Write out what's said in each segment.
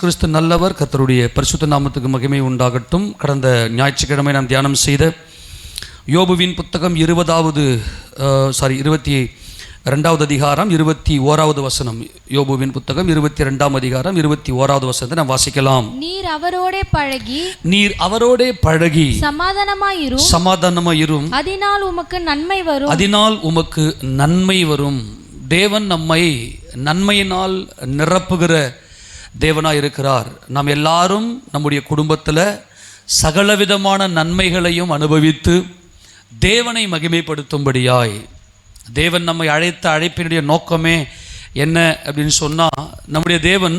கிறிஸ்து நல்லவர். கர்த்தருடைய பரிசுத்த நாமத்துக்கு மகிமை உண்டாகட்டும். கடந்த ஞாயிற்றுக்கிழமை நாம் தியானம் செய்த யோபுவின் புத்தகம் 22வது அதிகாரம் 21வது வசனம். யோபுவின் புத்தகம் 22ஆம் அதிகாரம் 21வது வசனத்தை நாம் வாசிக்கலாம். நீர் அவரோடே பழகி சமாதானமாயிரும் அதனால் உமக்கு நன்மை வரும். தேவன் நம்மை நன்மையினால் நிரப்புகிற தேவனாய் இருக்கிறார். நாம் எல்லாரும் நம்முடைய குடும்பத்தில் சகலவிதமான நன்மைகளையும் அனுபவித்து தேவனை மகிமைப்படுத்தும்படியாய் தேவன் நம்மை அழைத்த அழைப்பினுடைய நோக்கமே என்ன அப்படின்னு சொன்னால், நம்முடைய தேவன்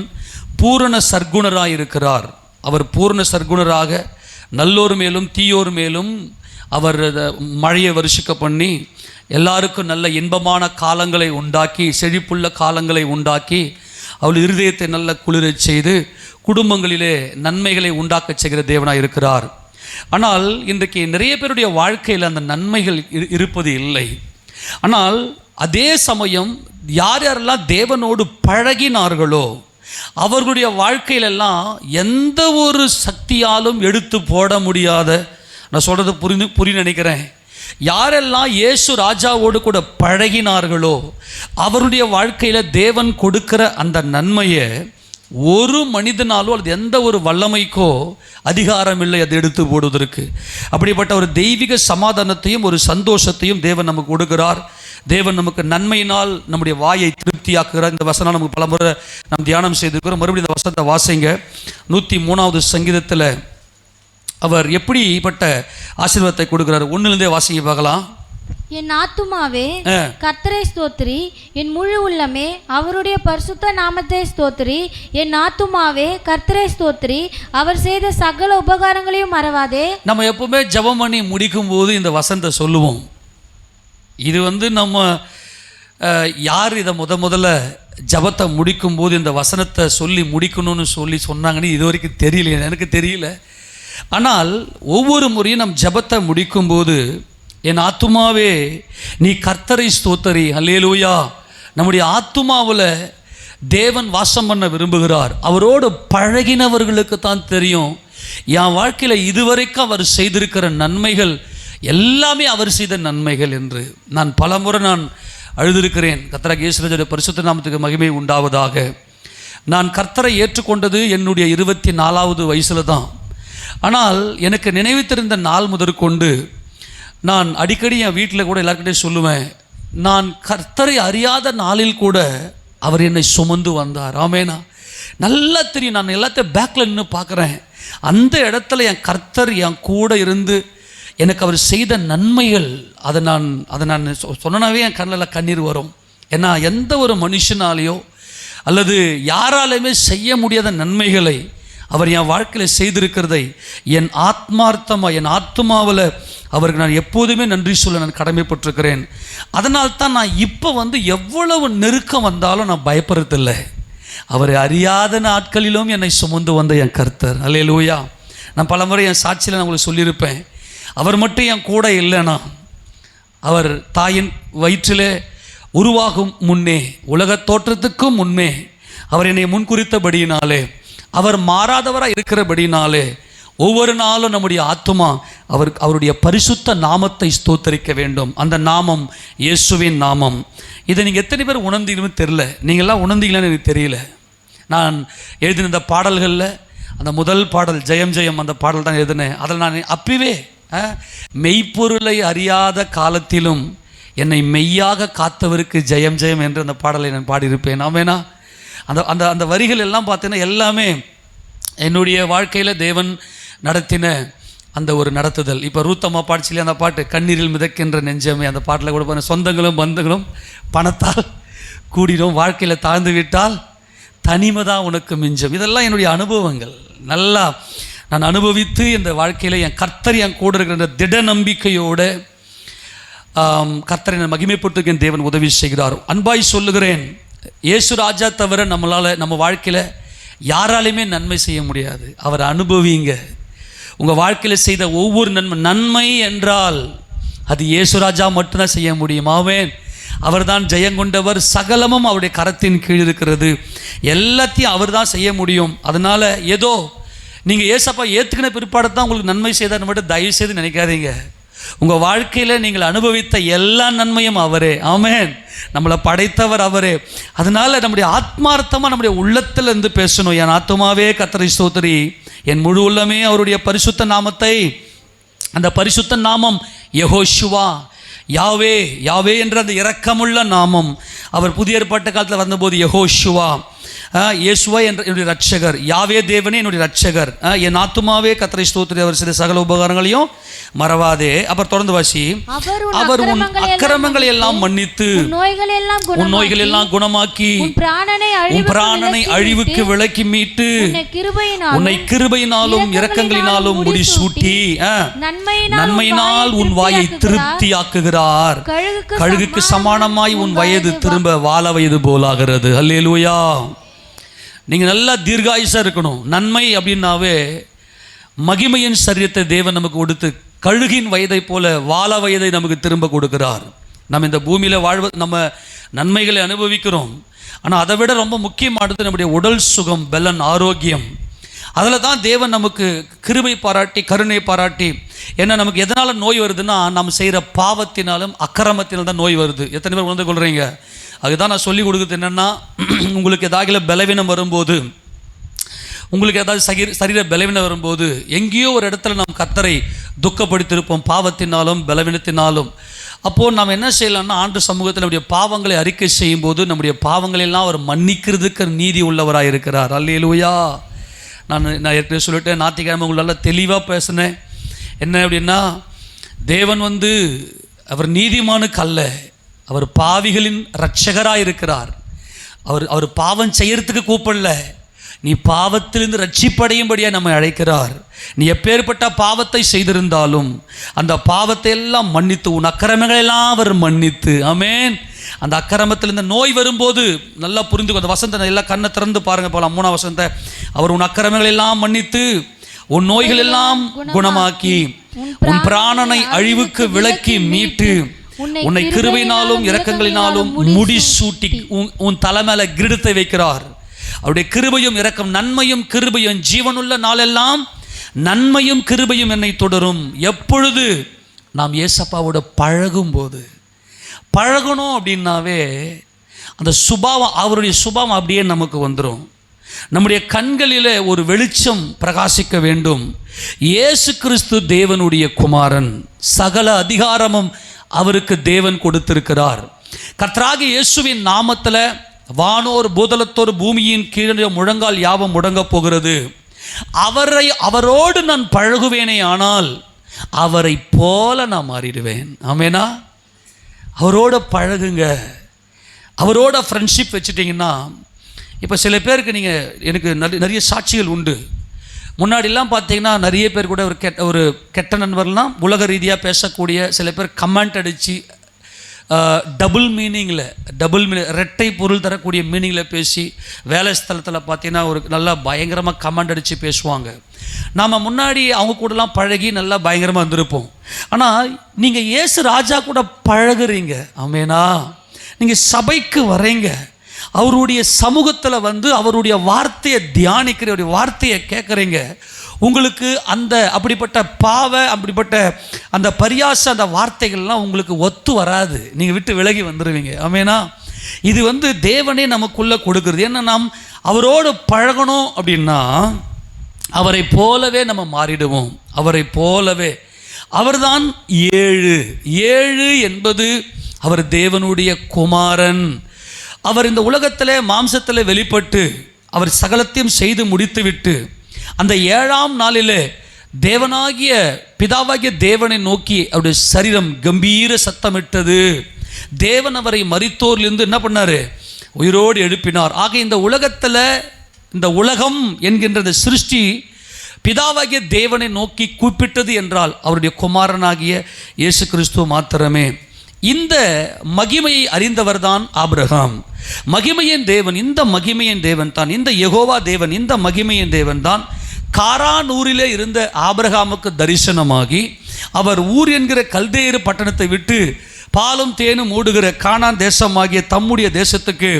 பூரண சர்க்குணராக இருக்கிறார். அவர் பூரண சர்க்குணராக நல்லோர் மேலும் தீயோர் மேலும் அவர் மழையை வருஷிக்க பண்ணி எல்லாருக்கும் நல்ல இன்பமான காலங்களை உண்டாக்கி செழிப்புள்ள காலங்களை உண்டாக்கி அவள் இருதயத்தை நல்ல குளிரச் செய்து குடும்பங்களிலே நன்மைகளை உண்டாக்க செய்கிற தேவனாக இருக்கிறார். ஆனால் இன்றைக்கு நிறைய பேருடைய வாழ்க்கையில் அந்த நன்மைகள் இருப்பது இல்லை. ஆனால் அதே சமயம் யாரெல்லாம் தேவனோடு பழகினார்களோ அவர்களுடைய வாழ்க்கையிலெல்லாம் எந்த ஒரு சக்தியாலும் எடுத்து போட முடியாத, நான் சொல்கிறது புரிய நினைக்கிறேன், யாரெல்லாம் இயேசு ராஜாவோடு கூட பழகினார்களோ அவருடைய வாழ்க்கையில் தேவன் கொடுக்கிற அந்த நன்மையை ஒரு மனிதனாலோ அல்லது எந்த ஒரு வல்லமைக்கோ அதிகாரம் இல்லை அதை எடுத்து போடுவதற்கு. அப்படிப்பட்ட ஒரு தெய்வீக சமாதானத்தையும் ஒரு சந்தோஷத்தையும் தேவன் நமக்கு கொடுக்கிறார். தேவன் நமக்கு நன்மையினால் நம்முடைய வாயை திருப்தியாக்குகிறார். இந்த வசனம் நமக்கு பலமுறை நாம் தியானம் செய்திருக்கிறோம். மறுபடியும் இந்த வசனத்தை வாசிங்க. 103வது சங்கீதத்தில் அவர் எப்படிப்பட்ட ஆசீர்வாதத்தை கொடுக்கிறார். 1லேருந்தே வாசிங்க பார்க்கலாம். என் ஆத்துமாவே கர்த்தரை ஸ்தோத்திரி, என் முழு உள்ளமே அவருடைய பரிசுத்த நாமத்தை ஸ்தோத்திரி. என் ஆத்துமாவே கர்த்தரை ஸ்தோத்திரி, அவர் செய்த சகல உபகாரங்களையும் மறவாதே. நம்ம எப்பவுமே ஜெபம் பண்ணி முடிக்கும் போது இந்த வசனத்தை சொல்லுவோம். இது நம்ம யார் இதை முதல்ல ஜபத்தை முடிக்கும் போது இந்த வசனத்தை சொல்லி முடிக்கணும்னு சொன்னாங்கன்னு இது வரைக்கும் தெரியல, எனக்கு தெரியல. ஆனால் ஒவ்வொரு முறையும் நம் ஜபத்தை முடிக்கும்போது என் ஆத்துமாவே நீ கர்த்தரை ஸ்தோத்தரி, அல்லேலூயா. நம்முடைய ஆத்துமாவில் தேவன் வாசம் பண்ண விரும்புகிறார். அவரோடு பழகினவர்களுக்கு தான் தெரியும் என் வாழ்க்கையில் இதுவரைக்கும் அவர் செய்திருக்கிற நன்மைகள் எல்லாமே அவர் செய்த நன்மைகள் என்று. நான் பலமுறை அழுதிருக்கிறேன். கர்த்தராகிய இயேசு ராஜாவுடைய பரிசுத்த நாமத்துக்கு மகிமை உண்டாவதாக. நான் கர்த்தரை ஏற்றுக்கொண்டது என்னுடைய 24வது வயசில் தான். ஆனால் எனக்கு நினைவித்திருந்த நாள் முதற்கொண்டு நான் அடிக்கடி என் வீட்டில் கூட எல்லாருக்கிட்டையும் சொல்லுவேன், நான் கர்த்தரை அறியாத நாளில் கூட அவர் என்னை சுமந்து வந்தார். ஆமேனா, நல்லா தெரியும். நான் எல்லாத்தையும் பேக்கில் நின்று பார்க்குறேன். அந்த இடத்துல என் கர்த்தர் என் கூட இருந்து எனக்கு அவர் செய்த நன்மைகள் அதை நான் சொன்னனாவே என் கண்ணில் கண்ணீர் வரும். ஏன்னா எந்த ஒரு மனுஷனாலேயோ அல்லது யாராலையுமே செய்ய முடியாத நன்மைகளை அவர் என் வாழ்க்கையில் செய்திருக்கிறதை என் ஆத்மாவில் அவருக்கு நான் எப்போதுமே நன்றி சொல்ல நான் கடமைப்பட்டிருக்கிறேன். அதனால்தான் நான் இப்போ எவ்வளவு நெருக்கம் வந்தாலும் நான் பயப்படுறதில்லை. அவரை அறியாத நாட்களிலும் என்னை சுமந்து வந்த என் கர்த்தர், அல்லேலூயா. நான் பலமுறை என் சாட்சியில் நான் உங்களுக்கு சொல்லியிருப்பேன், அவர் மட்டும் என் கூட இல்லைனா, அவர் தாயின் வயிற்றிலே உருவாகும் முன்னே, உலகத் தோற்றத்துக்கும் முன்னே அவர் என்னை முன்குறித்தபடியினாலே, அவர் மாறாதவராக இருக்கிறபடினாலே ஒவ்வொரு நாளும் நம்முடைய ஆத்துமா அவருடைய பரிசுத்த நாமத்தை ஸ்தோத்தரிக்க வேண்டும். அந்த நாமம் இயேசுவின் நாமம். இதை நீங்கள் எத்தனை பேர் உணர்ந்தீங்கன்னு தெரில. நீங்கள்லாம் உணர்ந்தீங்களான்னு எனக்கு தெரியல. நான் எழுதின இந்த பாடல்களில் அந்த முதல் பாடல் ஜெயம் ஜெயம், அந்த பாடல் தான் எழுதினேன். அதில் நான் அப்பவே மெய்ப்பொருளை அறியாத காலத்திலும் என்னை மெய்யாக காத்தவருக்கு ஜெயம் ஜெயம் என்று அந்த பாடலை நான் பாடியிருப்பேன். ஆமேனா, அந்த அந்த அந்த வரிகள் எல்லாம் பார்த்தீங்கன்னா எல்லாமே என்னுடைய வாழ்க்கையில் தேவன் நடத்தின அந்த ஒரு நடத்துதல். இப்போ ரூத்தம்மா பாடிச்சிலே அந்த பாட்டு கண்ணீரில் மிதக்கின்ற நெஞ்சமே, அந்த பாட்டில் கூட போன சொந்தங்களும் பந்தங்களும் பணத்தால் கூடிடும், வாழ்க்கையில் தாழ்ந்து விட்டால் தனிமை தான் உனக்கு மிஞ்சம். இதெல்லாம் என்னுடைய அனுபவங்கள். நல்லா நான் அனுபவித்து இந்த வாழ்க்கையில் என் கர்த்தர் என் கூட இருக்கிற திட நம்பிக்கையோடு கர்த்தரை நான் மகிமைப்படுத்துகிறேன். தேவன் உதவி செய்கிறார். அன்பாய் சொல்லுகிறேன், இயேசு ராஜா தவிர நம்ம வாழ்க்கையில் யாராலையுமே நன்மை செய்ய முடியாது. அவர் அனுபவிங்க. உங்கள் வாழ்க்கையில் செய்த ஒவ்வொரு நன்மை என்றால் அது இயேசு ராஜா மட்டும்தான் செய்ய முடியும். ஆமென். அவர்தான் ஜெயங்கொண்டவர். சகலமும் அவருடைய கரத்தின் கீழ் இருக்கிறது. எல்லாத்தையும் அவர் தான் செய்ய முடியும். அதனால் ஏதோ நீங்கள் ஏசப்பா ஏற்றுக்கின பிற்பாடு தான் உங்களுக்கு நன்மை செய்தார் மட்டும் தயவு செய்து நினைக்காதீங்க. உங்கள் வாழ்க்கையில் நீங்கள் அனுபவித்த எல்லா நன்மையும் அவரே. ஆமென். நம்மளை படைத்தவர் அவரே. அதனால் நம்முடைய ஆத்மார்த்தமாக நம்முடைய உள்ளத்தில் இருந்து பேசணும். என் ஆத்துமாவே கர்த்தரை ஸ்தோத்திரி, என் முழு உள்ளமே அவருடைய பரிசுத்த நாமத்தை. அந்த பரிசுத்த நாமம் யெகோஷுவா, யாவே. யாவே என்ற அந்த இரக்கமுள்ள நாமம். அவர் புதிய ஏற்பாட்டு காலத்தில் வந்தபோது யெகோஷுவா, இயேசுவா என்னுடைய ரட்சகர், யாவே தேவனே என்னுடைய ரட்சகர், என் ஆத்துமாவே கர்த்தரை ஸ்தோத்திரி, அவர் செய்த சகல உபகாரங்களையும் மறவாதே. அப்புறம் தொடர்ந்து வாசி. அவர் உன் அக்கிரமங்களை எல்லாம் மன்னித்து உன் நோய்கள் எல்லாம் குணமாக்கி உன் பிராணனை அழிவுக்கு விலக்கி மீட்டு உன்னை கிருபையினாலும் இரக்கங்களினாலும் முடிசூட்டி நன்மையினால் உன் வாயை திருப்தியாக்குகிறார். கழுகுக்கு சமானமாய் உன் வயது திரும்ப வாழ வயது போலாகிறது. அல்லேலூயா. நீங்கள் நல்லா தீர்காயுசா இருக்கணும். நன்மை அப்படின்னாவே மகிமையின் சரீரத்தை தேவன் நமக்கு கொடுத்து கழுகின் வயதை போல வாழ வயதை நமக்கு திரும்ப கொடுக்கிறார். நம்ம இந்த பூமியில் நம்ம நன்மைகளை அனுபவிக்கிறோம். ஆனால் அதை விட ரொம்ப முக்கியமானது நம்முடைய உடல் சுகம், பலன், ஆரோக்கியம். அதில் தான் தேவன் நமக்கு கிருபை பாராட்டி கருணை பாராட்டி. ஏன்னா நமக்கு எதனால் நோய் வருதுன்னா நம்ம செய்கிற பாவத்தினாலும் அக்கிரமத்தினாலும் தான் நோய் வருது. எத்தனை பேர் உணர்ந்து கொள்கிறீங்க? அதுதான் நான் சொல்லிக் கொடுக்குறது என்னென்னா, உங்களுக்கு ஏதாவது பலவீனம் வரும்போது, உங்களுக்கு ஏதாவது சரீர பலவீனம் வரும்போது, எங்கேயோ ஒரு இடத்துல நாம் கர்த்தரை துக்கப்படுத்தியிருப்போம் பாவத்தினாலும் பலவீனத்தினாலும். அப்போது நாம் என்ன செய்யலாம்னா, ஆண்டு சமூகத்தில் நம்முடைய பாவங்களை அறிக்கை செய்யும்போது நம்முடைய பாவங்களெல்லாம் அவர் மன்னிக்கிறதுக்கு நீதி உள்ளவராக இருக்கிறார். அல்லேலூயா. நான் ஏற்கனவே சொல்லிட்டேன், ஞாயிற்றுக்கிழமை உங்களால் தெளிவாக பேசினேன். என்ன அப்படின்னா, தேவன் அவர் நீதிமானுக்கு அல்ல, அவர் பாவிகளின் இரட்சகராக இருக்கிறார். அவர் பாவம் செய்யறதுக்கு கூப்பிடல, நீ பாவத்திலிருந்து ரட்சிப்படையும்படியாக நம்மை அழைக்கிறார். நீ எப்பேற்பட்ட பாவத்தை செய்திருந்தாலும் அந்த பாவத்தை எல்லாம் மன்னித்து உன் அக்கிரமங்களெல்லாம் அவர் மன்னித்து, ஆமென். அந்த அக்கிரமத்திலிருந்து நோய் வரும்போது நல்லா புரிந்துக்கும். அந்த வசனத்தை எல்லாம் கண்ணை திறந்து பாருங்க போலாம். 3ஆம் வசனத்தை, அவர் உன் அக்கிரமங்களெல்லாம் மன்னித்து உன் நோய்கள் எல்லாம் குணமாக்கி உன் பிராணனை அழிவுக்கு விலக்கி மீட்டு உன்னை கிருபையினாலும் இரக்கங்களினாலும் முடிசூட்டி உன் தலைமையில கிரீடத்தை வைக்கிறார். அவருடைய கிருபையும் இரக்கம், நன்மையும் கிருபையும், ஜீவனுள்ள நாளெல்லாம் நன்மையும் கிருபையும் என்னை தொடரும். எப்பொழுது நாம் ஏசப்பாவோட பழகும் போது. பழகணும் அப்படின்னாவே அந்த சுபாவம், அவருடைய சுபாவம் அப்படியே நமக்கு வந்துடும். நம்முடைய கண்களில் ஒரு வெளிச்சம் பிரகாசிக்க வேண்டும். இயேசு கிறிஸ்து தேவனுடைய குமாரன், சகல அதிகாரமும் அவருக்கு தேவன் கொடுத்திருக்கிறார். கர்த்தராகிய இயேசுவின் நாமத்தில் வானோர் பூதலத்தோர் பூமியின் கீழே முழங்கால் யாவும் முடங்க போகிறது. அவரோடு நான் பழகுவேனே ஆனால் அவரை போல நான் மாறிடுவேன். ஆமேனா? அவரோட பழகுங்க. அவரோட ஃப்ரெண்ட்ஷிப் வச்சுட்டிங்கன்னா, இப்போ சில பேருக்கு எனக்கு நிறைய சாட்சிகள் உண்டு. முன்னாடிலாம் பார்த்தீங்கன்னா நிறைய பேர் கூட ஒரு கெட்ட நண்பர்லாம் உலக ரீதியாக பேசக்கூடிய சில பேர் கமெண்ட் அடித்து டபுள் மீனிங்கில் ரெட்டை பொருள் தரக்கூடிய மீனிங்கில் பேசி வேலை ஸ்தலத்தில் பார்த்தீங்கன்னா ஒரு நல்லா பயங்கரமாக கமெண்ட் அடித்து பேசுவாங்க. நாம் முன்னாடி அவங்க கூடலாம் பழகி நல்லா பயங்கரமாக இருந்திருப்போம். ஆனால் நீங்கள் இயேசு ராஜா கூட பழகுறீங்க. ஆமேனா? நீங்கள் சபைக்கு வரீங்க, அவருடைய சமூகத்தில் அவருடைய வார்த்தையை தியானிக்கிற, அவருடைய வார்த்தையை கேட்குறீங்க. உங்களுக்கு அப்படிப்பட்ட அப்படிப்பட்ட அந்த பரியாச அந்த வார்த்தைகள்லாம் உங்களுக்கு ஒத்து வராது. நீங்கள் விட்டு விலகி வந்துடுவீங்க. ஆமேனா? இது தேவனே நமக்குள்ளே கொடுக்குறது. ஏன்னா நாம் அவரோடு பழகணும் அப்படின்னா அவரை போலவே நம்ம மாறிடுவோம். அவரை போலவே. அவர்தான் 7 என்பது அவர் தேவனுடைய குமாரன். அவர் இந்த உலகத்தில் மாம்சத்தில் வெளிப்பட்டு அவர் சகலத்தையும் செய்து முடித்துவிட்டு அந்த 7ஆம் நாளிலே தேவனாகிய பிதாவாகிய தேவனை நோக்கி அவருடைய சரீரம் கம்பீர சத்தமிட்டது. தேவன் அவரை மரித்தோரிலிருந்து என்ன பண்ணார்? உயிரோடு எழுப்பினார். ஆக இந்த உலகத்தில், இந்த உலகம் என்கின்ற இந்த சிருஷ்டி பிதாவாகிய தேவனை நோக்கி கூப்பிட்டது என்றால் அவருடைய குமாரனாகிய இயேசு கிறிஸ்துவ மாத்திரமே. இந்த மகிமையை அறிந்தவர் தான் ஆபிரகாம். மகிமையின் தேவன், இந்த மகிமையின் தேவன் தான், இந்த யெகோவா தேவன், இந்த மகிமையின் தேவன் தான் காரான் ஊரிலே இருந்த ஆபிரகாமுக்கு தரிசனமாகி அவர் ஊர் என்கிற கல்தேயரு பட்டணத்தை விட்டு பாலும் தேனும் ஓடுகிற கானான் தேசமாகிய தம்முடைய தேசத்துக்கு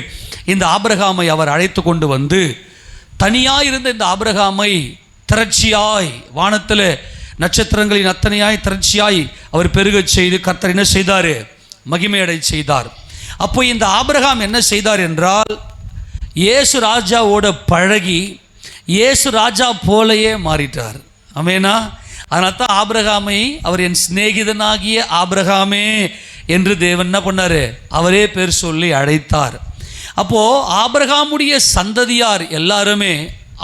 இந்த ஆபிரகாமை அவர் அழைத்து கொண்டு வந்து, தனியாய் இருந்த இந்த ஆபிரகாமை திரட்சியாய், வானத்தில் நட்சத்திரங்களின் அத்தனையாய் திரட்சியாய் அவர் பெருகச் செய்து கர்த்தர் என்ன செய்தார்? மகிமையடை செய்தார். அப்போ இந்த ஆபிரகாம் என்ன செய்தார் என்றால், இயேசு ராஜாவோட பழகி இயேசு ராஜா போலையே மாறிட்டார். ஆமெனா? அதனால தான் ஆபிரகாமை அவர் என் சிநேகிதனாகிய ஆபிரகாமே என்று தேவன் என்ன பண்ணார்? அவரே பேர் சொல்லி அழைத்தார். அப்போது ஆபிரகாமுடைய சந்ததியார் எல்லாருமே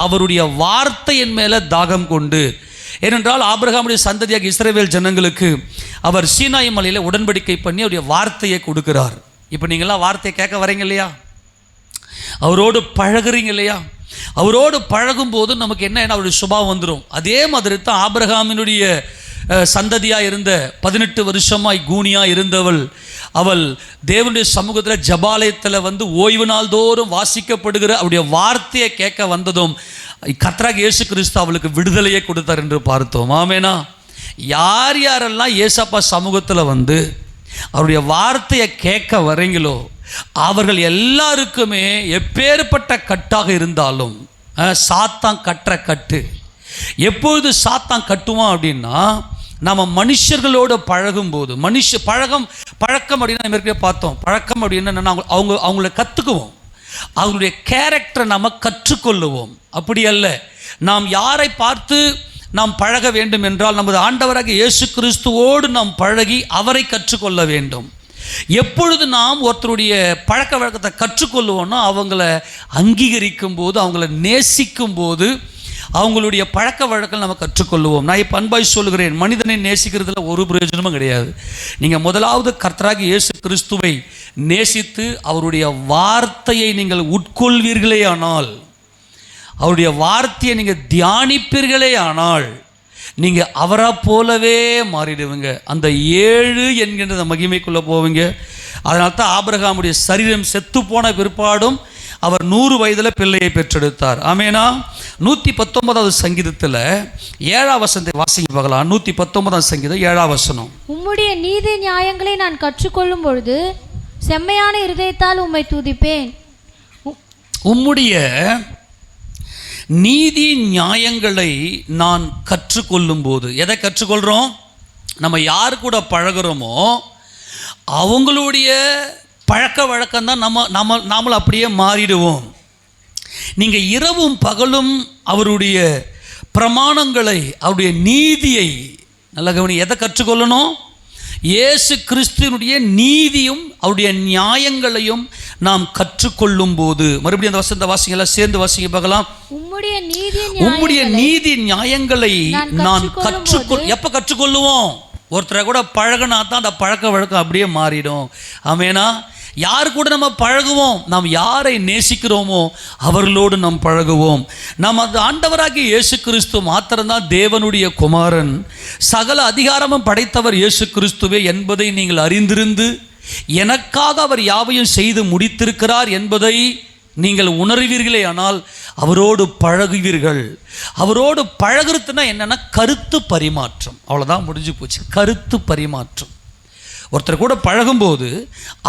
அவருடைய வார்த்தையின் மேலே தாகம் கொண்டு, ஏனென்றால் ஆபிரகாமுடைய சந்ததியாக இஸ்ரவேல் ஜனங்களுக்கு அவர் சீனாய் மலையில் உடன்படிக்கை பண்ணி அவருடைய வார்த்தையை கொடுக்கிறார். இப்போ நீங்கள்லாம் வார்த்தையை கேட்க வரீங்க இல்லையா? அவரோடு பழகுறீங்க இல்லையா? அவரோடு பழகும்போது நமக்கு என்ன அவருடைய சுபாவம் வந்துடும். அதே மாதிரி தான் ஆபிரகாமினுடைய சந்ததியாக இருந்த 18 வருஷமாய் கூனியாக இருந்தவள், அவள் தேவனுடைய சமூகத்தில் ஜபாலயத்தில் வந்து ஓய்வு நாள் தோறும் வாசிக்கப்படுகிற அவருடைய வார்த்தையை கேட்க வந்ததும் கர்த்தராகிய இயேசு கிறிஸ்து அவளுக்கு விடுதலையை கொடுத்தார் என்று பார்த்தோம். ஆமெனா? யார் யாரெல்லாம் இயேசப்பா சமூகத்தில் வந்து அவருடைய வார்த்தையை கேட்க வரீங்களோ அவர்கள் எல்லாருக்குமே எப்பேற்பட்ட கட்டாக இருந்தாலும், சாத்தான் கட்டுற கட்டு எப்பொழுது சாத்தான் கட்டுவான் அப்படின்னா, நம்ம மனுஷர்களோடு பழகும்போது, பழக்கம் அப்படின்னா நம்ம ஏற்கனவே பார்த்தோம். பழக்கம் அப்படின்னா அவங்கள கற்றுக்குவோம், அவங்களுடைய கேரக்டரை நம்ம கற்றுக்கொள்ளுவோம். அப்படி அல்ல, நாம் யாரை பார்த்து நாம் பழக வேண்டும் என்றால் நமது ஆண்டவராக இயேசு கிறிஸ்துவோடு நாம் பழகி அவரை கற்றுக்கொள்ள வேண்டும். எப்பொழுது நாம் ஒருத்தருடைய பழக்க வழக்கத்தை கற்றுக்கொள்ளுவோன்னா அவங்கள அங்கீகரிக்கும் போது, அவங்கள நேசிக்கும் போது, அவங்களுடைய பழக்க வழக்கம் நம்ம கற்றுக்கொள்ளுவோம். நான் இப்போ அன்பாய் சொல்லுகிறேன், மனிதனை நேசிக்கிறதுல ஒரு பிரயோஜனமும் கிடையாது. நீங்கள் முதலாவது கர்த்தராகிய இயேசு கிறிஸ்துவை நேசித்து அவருடைய வார்த்தையை நீங்கள் உட்கொள்வீர்களே ஆனால், அவருடைய வார்த்தையை நீங்கள் தியானிப்பீர்களே ஆனால், நீங்கள் அவரை போலவே மாறிடுவீங்க. அந்த 7 என்கின்ற மகிமைக்குள்ளே போவீங்க. அதனால தான் ஆபிரகாமுடைய சரீரம் செத்து போன பிற்பாடும் அவர் 100 வயதில் பிள்ளையை பெற்றெடுத்தார். ஆமேனா? 119வது சங்கீதத்தில் 7ஆம் வசனத்தை வாசிக்க பார்க்கலாம். 119ஆம் சங்கீதம் 7ஆம் வசனம். உம்முடைய நீதி நியாயங்களை நான் கற்றுக்கொள்ளும் பொழுது செம்மையான இருதயத்தால் உம்மை துதிப்பேன். உம்முடைய நீதி நியாயங்களை நான் கற்றுக்கொள்ளும் போது, எதை கற்றுக்கொள்கிறோம்? நம்ம யார் கூட பழகிறோமோ அவங்களுடைய பழக்க வழக்கம்தான் நாமளும் அப்படியே மாறிடுவோம். நீங்கள் இரவும் பகலும் அவருடைய பிரமாணங்களை, அவருடைய நீதியை நல்ல கவனி. எதை கற்றுக்கொள்ளணும்? இயேசு கிறிஸ்துவினுடைய நீதியும் அவருடைய நியாயங்களையும் நாம் கற்றுக்கொள்ளும் போது, மறுபடியும் அந்த வசந்த வாசிங்கெல்லாம் சேர்ந்து வாசிங்க பார்க்கலாம். உம்முடைய நீதி நியாயங்களை நான் எப்போ கற்றுக்கொள்ளுவோம்? ஒருத்தரை கூட பழகினா தான் அந்த பழக்க வழக்கம் அப்படியே மாறிடும். ஆமேனா? யார் கூட நம்ம பழகுவோம்? நாம் யாரை நேசிக்கிறோமோ அவர்களோடு நாம் பழகுவோம். நாம் அது ஆண்டவராகிய இயேசு கிறிஸ்து மாத்திரம்தான் தேவனுடைய குமாரன், சகல அதிகாரமும் படைத்தவர் இயேசு கிறிஸ்துவே என்பதை நீங்கள் அறிந்திருந்து எனக்காக அவர் யாவையும் செய்து முடித்திருக்கிறார் என்பதை நீங்கள் உணர்வீர்களே ஆனால் அவரோடு பழகுவீர்கள். அவரோடு பழகுறதுனா என்னென்னா கருத்து பரிமாற்றம். அவ்வளோதான், முடிஞ்சு போச்சு. கருத்து பரிமாற்றம். ஒருத்தர் கூட பழகும்போது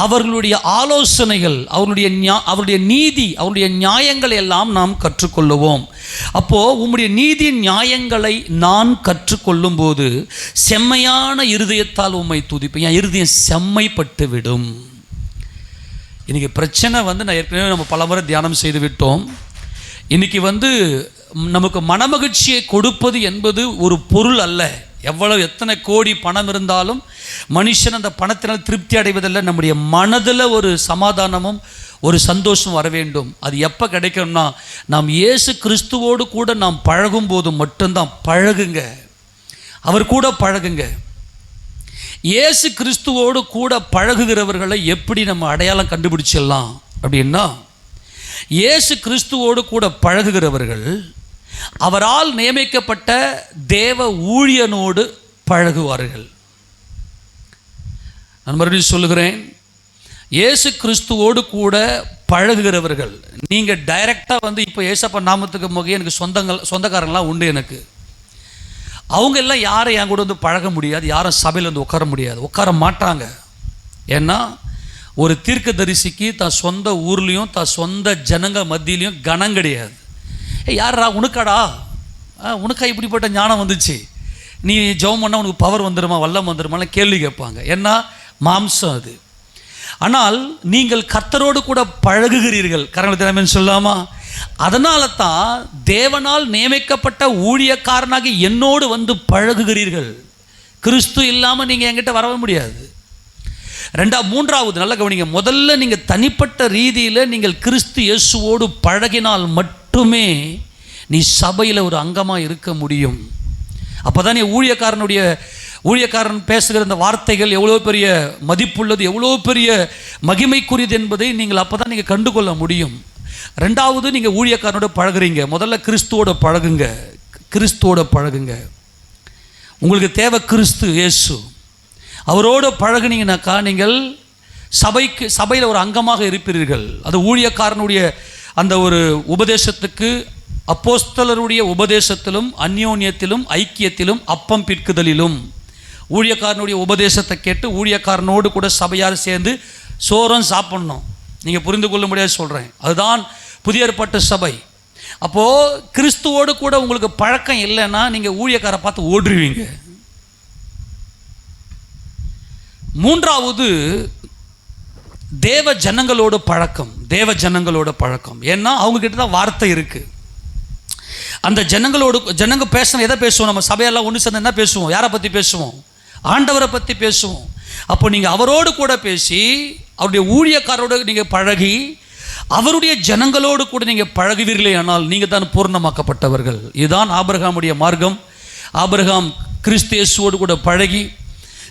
அவர்களுடைய ஆலோசனைகள், அவருடைய நீதி, அவருடைய நியாயங்களை எல்லாம் நாம் கற்றுக்கொள்ளுவோம். அப்போது உம்முடைய நீதி நியாயங்களை நான் கற்றுக்கொள்ளும் போது செம்மையான இருதயத்தால் உம்மை துதிப்பேன். என் இருதயம் செம்மைப்பட்டு விடும். இன்றைக்கி பிரச்சனை நான் ஏற்கனவே நம்ம பல முறை தியானம் செய்து விட்டோம். இன்றைக்கி நமக்கு மனமகிழ்ச்சியை கொடுப்பது என்பது ஒரு பொருள் அல்ல. எத்தனை கோடி பணம் இருந்தாலும் மனுஷன் அந்த பணத்தினால் திருப்தி அடைவதில்லை. நம்முடைய மனதில் ஒரு சமாதானமும் ஒரு சந்தோஷம் வர வேண்டும். அது எப்போ கிடைக்கும்னா நாம் இயேசு கிறிஸ்துவோடு கூட நாம் பழகும் போது மட்டும்தான். பழகுங்க, அவர் கூட பழகுங்க. இயேசு கிறிஸ்துவோடு கூட பழகுகிறவர்களை எப்படி நம்ம அடையாளம் கண்டுபிடிச்சிடலாம் அப்படின்னா, இயேசு கிறிஸ்துவோடு கூட பழகுகிறவர்கள் அவரால் நியமிக்கப்பட்ட தேவ ஊழியனோடு பழகுவார்கள். நான் மறுபடியும் சொல்லுகிறேன், இயேசு கிறிஸ்துவோடு கூட பழகுகிறவர்கள், நீங்கள் டைரெக்டாக இப்போ ஏசப்பா நாமத்துக்கு முகையே எனக்கு சொந்தக்காரங்களாம் உண்டு. எனக்கு அவங்க எல்லாம் யாரும் என் கூட பழக முடியாது, யாரும் சபையில் உட்கார முடியாது, உட்கார மாட்டாங்க. ஏன்னா ஒரு தீர்க்கதரிசிக்கு தான் சொந்த ஊர்லேயும் தான் சொந்த ஜனங்க மத்தியிலையும் கனம் கிடையாது. யாரா உனக்காடா, உனக்கா இப்படிப்பட்ட ஞானம் வந்துச்சு, நீ ஜெபம் பண்ணால் உனக்கு பவர் வந்துடுமா, வல்லம் வந்துடுமாலாம் கேள்வி கேட்பாங்க. ஏன்னா மாம்சம் அது. ஆனால் நீங்கள் கர்த்தரோடு கூட பழகுகிறீர்கள், கரங்களை திறமைன்னு சொல்லாமா? அதனால தான் தேவனால் நியமிக்கப்பட்ட ஊழியக்காரனாகி என்னோடு வந்து பழகுகிறீர்கள். கிறிஸ்து இல்லாமல் நீங்கள் என்கிட்ட வரவே முடியாது. மூன்றாவது நல்ல கவனிங்க, முதல்ல நீங்கள் தனிப்பட்ட ரீதியில் நீங்கள் கிறிஸ்து இயேசுவோடு பழகினால் மட்டுமே நீ சபையில் ஒரு அங்கமாக இருக்க முடியும். அப்போ தான் நீ ஊழியக்காரன் பேசுகிற அந்த வார்த்தைகள் எவ்வளோ பெரிய மதிப்புள்ளது, எவ்வளோ பெரிய மகிமைக்குரியது என்பதை நீங்கள் அப்போ தான் நீங்கள் கண்டுகொள்ள முடியும். ரெண்டாவது, நீங்கள் ஊழியக்காரனோட பழகுறீங்க, முதல்ல கிறிஸ்துவோட பழகுங்க. கிறிஸ்துவோட பழகுங்க. உங்களுக்கு தேவை கிறிஸ்து இயேசு. அவரோடு பழகுனீங்கன்னாக்கா நீங்கள் சபையில் ஒரு அங்கமாக இருப்பீர்கள். அது ஊழியக்காரனுடைய அந்த ஒரு உபதேசத்துக்கு, அப்போஸ்தலருடைய உபதேசத்திலும் அந்யோன்யத்திலும் ஐக்கியத்திலும் அப்பம் பிற்குதலிலும் ஊழியக்காரனுடைய உபதேசத்தை கேட்டு ஊழியக்காரனோடு கூட சபையார் சேர்ந்து சோறும் சாப்பிட்ணும். நீங்கள் புரிந்து கொள்ள முடியாது சொல்கிறேன். அதுதான் புதிய ஏற்பாட்டு சபை. அப்போது கிறிஸ்துவோடு கூட உங்களுக்கு பழக்கம் இல்லைன்னா நீங்கள் ஊழியக்காரை பார்த்து ஓடுருவீங்க. மூன்றாவது, தேவ ஜனங்களோட பழக்கம். ஏன்னா அவங்கக்கிட்ட தான் வார்த்தை இருக்குது. அந்த ஜனங்க பேசணும். எதை பேசுவோம்? நம்ம சபையெல்லாம் ஒன்று சேர்ந்து என்ன பேசுவோம்? யாரை பற்றி பேசுவோம்? ஆண்டவரை பற்றி பேசுவோம். அப்போ நீங்கள் அவரோடு கூட பேசி, அவருடைய ஊழியக்காரோடு நீங்கள் பழகி, அவருடைய ஜனங்களோடு கூட நீங்கள் பழகுவீர்களே ஆனால் நீங்கள் தான் பூர்ணமாக்கப்பட்டவர்கள். இதுதான் ஆபிரகாமுடைய மார்க்கம். ஆபிரகாம் கிறிஸ்து இயேசுவோடு கூட பழகி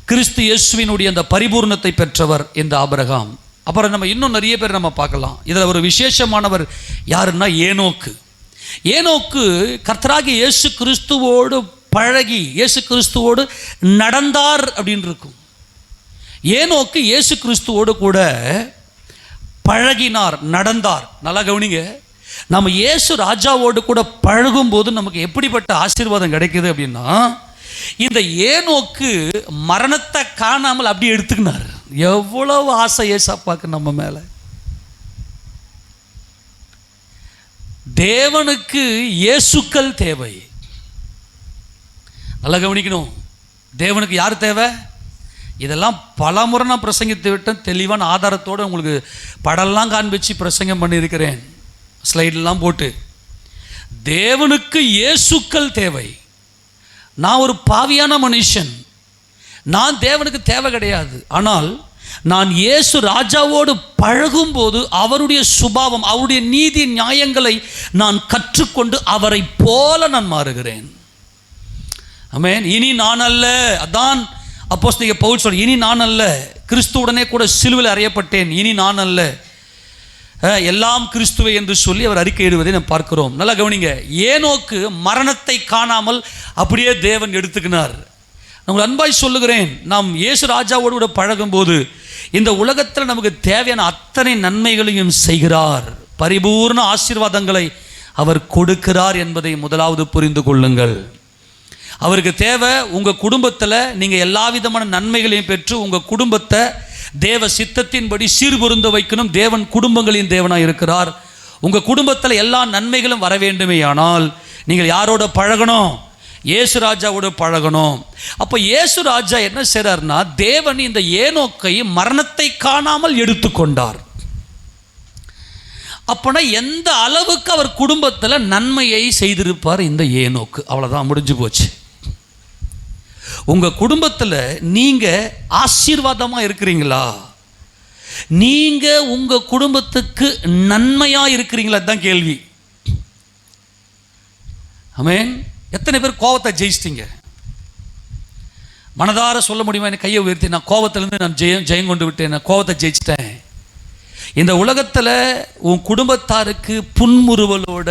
கிறிஸ்து இயேசுவினுடைய அந்த பரிபூர்ணத்தை பெற்றவர் இந்த ஆபிரகாம். அப்புறம் நம்ம இன்னும் நிறைய பேர் நம்ம பார்க்கலாம். இதில் ஒரு விசேஷமானவர் யாருன்னா ஏனோக்கு கர்த்தராகிய இயேசு கிறிஸ்துவோடு பழகி இயேசு கிறிஸ்துவோடு நடந்தார் அப்படின்னு இருக்கும். ஏனோக்கு இயேசு கிறிஸ்துவோடு கூட பழகினார், நடந்தார். நல்லா கவனிங்க, நம்ம இயேசு ராஜாவோடு கூட பழகும்போது நமக்கு எப்படிப்பட்ட ஆசீர்வாதம் கிடைக்குது அப்படின்னா, இந்த ஏனோக்கு மரணத்தை காணாமல் அப்படியே எடுத்துக்கினார். எவ்வளவு ஆசை ஏசப்பாக்கு நம்ம மேல. தேவனுக்கு இயேசுக்கள் தேவை. நல்லா கவனிக்கணும், தேவனுக்கு யார் தேவை? இதெல்லாம் பல முறை நான் பிரசங்கித்து விட்டேன். தெளிவான ஆதாரத்தோடு உங்களுக்கு படம்லாம் காண்பிச்சு பிரசங்கம் பண்ணியிருக்கிறேன், ஸ்லைடெல்லாம் போட்டு. தேவனுக்கு இயேசுக்கள் தேவை. நான் ஒரு பாவியான மனுஷன், நான் தேவனுக்கு தேவை கிடையாது. ஆனால் நான் இயேசு ராஜாவோடு பழகும்போது அவருடைய சுபாவம், அவருடைய நீதி நியாயங்களை நான் கற்றுக்கொண்டு அவரை போல நான் மாறுகிறேன். ஆமென். இனி நான் அல்ல, அதான் அப்போஸ்தலன் பவுல் சொல்றார், இனி நான் அல்ல, கிறிஸ்துவுடனே கூட சிலுவையில் அறையப்பட்டேன், இனி நான் அல்ல, எல்லாம் கிறிஸ்துவை என்று சொல்லி அவர் அறிக்கையிடுவதை நாம் பார்க்கிறோம். நல்லா கவனிங்க, ஏனோக்கு மரணத்தை காணாமல் அப்படியே தேவன் எடுத்துக்கினார். நான் அன்பாய் சொல்லுகிறேன், நாம் இயேசு ராஜாவோடு கூட பழகும்போது இந்த உலகத்தில் நமக்கு தேவையான அத்தனை நன்மைகளையும் செய்கிறார், பரிபூர்ண ஆசீர்வாதங்களை அவர் கொடுக்கிறார் என்பதை முதலாவது புரிந்து கொள்ளுங்கள். அவருக்கு தேவை உங்கள் குடும்பத்தில் நீங்கள் எல்லா விதமான நன்மைகளையும் பெற்று உங்கள் குடும்பத்தை தேவ சித்தத்தின்படி சீர்பொருந்த வைக்கணும். தேவன் குடும்பங்களின் தேவனாக இருக்கிறார். உங்கள் குடும்பத்தில் எல்லா நன்மைகளும் வர வேண்டுமே ஆனால் நீங்கள் யாரோட பழகணும்? இயேசு ராஜாவோட பழகணும். அப்போ இயேசு ராஜா என்ன செய்றார்னா, தேவன் இந்த ஏனோக்கை மரணத்தை காணாமல் எடுத்துக்கொண்டார். அப்போனா எந்த அளவுக்கு அவர் குடும்பத்தில் நன்மையை செய்திருப்பார் இந்த ஏனோக்கு. அவ்வளோதான், முடிஞ்சு போச்சு. உங்கள் குடும்பத்தில் நீங்கள் ஆசீர்வாதமாக இருக்கிறீங்களா? நீங்கள் உங்கள் குடும்பத்துக்கு நன்மையாக இருக்கிறீங்களா? அதுதான் கேள்வி. ஆமென். எத்தனை பேர் கோபத்தை ஜெயிச்சிட்டீங்க? மனதார சொல்ல முடியுமா? எனக்கு கையை உயர்த்தி, நான் கோபத்திலேருந்து நான் ஜெயம் கொண்டு விட்டேன், நான் கோபத்தை ஜெயிச்சிட்டேன். இந்த உலகத்தில் உன் குடும்பத்தாருக்கு புன்முறுவலோட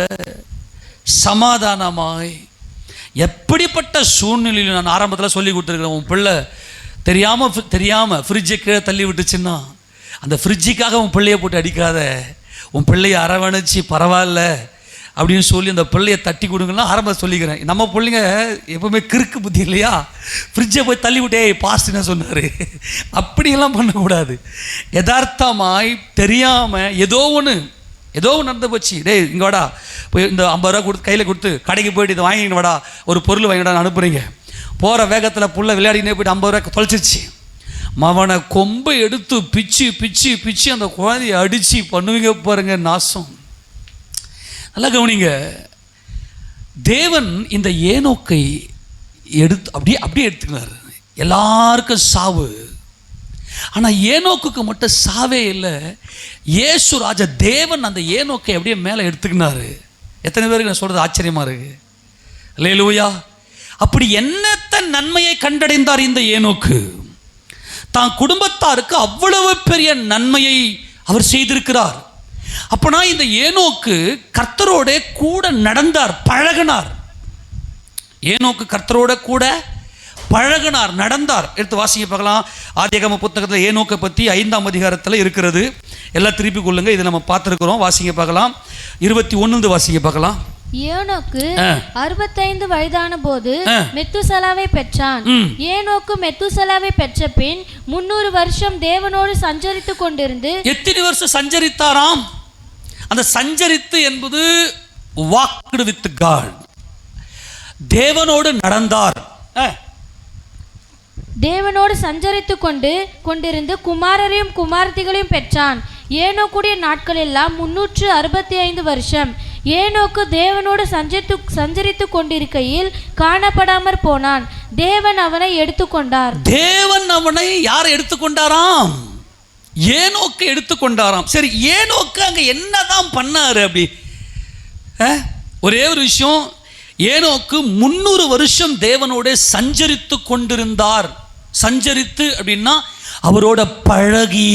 சமாதானமாய் எப்படிப்பட்ட சூழ்நிலையில் நான் ஆரம்பத்தில் சொல்லி கொடுத்துருக்கிறேன். உன் பிள்ளை தெரியாமல் ஃப்ரிட்ஜை கீழே தள்ளி விட்டுச்சுன்னா அந்த ஃப்ரிட்ஜுக்காக உன் பிள்ளையை போட்டு அடிக்காத. உன் பிள்ளையை அரவணைச்சி பரவாயில்ல அப்படின்னு சொல்லி அந்த பிள்ளையை தட்டி கொடுங்கலாம் ஆரம்ப சொல்லிக்கிறேன். நம்ம பிள்ளைங்க எப்பவுமே கிறுக்கு புத்தி இல்லையா, ஃப்ரிட்ஜை போய் தள்ளி விட்டே பாஸ்ட்னு சொன்னார். அப்படியெல்லாம் பண்ணக்கூடாது. யதார்த்தமாய் தெரியாமல் ஏதோ ஒன்று நடந்து போச்சு, டேய் இங்கே வாடா போய் இந்த 50 ரூபா கொடுத்து கையில் கொடுத்து கடைக்கு போயிட்டு இதை வாங்கிட்டு வாடா, ஒரு பொருள் வாங்கிடான்னு அனுப்புகிறீங்க. போகிற வேகத்தில் புள்ள விளையாடினே போயிட்டு 50 ரூபா தொலைச்சிருச்சு. மவனை கொம்பை எடுத்து பிச்சு பிச்சு பிச்சு அந்த குழந்தைய அடித்து பண்ணுவீங்க பாருங்க நாசம். நல்லா கவனிங்க, தேவன் இந்த ஏனோக்கை அப்படியே எடுத்துக்கிறார். எல்லாருக்கும் சாவு, ஆனால் ஏனோக்குக்கு மட்டும் சாவே இல்லை. இயேசு ராஜா தேவன் அந்த ஏனோக்கை அப்படியே மேலே எடுத்துக்கினாரு. எத்தனை பேருக்கு நான் சொல்கிறது ஆச்சரியமாக இருக்கு. அல்லேலூயா. அப்படி என்னத்த நன்மையை கண்டடைந்தார் இந்த ஏனோக்கு. தான் குடும்பத்தாருக்கு அவ்வளவு பெரிய நன்மையை அவர் செய்திருக்கிறார். அப்பனா இந்த ஏனோக்கு கர்த்தரோட கூட நடந்தார், பழகினார். ஏனோக்கு கர்த்தரோட கூட பழகினார், நடந்தார். எடுத்து வாசிக்க பார்க்கலாம். ஆதியாகம புத்தகத்தில் ஏனோக்கை பற்றி 5ஆம் அதிகாரத்தில் இருக்கிறது. எல்லாம் திருப்பி கொள்ளுங்க, இதை நம்ம பார்த்துருக்கிறோம். வாசிக்க பார்க்கலாம். 21 வாசிக்க பார்க்கலாம். ஏனோக்கு 65 வயதான போது மெத்துசலாவை பெற்றான். ஏனோக்கு மெத்துசலாவை பெற்ற பின் 300 வருஷம் தேவனோடு சஞ்சரித்து கொண்டிருந்து. எத்தனை வருஷம் சஞ்சரித்தாராம்? அந்த சஞ்சரித்து என்பது வாக்டு வித் காட், தேவனோடு நடந்தார். தேவனோடு சஞ்சரித்து கொண்டிருந்து குமாரரையும் குமாரத்திகளையும் பெற்றான். ஏனோக்குடைய நாட்கள் எல்லாம் 365 வருஷம். ஏனோக்கு தேவனோடு சஞ்சரித்து கொண்டிருக்கையில் காணப்படாமற் போனான். தேவன் அவனை எடுத்துக்கொண்டார். தேவன் அவனை யார் எடுத்துக்கொண்டாராம்? ஏனோக்கு எடுத்துக்கொண்டாராம். சரி, ஏனோக்கு அங்க என்னதான் பண்ணாரு? அப்படி ஒரே ஒரு விஷயம், ஏனோக்கு 300 வருஷம் தேவனோட சஞ்சரித்து கொண்டிருந்தார். சஞ்சரித்து அப்படின்னா அவரோட பழகி,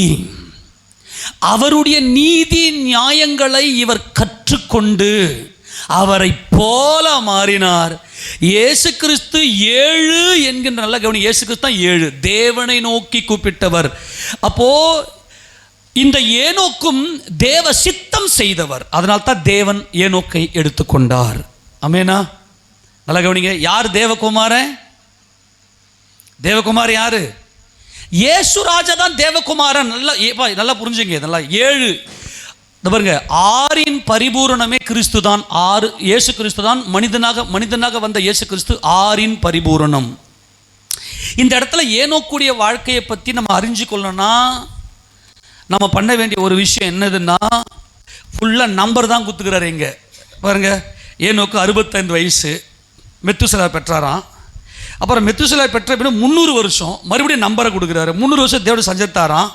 அவருடைய நீதி நியாயங்களை இவர் கற்றுக்கொண்டு அவரை போல மாறினார். இயேசு கிறிஸ்து 7 என்கின்ற நல்ல கவனி, இயேசு கிறிஸ்து தான் 7, தேவனை நோக்கி கூப்பிட்டவர். அப்போ இந்த ஏனோக்கும் தேவ சித்தம் செய்தவர். அதனால்தான் தேவன் ஏனோக்கை எடுத்துக்கொண்டார். ஆமெனா? நல்லா கவனிங்க, யார் தேவகுமாரன்? தேவகுமார் யாரு? இயேசு ராஜா தான் தேவகுமாரன். நல்லா புரிஞ்சுங்க. நல்லா 7 பாருங்க, 6இன் பரிபூரணமே கிறிஸ்து தான். 6 இயேசு கிறிஸ்து தான் மனிதனாக வந்த இயேசு கிறிஸ்து 6இன் பரிபூரணம். இந்த இடத்துல ஏனோக்குடைய வாழ்க்கையை பற்றி நம்ம அறிஞ்சு கொள்ளணும்னா நம்ம பண்ண வேண்டிய ஒரு விஷயம் என்னதுன்னா, ஃபுல்லாக நம்பர் தான் குத்துக்கிறாரு. இங்கே பாருங்க, ஏனோக்கு 65 வயசு மெத்துசலா பெற்றாராம். அப்புறம் மெத்துசலா பெற்ற பின்ன 300 வருஷம் மறுபடியும் நம்பரை கொடுக்குறாரு. 300 வருஷம் தேவனை சஞ்சரித்தாராம்.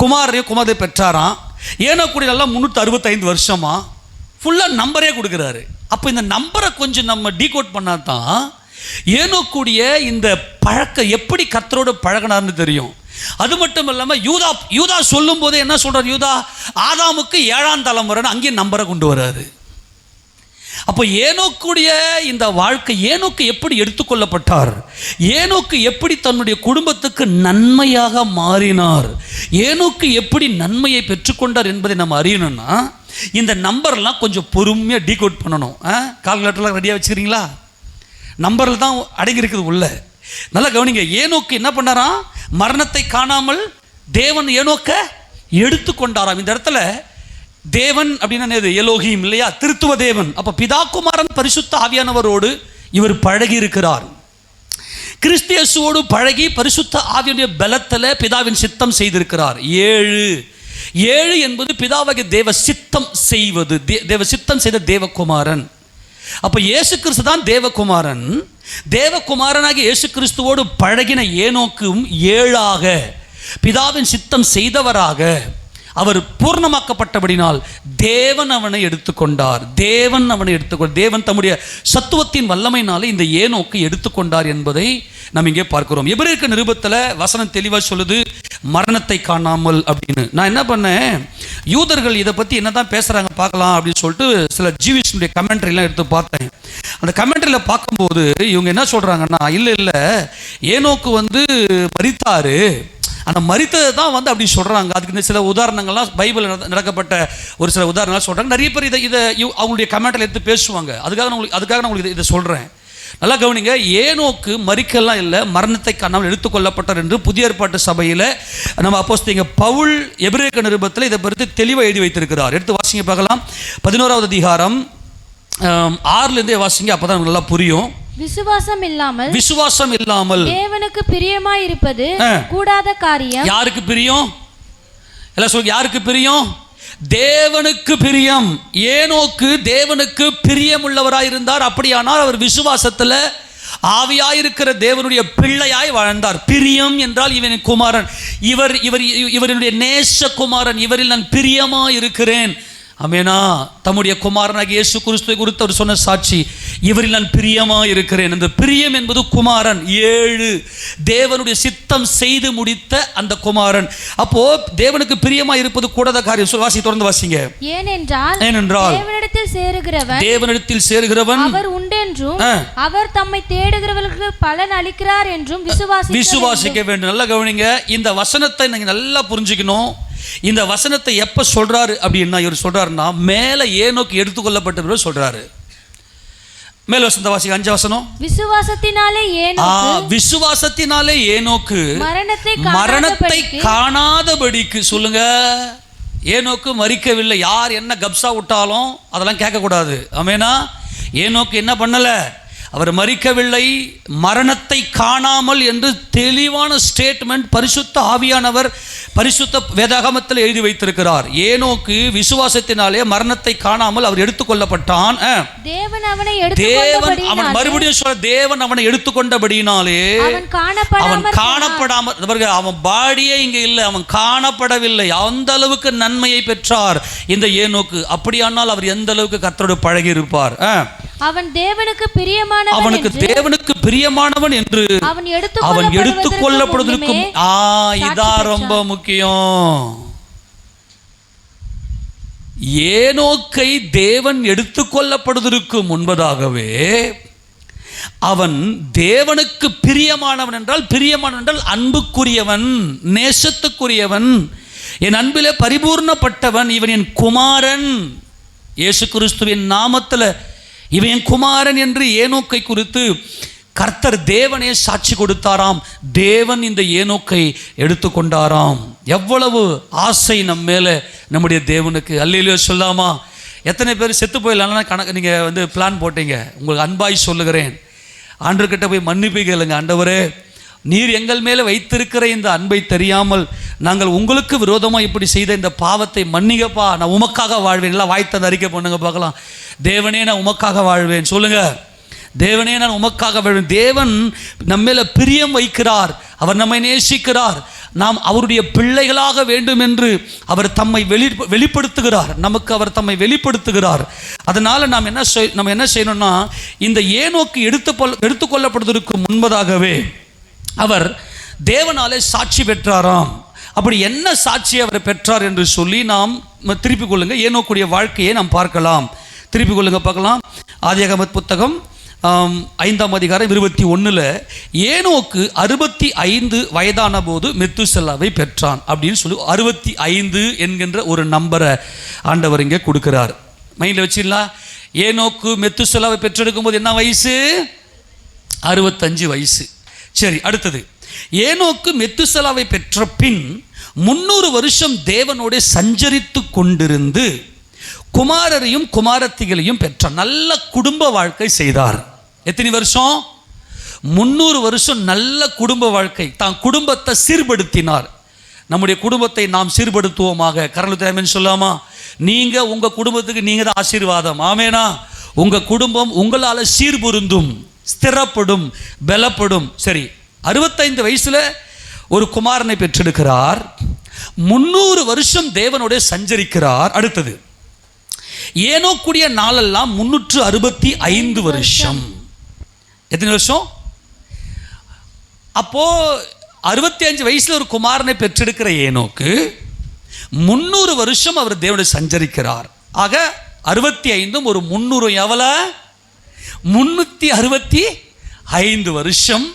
குமாரத்தை பெற்றாராம். ஏனோக்குடைய நல்லா 365 வருஷமா ஃபுல்லாக நம்பரே கொடுக்குறாரு. அப்போ இந்த நம்பரை கொஞ்சம் நம்ம டீகோட் பண்ணால் தான் ஏனோக்குடைய இந்த பழக்கம் எப்படி கர்த்தரோடு பழகினார்னு தெரியும். அது மட்டும் இல்லாமல் யூதா சொல்லும் போது என்ன சொல்றார்? யூதா ஆதாமுக்கு 7ஆம் தலைமுறைன்னு அங்கேயும் நம்பரை கொண்டு வராரு. அப்போ ஏனோக்குடைய இந்த வாழ்க்கை, ஏனோக்கு எப்படி எடுத்துக்கொள்ளப்பட்டார், ஏனோக்கு எப்படி தன்னுடைய குடும்பத்துக்கு நன்மையாக மாறினார், ஏனோக்கு எப்படி நன்மையை பெற்றுக்கொண்டார் என்பதை நம்ம அறியணும்னா இந்த நம்பர்லாம் கொஞ்சம் பொறுமையாக டீகோட் பண்ணணும். கால்குலேட்டர்லாம் ரெடியாக வச்சுக்கிறீங்களா? நம்பரில் தான் அடங்கியிருக்குது உள்ள. நல்லா கவனிங்க, ஏனோக்கு என்ன பண்ணாராம்? மரணத்தை காணாமல் தேவன் ஏனோக்க எடுத்துக்கொண்டாராம். இந்த இடத்துல தேவன் அப்படின்னா எலோஹிம் இல்லையா, திருத்துவ தேவன். அப்போ பிதா குமாரன் பரிசுத்த ஆவியானவரோடு இவர் பழகி இருக்கிறார். கிறிஸ்து இயேசுவோடு பழகி பரிசுத்த ஆவியுடைய பலத்தில் பிதாவின் சித்தம் செய்திருக்கிறார். 7 என்பது பிதாவாகிய தேவ சித்தம் செய்வது, தேவ சித்தம் செய்த தேவகுமாரன். அப்போ இயேசு கிறிஸ்து தான் தேவகுமாரன். தேவகுமாரனாகிய இயேசு கிறிஸ்துவோடு பழகின ஏனோக்கும் 7ஆக பிதாவின் சித்தம் செய்தவராக அவர் பூர்ணமாக்கப்பட்டபடினால் தேவன் அவனை எடுத்துக்கொண்டார். தேவன் தம்முடைய சத்துவத்தின் வல்லமையினாலே இந்த ஏனோக்கை எடுத்துக்கொண்டார் என்பதை நாம் இங்கே பார்க்கிறோம். எபிரேயர் நிருபத்தில் வசனம் தெளிவாக சொல்லுது, மரணத்தை காணாமல் அப்படின்னு. நான் என்ன பண்ணேன், யூதர்கள் இதை பற்றி என்ன தான் பேசுகிறாங்க பார்க்கலாம் அப்படின்னு சொல்லிட்டு சில ஜீவிஷனுடைய கமெண்ட்ரிலாம் எடுத்து பார்த்தேன். அந்த கமெண்ட்ரியில் பார்க்கும்போது இவங்க என்ன சொல்கிறாங்கன்னா, இல்லை ஏனோக்கு மரித்தாரு, அந்த மரித்ததை தான் வந்து அப்படி சொல்கிறாங்க. அதுக்கு இந்த சில உதாரணங்கள்லாம் பைபிள் நடக்கப்பட்ட ஒரு சில உதாரணங்கள்லாம் சொல்கிறாங்க. நிறைய பேர் இதை அவங்களுடைய கமெண்ட்டில் எடுத்து பேசுவாங்க. அதுக்காக நான் உங்களுக்கு இதை சொல்கிறேன். நல்லா கவனிங்க. ஏனோக்கு மரிக்கலாம் இல்லை, மரணத்தை காணாமல் எடுத்துக்கொள்ளப்பட்டார் என்று புதிய ஏற்பாட்டு சபையில் நம்ம அப்போஸ்தலன் பவுல் எபிரேய நிருபத்தில் இதை பற்றி தெளிவாக எழுதி வைத்திருக்கிறார். எடுத்து வாசிங்க பார்க்கலாம். 11வது அதிகாரம் 6லேருந்தே வாசிங்க, அப்பதான் நல்லா புரியும். விசுவாசம் இல்லாமல் தேவனுக்கு பிரியமாய் இருப்பது கூடாத காரியம். யாருக்கு பிரியம்? எல்லாம் சொல்லுங்க, யாருக்கு பிரியம்? தேவனுக்கு பிரியம். ஏனோக்கு தேவனுக்கு பிரியம் உள்ளவராய் இருந்தார். அப்படியானால் அவர் விசுவாசத்தில் ஆவியாயிருக்கிற தேவனுடைய பிள்ளையாய் வாழ்ந்தார். பிரியம் என்றால் இவன் குமாரன், இவருடைய நேச குமாரன், இவரில் நான் பிரியமா இருக்கிறேன். ஆமெனா. தம்முடைய குமாரனாகிய இயேசு கிறிஸ்துவை குறித்து அவர் சொன்ன சாட்சி, இவரில் நான் பிரியமா இருக்கிறேன். இந்த பிரியம் என்பது குமாரன், 7 தேவனுடைய சித்தம் செய்து முடித்த அந்த குமாரன். அப்போ தேவனுக்கு பிரியமா இருப்பது கூடாத காரியம். வாசி, தொடர்ந்து வாசிங்க. ஏனென்றால் தேவனிடத்தில் சேருகிறவன் அவர் உண்டென்றும் அவர் தம்மை தேடுகிறவர்களுக்கு பலன் அளிக்கிறார் என்றும் விசுவாசிக்க வேண்டும். நல்லா கவனிங்க. இந்த வசனத்தை நீங்க நல்லா புரிஞ்சுக்கணும். இந்த வசனத்தை எப்ப சொல்றாரு அப்படின்னா, இவர் சொல்றாருன்னா மேல ஏனோக்கு எடுத்துக்கொள்ளப்பட்ட சொல்றாரு. மேல வசனத்தை வாசிங்க, 5 வசனம். விசுவாசத்தினாலே ஏனோக்கு மரணத்தை காணாதபடிக்கு. சொல்லுங்க, ஏனோக்கு மரிக்கவில்லை. யார் என்ன கப்சா விட்டாலும் அதெல்லாம் கேட்கக்கூடாது. ஆமெனா. ஏனோக்கு என்ன பண்ணல? அவர் மரிக்கவில்லை, மரணத்தை காணாமல் என்று தெளிவான ஸ்டேட்மெண்ட் பரிசுத்த ஆவியானவர் பரிசுத்த வேதாகமத்தில் எழுதி வைத்திருக்கிறார். ஏனோக்கு விசுவாசத்தினாலே மரணத்தை காணாமல் அவர் எடுத்துக்கொள்ளப்பட்டான். தேவன் அவன் மறுபடியும் சொல்ல, தேவன் அவனை எடுத்துக்கொண்டபடியினாலே அவன் காணப்படாமல், அவன் பாடியே இங்க இல்லை, அவன் காணப்படவில்லை. அந்த அளவுக்கு நன்மையை பெற்றார் இந்த ஏனோக்கு. அப்படியானால் அவர் எந்த அளவுக்கு கர்த்தரோடு பழகி இருப்பார். அவன் தேவனுக்கு பிரியமானவன் என்று அவன் எடுத்துக்கொள்ளப்படுவதற்கும். இதான் ரொம்ப முக்கியம். ஏனோக்கை தேவன் எடுத்துக்கொள்ளப்படுவதற்கு முன்பதாகவே அவன் தேவனுக்கு பிரியமானவன் என்றால் அன்புக்குரியவன், நேசத்துக்குரியவன், என் அன்பிலே பரிபூர்ணப்பட்டவன், இவன் என் குமாரன். இயேசு கிறிஸ்துவின் நாமத்தில் இவன் என் குமாரன் என்று ஏனோக்கை குறித்து கர்த்தர் தேவனே சாட்சி கொடுத்தாராம். தேவன் இந்த ஏனோக்கை எடுத்துக்கொண்டாராம். எவ்வளவு ஆசை நம்ம மேலே நம்முடைய தேவனுக்கு. அல்லேலூயா சொல்லாமா? எத்தனை பேர் செத்து போயிடலாம் கணக்கு நீங்கள் வந்து பிளான் போட்டீங்க? உங்களுக்கு அன்பாய் சொல்லுகிறேன், ஆண்டவர்கிட்ட போய் மன்னிப்பு கேளுங்க. ஆண்டவரே, நீர் எங்கள் மேலே வைத்திருக்கிற இந்த அன்பை தெரியாமல் நாங்கள் உங்களுக்கு விரோதமாக இப்படி செய்த இந்த பாவத்தை மன்னிக்கப்பா, நான் உமக்காக வாழ்வேன். எல்லாம் வாய்த்த அறிக்கை பண்ணுங்க பார்க்கலாம். தேவனே, நான் உமக்காக வாழ்வேன். சொல்லுங்க, தேவனே, நான் உமக்காக வாழ்வேன். தேவன் நம்மேல பிரியம் வைக்கிறார், அவர் நம்மை நேசிக்கிறார். நாம் அவருடைய பிள்ளைகளாக வேண்டும் என்று அவர் தம்மை வெளிப்படுத்துகிறார். நமக்கு அவர் தம்மை வெளிப்படுத்துகிறார். அதனால நாம் என்ன செய்யணும்னா, இந்த ஏனோக்கு எடுத்துக்கொள்ளப்படுவதற்கு முன்பதாகவே அவர் தேவனாலே சாட்சி பெற்றாராம். அப்படி என்ன சாட்சி அவர் பெற்றார் என்று சொல்லி நாம் திருப்பிக் கொள்ளுங்க. ஏனோக்குடைய வாழ்க்கையை நாம் பார்க்கலாம். திருப்பிக் கொள்ளுங்க பார்க்கலாம். ஆதியாகம புத்தகம் 5ஆம் அதிகாரம் 21 ஏனோக்கு 65 வயதான போது மெத்துசெல்லாவை பெற்றான் அப்படின்னு சொல்லி 65 என்கின்ற ஒரு நம்பரை ஆண்டவர் இங்கே கொடுக்கிறார். மைண்டில் வச்சிடலாம். ஏனோக்கு மெத்துசெல்லாவை பெற்றெடுக்கும் போது என்ன வயசு? 65 வயசு. சரி, அடுத்தது. ஏனோக்கு மெத்துசெலாவை பெற்ற பின் 300 வருஷம் தேவனோடு சஞ்சரித்து கொண்டிருந்து குமாரரையும் குமாரத்திகளையும் பெற்ற நல்ல குடும்ப வாழ்க்கை செய்தார். எத்தனை வருஷம்? 300 வருஷம் நல்ல குடும்ப வாழ்க்கை. தான் குடும்பத்தை சீர்படுத்தினார். நம்முடைய குடும்பத்தை நாம் சீர்படுத்துவோமாக. கரலுத்தாமேன்னு சொல்லாமா? நீங்க உங்க குடும்பத்துக்கு நீங்க தான் ஆசீர்வாதம். ஆமேனா? உங்க குடும்பம் உங்களால் சீர்பொருந்தும், ஸ்திரப்படும், பலப்படும். சரி, 65 வயசுல ஒரு குமாரனை பெற்றெடுக்கிறார். 300 வருஷம் தேவனோட சஞ்சரிக்கிறார். அடுத்தது, ஏனோக்குடைய நாளெல்லாம் 365 வருஷம். எத்தனை வருஷம்? அப்போ 65 வயசுல ஒரு குமாரனை பெற்றெடுக்கிற ஏனோக்கு 300 வருஷம் அவர் தேவனோட சஞ்சரிக்கிறார். ஆக 65 ஒரு 300 எவ்வளவு? 365 வருஷம்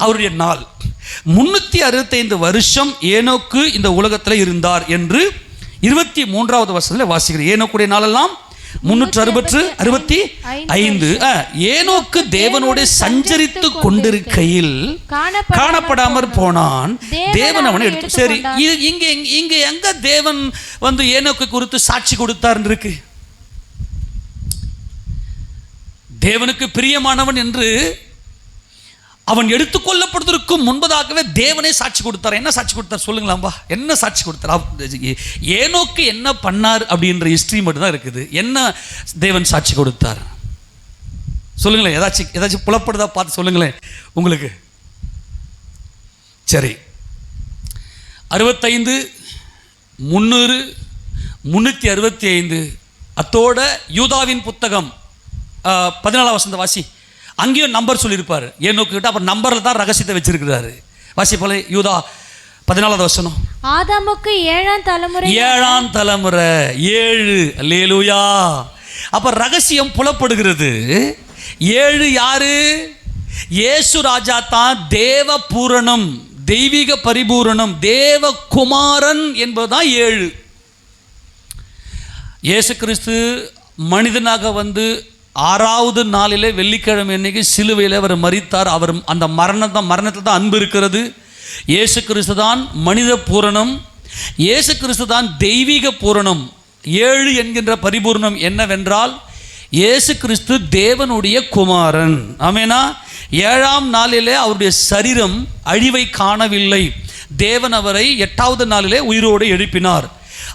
அவருடைய நாள். 365 வருஷம் ஏனோக்கு இந்த உலகத்தில் இருந்தார் என்று 23வது வசனத்தில் வாசிக்கிறேன். ஏனோக்குடைய நாளெல்லாம் 365. ஏனோக்கு தேவனோடு சஞ்சரித்து கொண்டிருக்கையில் காணப்படாமற் போனான், தேவன் அவனை எடுத்து. சரி, இங்க எங்க தேவன் வந்து ஏனோக்கு குறித்து சாட்சி கொடுத்தார் இருக்கு? தேவனுக்கு பிரியமானவன் என்று அவன் எடுத்துக்கொள்ளப்படுவதற்கு முன்பதாகவே தேவனே சாட்சி கொடுத்தார். என்ன சாட்சி கொடுத்தார் சொல்லுங்களாம்பா? என்ன சாட்சி கொடுத்தார்? ஏனோக்கு என்ன பண்ணார் அப்படின்ற ஹிஸ்டரி மட்டும் தான் இருக்குது. என்ன தேவன் சாட்சி கொடுத்தார் சொல்லுங்களேன். ஏதாச்சும் புலப்படுதா பார்த்து சொல்லுங்களேன் உங்களுக்கு. சரி, 65, 300, 365 அத்தோட யூதாவின் புத்தகம் 14ஆம் வசனத்தை வாசி. அங்கேயும் நம்பர் சொல்லியிருப்பார் ஏனோக்கு கிட்ட. அப்புறம் நம்பர்ல தான் ரகசியத்தை வச்சிருக்கிறாரு. வாசி போல யூதா 14வது வசனம். ஆதாமுக்கு 7ஆம் தலைமுறை 7. அல்லேலூயா. அப்ப ரகசியம் புலப்படுகிறது. 7 யாரு? இயேசு ராஜா தான் தேவ பூரணம், தெய்வீக பரிபூரணம், தேவ குமாரன் என்பதுதான் 7. இயேசு கிறிஸ்து மனிதனாக வந்து 6வது நாளிலே வெள்ளிக்கிழமை அன்னைக்கு சிலுவையில் அவர் மரித்தார். அவர் அந்த மரணத்தில் தான் அன்பு இருக்கிறது. இயேசு கிறிஸ்து தான் மனித பூரணம், இயேசு கிறிஸ்து தான் தெய்வீக பூரணம். 7 என்கின்ற பரிபூரணம் என்னவென்றால் இயேசு கிறிஸ்து தேவனுடைய குமாரன். ஆமெனா. 7ஆம் நாளிலே அவருடைய சரீரம் அழிவை காணவில்லை. தேவன் அவரை 8வது நாளிலே உயிரோடு எழுப்பினார்.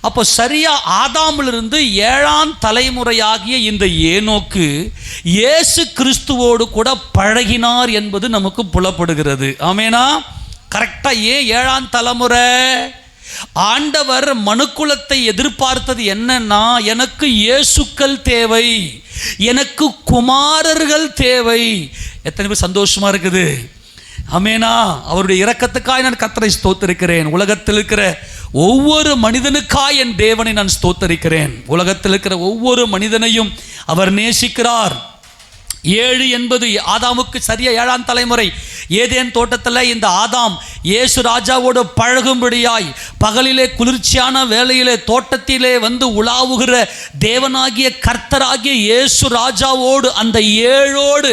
அப்போ சரியா ஆதாமிலிருந்து 7ஆம் தலைமுறையாகிய இந்த ஏனோக்கு இயேசு கிறிஸ்துவோடு கூட பழகினார் என்பது நமக்கு புலப்படுகிறது. ஆமெனா. கரெக்டா. ஏன் 7ஆம் தலைமுறை? ஆண்டவர் மனுக்குலத்தை எதிர்பார்த்தது என்னன்னா, எனக்கு இயேசுக்கள் தேவை, எனக்கு குமாரர்கள் தேவை. எத்தனை பேர் சந்தோஷமா இருக்குது? ஆமெனா. அவருடைய இரக்கத்துக்காய் நான் கர்த்தரை ஸ்தோத்திரிக்கிறேன். உலகத்தில் இருக்கிற ஒவ்வொரு மனிதனுக்காய் என் தேவனை நான் ஸ்தோத்திரிக்கிறேன். உலகத்தில் இருக்கிற ஒவ்வொரு மனிதனையும் அவர் நேசிக்கிறார். 7 என்பது ஆதாமுக்கு சரியா 7ஆம் தலைமுறை. ஏதேன் தோட்டத்தில் இந்த ஆதாம் இயேசு ராஜாவோடு பழகும்படியாய் பகலிலே குளிர்ச்சியான வேளையிலே தோட்டத்திலே வந்து உலாவுகிற தேவனாகிய கர்த்தராகிய இயேசு ராஜாவோடு, அந்த 7ஓடு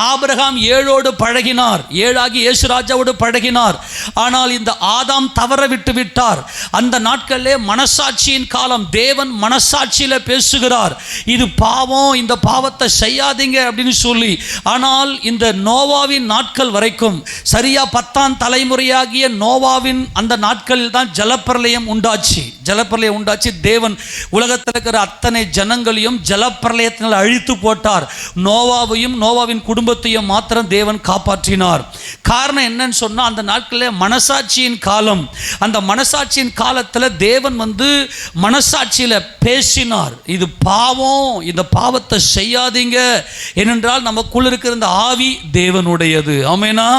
ஆபிரகாம் 7ஓடு பழகினார். 7ஆகிய இயேசு ராஜாவோடு பழகினார். ஆனால் இந்த ஆதாம் தவற விட்டு விட்டார். அந்த நாட்களிலே மனசாட்சியின் காலம். தேவன் மனசாட்சியில பேசுகிறார், இது பாவம், இந்த பாவத்தை செய்யாதீங்க அப்படின்னு சொல்லி. ஆனால் இந்த நோவாவின் நாட்கள் வரைக்கும் சரியா 10ஆம் தலைமுறையாகிய நோவாவின் அந்த நாட்களில் தான் ஜலப்பிரளயம் உண்டாச்சு. ஜலப்பிரளயம் உண்டாச்சு. தேவன் உலகத்தில் இருக்கிற அத்தனை ஜனங்களையும் ஜலப்பிரளயத்தினால் அழித்து போட்டார். நோவாவையும் நோவாவின் குடும்பத்தையும் மாத்திரம் தேவன் காப்பாற்றினார். காரணம் என்னன்னு சொன்னா, அந்த நாட்களில் மனசாட்சியின் காலம். அந்த மனசாட்சியின் காலத்தில் தேவன் வந்து மனசாட்சியில பேசினார், இது பாவம், இந்த பாவத்தை செய்யாதீங்க. ஏனென்றால் நமக்குள்ள இருக்கிற இந்த ஆவி தேவனுடையது. ஆமெனா.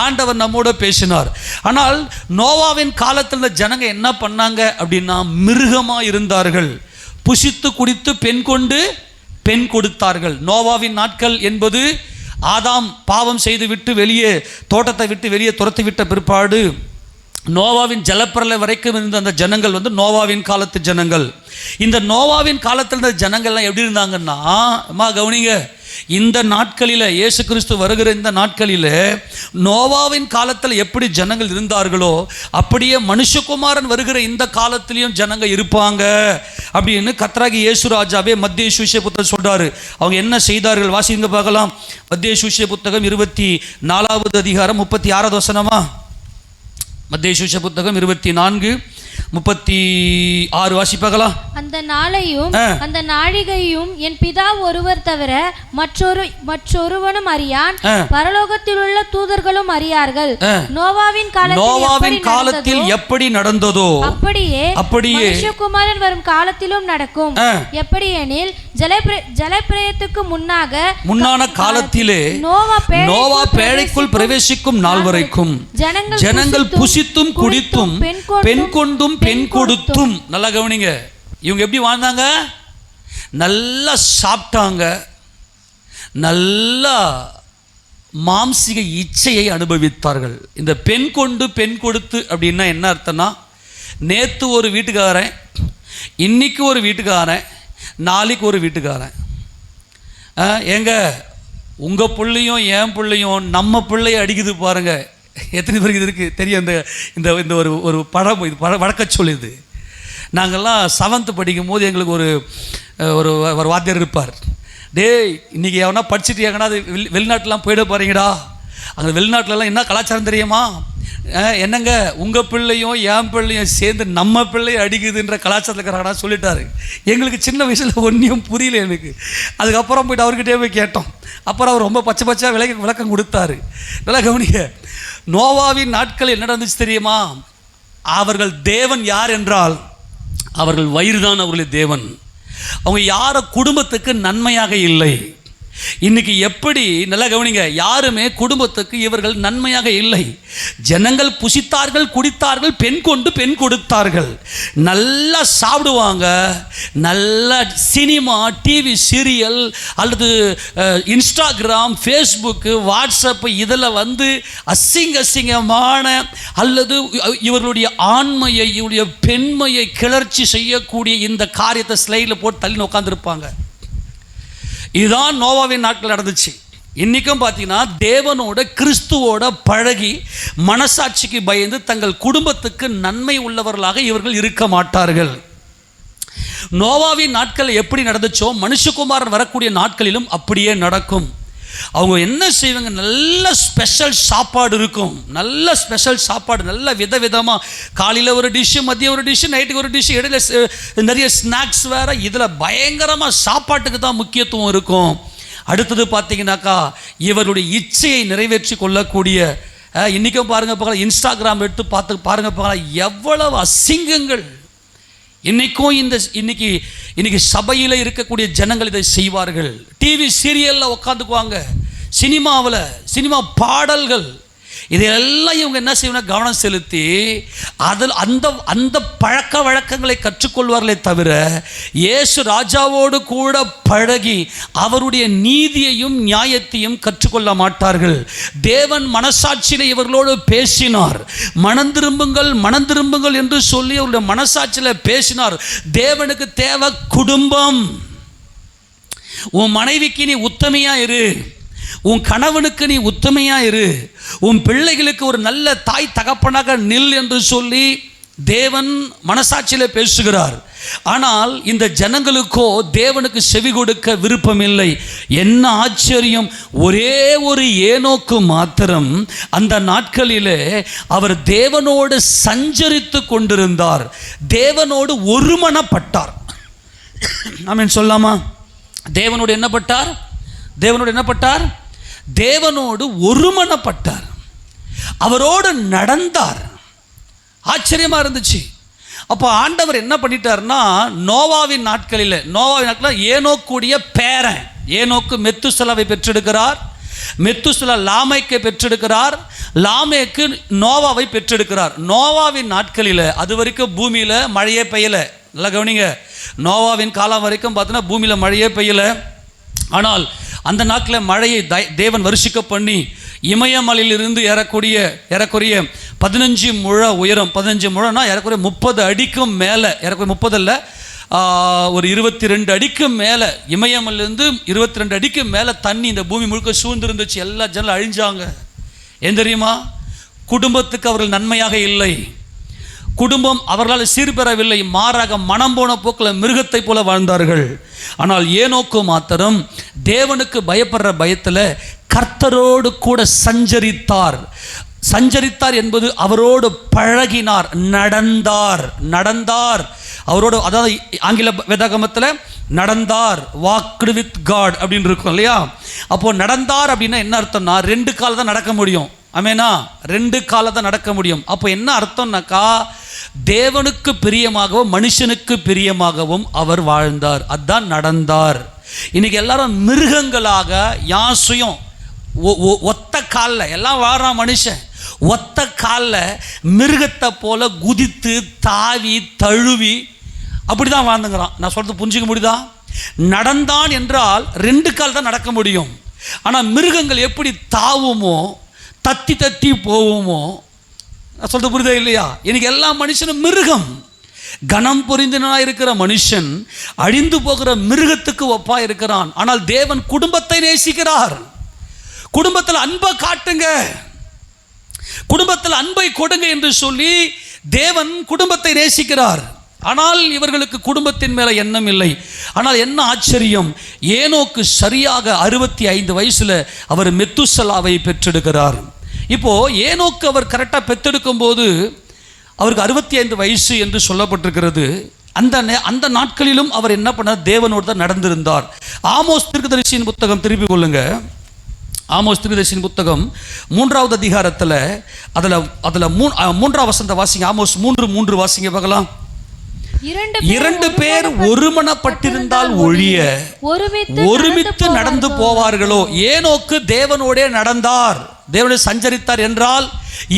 ஆண்டவர் நம்மோட பேசினார். ஆனால் நோவாவின் காலத்தில் இந்த ஜனங்க என்ன பண்ணாங்க அப்படின்னா, மிருகமா இருந்தார்கள். புசித்து குடித்து பெண் கொண்டு பெண் கொடுத்தார்கள். நோவாவின் நாட்கள் என்பது ஆதாம் பாவம் செய்து விட்டு வெளியே தோட்டத்தை விட்டு வெளியே துரத்தி விட்ட பிற்பாடு நோவாவின் ஜலப்பிரளயம் வரைக்கும் இருந்த அந்த ஜனங்கள் வந்து நோவாவின் காலத்து ஜனங்கள். இந்த நோவாவின் காலத்தில் இருந்த ஜனங்கள்லாம் எப்படி இருந்தாங்கன்னா, அம்மா கவனிங்க, இந்த நாட்களில் இயேசு கிறிஸ்து வருகிற இந்த நாட்களில் நோவாவின் காலத்தில் எப்படி ஜனங்கள் இருந்தார்களோ அப்படியே மனுஷகுமாரன் வருகிற இந்த காலத்திலையும் ஜனங்க இருப்பாங்க அப்படின்னு கர்த்தராகிய இயேசு ராஜாவே மத்தேயு சுவிசேஷ சொல்றாரு. அவங்க என்ன செய்தார்கள் வாசிங்க பார்க்கலாம். மத்தேயு சுவிசேஷ புத்தகம் 24வது அதிகாரம் 36வது வசனமா? மத்தேயு சுவிசேஷ புத்தகம் 24:36 வாசிப்பாங்களா? அந்த நாளையும் அந்த நாழிகையும் என் பிதா ஒருவர் தவிர மற்றொருவனும் அறியான், பரலோகத்தில் உள்ள தூதர்களும் அறியார்கள். நோவாவின் காலத்தில் எப்படி நடந்ததோ அப்படியே மனுஷகுமாரன் வரும் காலத்திலும் நடக்கும். எப்படியெனில் ஜலப்பிரளயத்துக்கு முன்னான காலத்திலே நோவா பேழைக்குள் பிரவேசிக்கும் நாள் வரைக்கும் ஜனங்கள் புசித்தும் குடித்தும் பெண் கொண்டும் பெண் கொடுத்தும். நல்லா கவனிங்க, இவங்க எப்படி வாழ்ந்தாங்க? நல்லா சாப்பிட்டாங்க, நல்லா மாம்சிக இச்சையை அனுபவித்தார்கள். இந்த பெண் கொண்டு பெண் கொடுத்து அப்படின்னா என்ன அர்த்தம்னா, நேற்று ஒரு வீட்டுக்காரன், இன்னைக்கு ஒரு வீட்டுக்காரன், நாளைக்கு ஒரு வீட்டுக்காரன். ஏங்க உங்கள் பிள்ளையும் என் பிள்ளையும் நம்ம பிள்ளைய அடிக்குது பாருங்கள். எத்தனை பேருக்கு இது இருக்குது தெரியும்? இந்த இந்த இந்த ஒரு ஒரு படம், இது வழக்க சொல்லுது. நாங்கள்லாம் 7th படிக்கும் போது எங்களுக்கு ஒரு ஒரு ஒரு வாத்தியார் இருப்பார். டேய் இன்றைக்கி எவனா படிச்சுட்டு எங்கன்னா அது வெளிநாட்டிலாம் போயிட போகிறீங்கடா, அங்கே வெளிநாட்டிலலாம் என்ன கலாச்சாரம் தெரியுமா, என்னங்க உங்கள் பிள்ளையும் என் பிள்ளையும் சேர்ந்து நம்ம பிள்ளையை அடிக்குதுன்ற கலாச்சாரத்தில் இருக்கிறாங்கடா சொல்லிட்டாரு. எங்களுக்கு சின்ன வயசில் ஒன்றையும் புரியல எனக்கு. அதுக்கப்புறம் போய்ட்டு அவர்கிட்டே போய் கேட்டோம். அப்புறம் அவர் ரொம்ப பச்சை பச்சையாக விளக்கம் கொடுத்தாரு. நல்லா கவனிக்க, நோவாவின் நாட்கள் என்ன நடந்துச்சு தெரியுமா? அவர்கள் தேவன் யார் என்றால் அவர்கள் வயிறுதான் அவர்களுடைய தேவன். அவங்க யார குடும்பத்துக்கு நன்மையாக இல்லை. இன்னைக்கு எப்படி, நல்லா கவனிங்க, யாருமே குடும்பத்துக்கு இவர்கள் நன்மையாக இல்லை. ஜனங்கள் புசித்தார்கள், குடித்தார்கள், பெண் கொண்டு பெண் கொடுத்தார்கள், நல்லா சாப்பிடுவாங்க, நல்ல சினிமா, டிவி சீரியல் அல்லது இன்ஸ்டாகிராம், ஃபேஸ்புக்கு, வாட்ஸ்அப்பு இதில் அசிங்கமான அல்லது இவர்களுடைய ஆண்மையை, இவருடைய பெண்மையை கிளர்ச்சி செய்யக்கூடிய இந்த காரியத்தை ஸ்லைடில் போட்டு தள்ளி உட்காந்துருப்பாங்க. இதுதான் நோவாவின் நாட்கள் நடந்துச்சு. இன்றைக்கும் பார்த்தீங்கன்னா தேவனோட கிறிஸ்துவோட பழகி மனசாட்சிக்கு பயந்து தங்கள் குடும்பத்துக்கு நன்மை உள்ளவர்களாக இவர்கள் இருக்க மாட்டார்கள். நோவாவின் நாட்கள் எப்படி நடந்துச்சோ மனுஷகுமாரன் வரக்கூடிய நாட்களிலும் அப்படியே நடக்கும். அவங்க என்ன செய்வாங்க, நல்ல ஸ்பெஷல் சாப்பாடு இருக்கும், நல்ல ஸ்பெஷல் சாப்பாடு, நல்ல விதவிதமாக, காலையில் ஒரு டிஷ்ஷு, மதியம் ஒரு டிஷ்ஷு, நைட்டுக்கு ஒரு டிஷ்ஷு, இடையில நிறைய ஸ்நாக்ஸ் வேறு. இதில் பயங்கரமாக சாப்பாட்டுக்கு தான் முக்கியத்துவம் இருக்கும். அடுத்தது பார்த்தீங்கன்னாக்கா இவருடைய இச்சையை நிறைவேற்றி கொள்ளக்கூடிய, இன்றைக்கும் பாருங்கள் இன்ஸ்டாகிராம் எடுத்து பார்த்து பாருங்கள் எவ்வளவு அசிங்கங்கள். இன்றைக்கும் இன்னைக்கு சபையில் இருக்கக்கூடிய ஜனங்கள் இதை செய்வார்கள். டிவி சீரியலில் உட்காந்துக்குவாங்க, சினிமா பாடல்கள், இதையெல்லாம் இவங்க என்ன செய்யணும், கவனம் செலுத்தி அதில் அந்த பழக்க வழக்கங்களை கற்றுக்கொள்வார்களே தவிர இயேசு ராஜாவோடு கூட பழகி அவருடைய நீதியையும் நியாயத்தையும் கற்றுக்கொள்ள மாட்டார்கள். தேவன் மனசாட்சியில் இவர்களோடு பேசினார். மனம் திரும்புங்கள் என்று சொல்லி அவருடைய மனசாட்சியில் பேசினார். தேவனுக்கு தேவை குடும்பம். உன் மனைவிக்கு நீ உத்தமையா இரு, உன் கணவனுக்கு நீ உத்தமையா இரு, உன் பிள்ளைகளுக்கு ஒரு நல்ல தாய் தகப்பனாக நில் என்று சொல்லி தேவன் மனசாட்சியில பேசுகிறார். ஆனால் இந்த ஜனங்களுக்கோ தேவனுக்கு செவி கொடுக்க விருப்பம் இல்லை. என்ன ஆச்சரியம், ஒரே ஒரு ஏனோக்கு மாத்திரம் அந்த நாட்களிலே அவர் தேவனோடு சஞ்சரித்து கொண்டிருந்தார், தேவனோடு ஒருமனப்பட்டார். ஆமென் சொல்லாமா? தேவனோடு என்னப்பட்டார்? தேவனோடு ஒருமனப்பட்டார், அவரோடு நடந்தார். ஆச்சரியமா இருந்துச்சு. அப்போ ஆண்டவர் என்ன பண்ணிட்டார்னா, நோவாவின் நாட்களில் ஏனோக்குடைய பேரன், ஏனோக்கு மெத்துசலாவை பெற்றெடுக்கிறார், மெத்துசலா லாமேக்கை பெற்றெடுக்கிறார், லாமேக்கு நோவாவை பெற்றெடுக்கிறார். நோவாவின் நாட்களில் அது வரைக்கும் பூமியில் மழையே பெய்யல. நல்லா கவனிங்க, நோவாவின் காலம் வரைக்கும் பார்த்தீங்கன்னா பூமியில் மழையே பெய்யல. ஆனால் அந்த நாட்டில் மழையை தேவன் வருஷிக்க பண்ணி இமயமலையிலிருந்து ஏறக்குறைய 15 முழ உயரம், 15 முழனா ஏறக்குறைய 30 அடிக்கும் மேலே, ஏறக்குறைய 30 இல்லை, ஒரு 22 அடிக்கும் மேலே, இமயமலையிலிருந்து 22 அடிக்கும் மேலே தண்ணி இந்த பூமி முழுக்க சூழ்ந்துருந்துச்சு. எல்லா ஜனங்களும் அழிஞ்சாங்க. ஏன் தெரியுமா? குடும்பத்துக்கு அவர்கள் நன்மையாக இல்லை, குடும்பம் அவர்களால் சீர்பெறவில்லை, மாறாக மனம் போன போக்கில் மிருகத்தை போல வாழ்ந்தார்கள். ஆனால் ஏனோக்கு மாத்திரம் தேவனுக்கு பயப்படுற பயத்தில் கர்த்தரோடு கூட சஞ்சரித்தார் என்பது அவரோடு பழகினார், நடந்தார் அவரோடு. அதாவது ஆங்கில வேதாகமத்தில் நடந்தார், வாக்டு வித் காட் அப்படின்னு இருக்கும் இல்லையா? அப்போ நடந்தார் அப்படின்னா என்ன அர்த்தம்னா, 2 கால தான் நடக்க முடியும். ஆமேனா? 2 கால தான் நடக்க முடியும். அப்போ என்ன அர்த்தம்னாக்கா, தேவனுக்கு பிரியமாகவும் மனுஷனுக்கு பிரியமாகவும் அவர் வாழ்ந்தார், அதுதான் நடந்தார். இன்னைக்கு எல்லாரும் மிருகங்களாக யாசுயம் ஒத்த காலில் எல்லாம் வாழ்றான் மனுஷன், ஒத்த காலில் மிருகத்தை போல குதித்து தாவி தழுவி அப்படி தான் வாழ்ந்துங்கிறான். நான் சொல்கிறது புரிஞ்சிக்க முடியுதா? நடந்தான் என்றால் 2 கால் தான் நடக்க முடியும். ஆனால் மிருகங்கள் எப்படி தாவுமோ, தத்தி தத்தி போவோமோ, நான் சொல்றது புரியுதா இல்லையா? இன்னைக்கு எல்லா மனுஷனும் மிருகம். கனம் பொறிந்தனா இருக்கிற மனுஷன் அழிந்து போகிற மிருகத்துக்கு ஒப்பா இருக்கிறான். ஆனால் தேவன் குடும்பத்தை நேசிக்கிறார். குடும்பத்தில் அன்பை காட்டுங்க, குடும்பத்தில் அன்பை கொடுங்க என்று சொல்லி தேவன் குடும்பத்தை நேசிக்கிறார். ஆனால் இவர்களுக்கு குடும்பத்தின் மேல எண்ணம் இல்லை. ஆனால் என்ன ஆச்சரியம், ஏனோக்கு சரியாக 65 வயசுல அவர் மெத்துசலாவை பெற்றெடுக்கிறார். இப்போ ஏனோக்கு அவர் கரெக்டாக பெற்றெடுக்கும் போது அவருக்கு 65 வயசு என்று சொல்லப்பட்டிருக்கிறது. அந்த நாட்களிலும் அவர் என்ன பண்ணார்? தேவனோடு தான் நடந்திருந்தார். ஆமோஸ் தீர்க்கதரிசியின் புத்தகம் திருப்பி கொள்ளுங்க. ஆமோஸ் தீர்க்கதரிசியின் புத்தகம் 3வது அதிகாரத்தில் அதில் 3ஆம் வசனத்தை வாசிங்க. ஆமோஸ் 3:3 வாசிங்க பார்க்கலாம். 2 பேர் ஒருமனப்பட்டிருந்தால் ஒழிய ஒருமித்து நடந்து போவார்களோ. ஏனோக்கு தேவனோடே நடந்தார், தேவனோடு சஞ்சரித்தார் என்றால்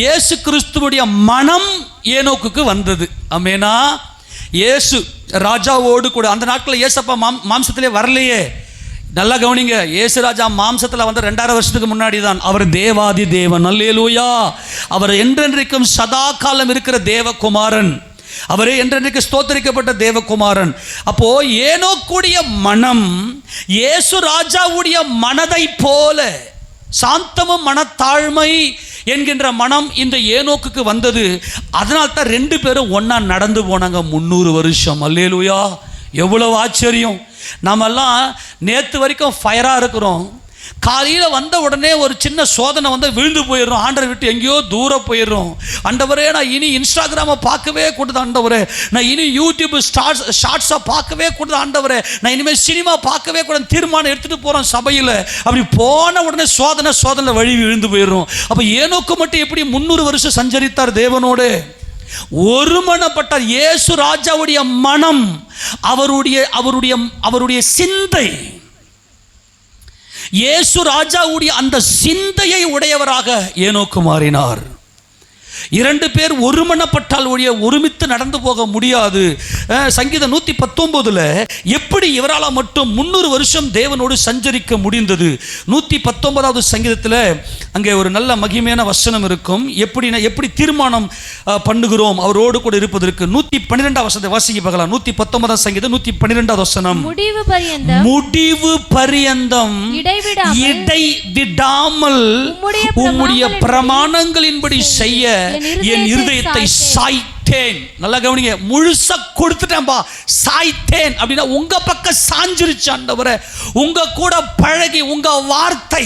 இயேசு கிறிஸ்துவுடைய மனம் ஏனோக்குக்கு வந்தது. ஆமெனா. இயேசு ராஜாவோடு கூட அந்த நாட்களில் இயேசப்பா மாம்சத்திலே வரலையே. நல்லா கவனிங்க, இயேசு ராஜா மாம்சத்தில் வந்து 2000 வருஷத்துக்கு முன்னாடி தான். அவர் தேவாதி தேவன். அல்லேலூயா. அவர் என்றென்றைக்கும் சதா காலம் இருக்கிற தேவகுமாரன். அவரே என்றென்றைக்கு ஸ்தோத்தரிக்கப்பட்ட தேவகுமாரன். அப்போ ஏனோக்குடைய மனம் இயேசு ராஜாவுடைய மனதை போல சாந்தமும் மனத்தாழ்மை என்கின்ற மனம் இந்த ஏனோக்குக்கு வந்தது. அதனால தான் 2 பேரும் ஒன்னா நடந்து போனாங்க 300 வருஷம். அல்லேலூயா. எவ்வளவு ஆச்சரியம். நாமெல்லாம் நேற்று வரைக்கும் ஃபயராக இருக்கிறோம். காலையில் வந்த உடனே ஒரு சின்ன சோதனை வந்து விழுந்து போயிடுறோம், ஆண்டரை விட்டு எங்கேயோ தூரம் போயிடுறோம். ஆண்டவரே, நான் இனி இன்ஸ்டாகிராமை பார்க்கவே கூடாது ஆண்டவரே, நான் இனி யூடியூப் ஷார்ட்ஸை பார்க்கவே கூடாது ஆண்டவரே, நான் இனிமேல் சினிமா பார்க்கவே கூடாது தீர்மானம் எடுத்துகிட்டு போகிறோம் சபையில். அப்படி போன உடனே சோதனை வழி விழுந்து போயிடுறோம். அப்போ ஏனோக்கு மட்டும் எப்படி 300 வருஷம் சஞ்சரித்தார் தேவனோடு, ஒருமனப்பட்டார். இயேசு ராஜாவுடைய மனம், அவருடைய சிந்தை, இயேசு ராஜாவுடைய அந்த சிந்தையை உடையவராக ஏனோக்கு மாறினார். 2 பேர் ஒருமனப்பட்டால் ஒழிய ஒருமித்து நடந்து போக முடியாது. சங்கீதம் 119 எப்படி இவரால் மட்டும் 300 வருஷம் தேவனோடு சஞ்சரிக்க முடிந்தது? 119வது சங்கீதத்தில் அங்கே ஒரு நல்ல மகிமையான வசனம் இருக்கும். எப்படி தீர்மானம் பண்ணுகிறோம் அவரோடு கூட இருப்பதற்கு. 112வது வசனத்தை வாசிக்க பார்க்கலாம். 119ஆம் சங்கீதம் 112வது வசனம். முடிவு பரியந்தம் இடைவிடாமல் உம்முடைய பிரமாணங்களின்படி செய்ய என் இருதயத்தை சாய்த்தேன். நல்லா கவனிங்க, முழுசா கொடுத்துட்டேன்பா, சாய்த்தேன் அப்படின்னா உங்க பக்கம் சாஞ்சிருச்சு ஆண்டவரே. உங்க கூட பழகி உங்க வார்த்தை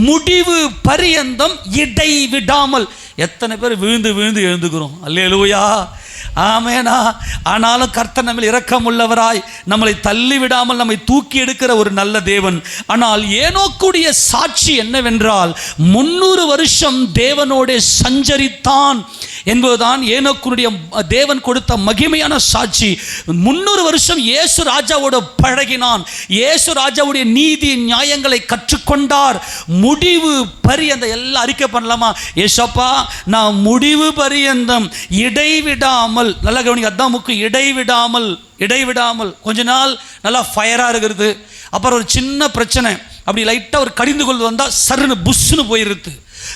முடிவு பரியந்தம் இடைவிடாமல். எத்தனை பேர் விழுந்து விழுந்து எழுந்துக்கிறோம். அல்லேலூயா. ஆமேனா. ஆனாலும் கர்த்தர் நம்மில் இரக்கம் உள்ளவராய் நம்மளை தள்ளி விடாமல் நம்மை தூக்கி எடுக்கிற ஒரு நல்ல தேவன். ஆனால் ஏனோக்குடைய சாட்சி என்னவென்றால் 300 வருஷம் தேவனோடு சஞ்சரித்தான் என்பதுதான் ஏனோக்குடைய தேவன் கொடுத்த மகிமையான சாட்சி. 300 வருஷம் இயேசு ராஜாவோடு பழகினான், இயேசு ராஜாவுடைய நீதி நியாயங்களை கற்றுக்கொண்டார். முடிவு பரியந்தம் எல்லாம் அறிக்கை பண்ணலாமா? ஏசப்பா, நான் முடிவு பரியந்தம் இடைவிடாமல். நல்லா கவனிங்க, அதான் முக்கியம். இடைவிடாமல் கொஞ்ச நாள் நல்லா ஃபயராக இருக்கிறது, அப்புறம் ஒரு சின்ன பிரச்சனை அப்படி லைட்டாக ஒரு கடிந்து கொள்வது வந்தால் சருன்னு புஷ்ஷுன்னு போயிடுது.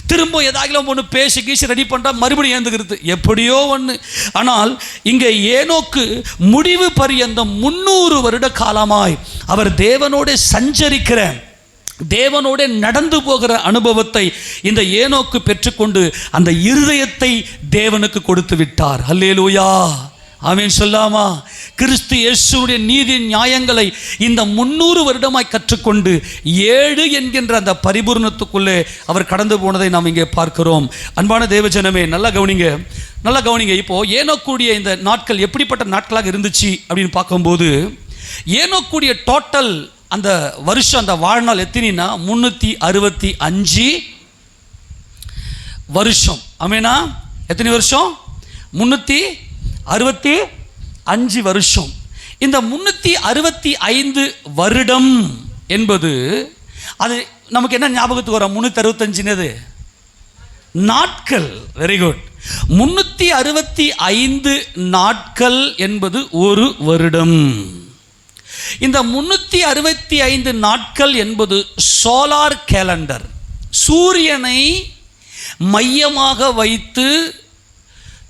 திரும்ப ஏதாகிலும் ஒன்று பேசி கீசி ரெடி பண்ணுறா, மறுபடியும் ஏந்துக்கிறது, எப்படியோ ஒன்று. ஆனால் இங்கே ஏனோக்கு முடிவு பரியந்தம் 300 வருட காலமாய் அவர் தேவனோடு சஞ்சரிக்கிற, தேவனோடு நடந்து போகிற அனுபவத்தை இந்த ஏனோக்கு பெற்றுக்கொண்டு அந்த இருதயத்தை தேவனுக்கு கொடுத்து விட்டார். அல்லேலூயா. ஆமென் சொல்லாமா? கிறிஸ்து இயேசுவுடைய நீதி நியாயங்களை இந்த 300 வருடமாய் கற்றுக்கொண்டு 7 என்கின்ற அந்த பரிபூர்ணத்துக்குள்ளே அவர் கடந்து போனதை நாம் இங்கே பார்க்கிறோம். அன்பான தேவஜனமே, நல்லா கவனிங்க. இப்போ ஏனோக்குடைய இந்த நாட்கள் எப்படிப்பட்ட நாட்களாக இருந்துச்சு அப்படின்னு பார்க்கும்போது, ஏனோக்குடைய டோட்டல் அந்த வருஷம், அந்த வாழ்நாள் எத்தனைனா 365 வருஷம். ஆமெனா? எத்தனை வருஷம்? 365 வருஷம். இந்த 365 வருடம் என்பது அது நமக்கு என்ன ஞாபகத்துக்கு வரும்? 365 நாட்கள். Very good. 365 நாட்கள் என்பது ஒரு வருடம். இந்த 365 நாட்கள் என்பது சோலார் கேலண்டர், சூரியனை மையமாக வைத்து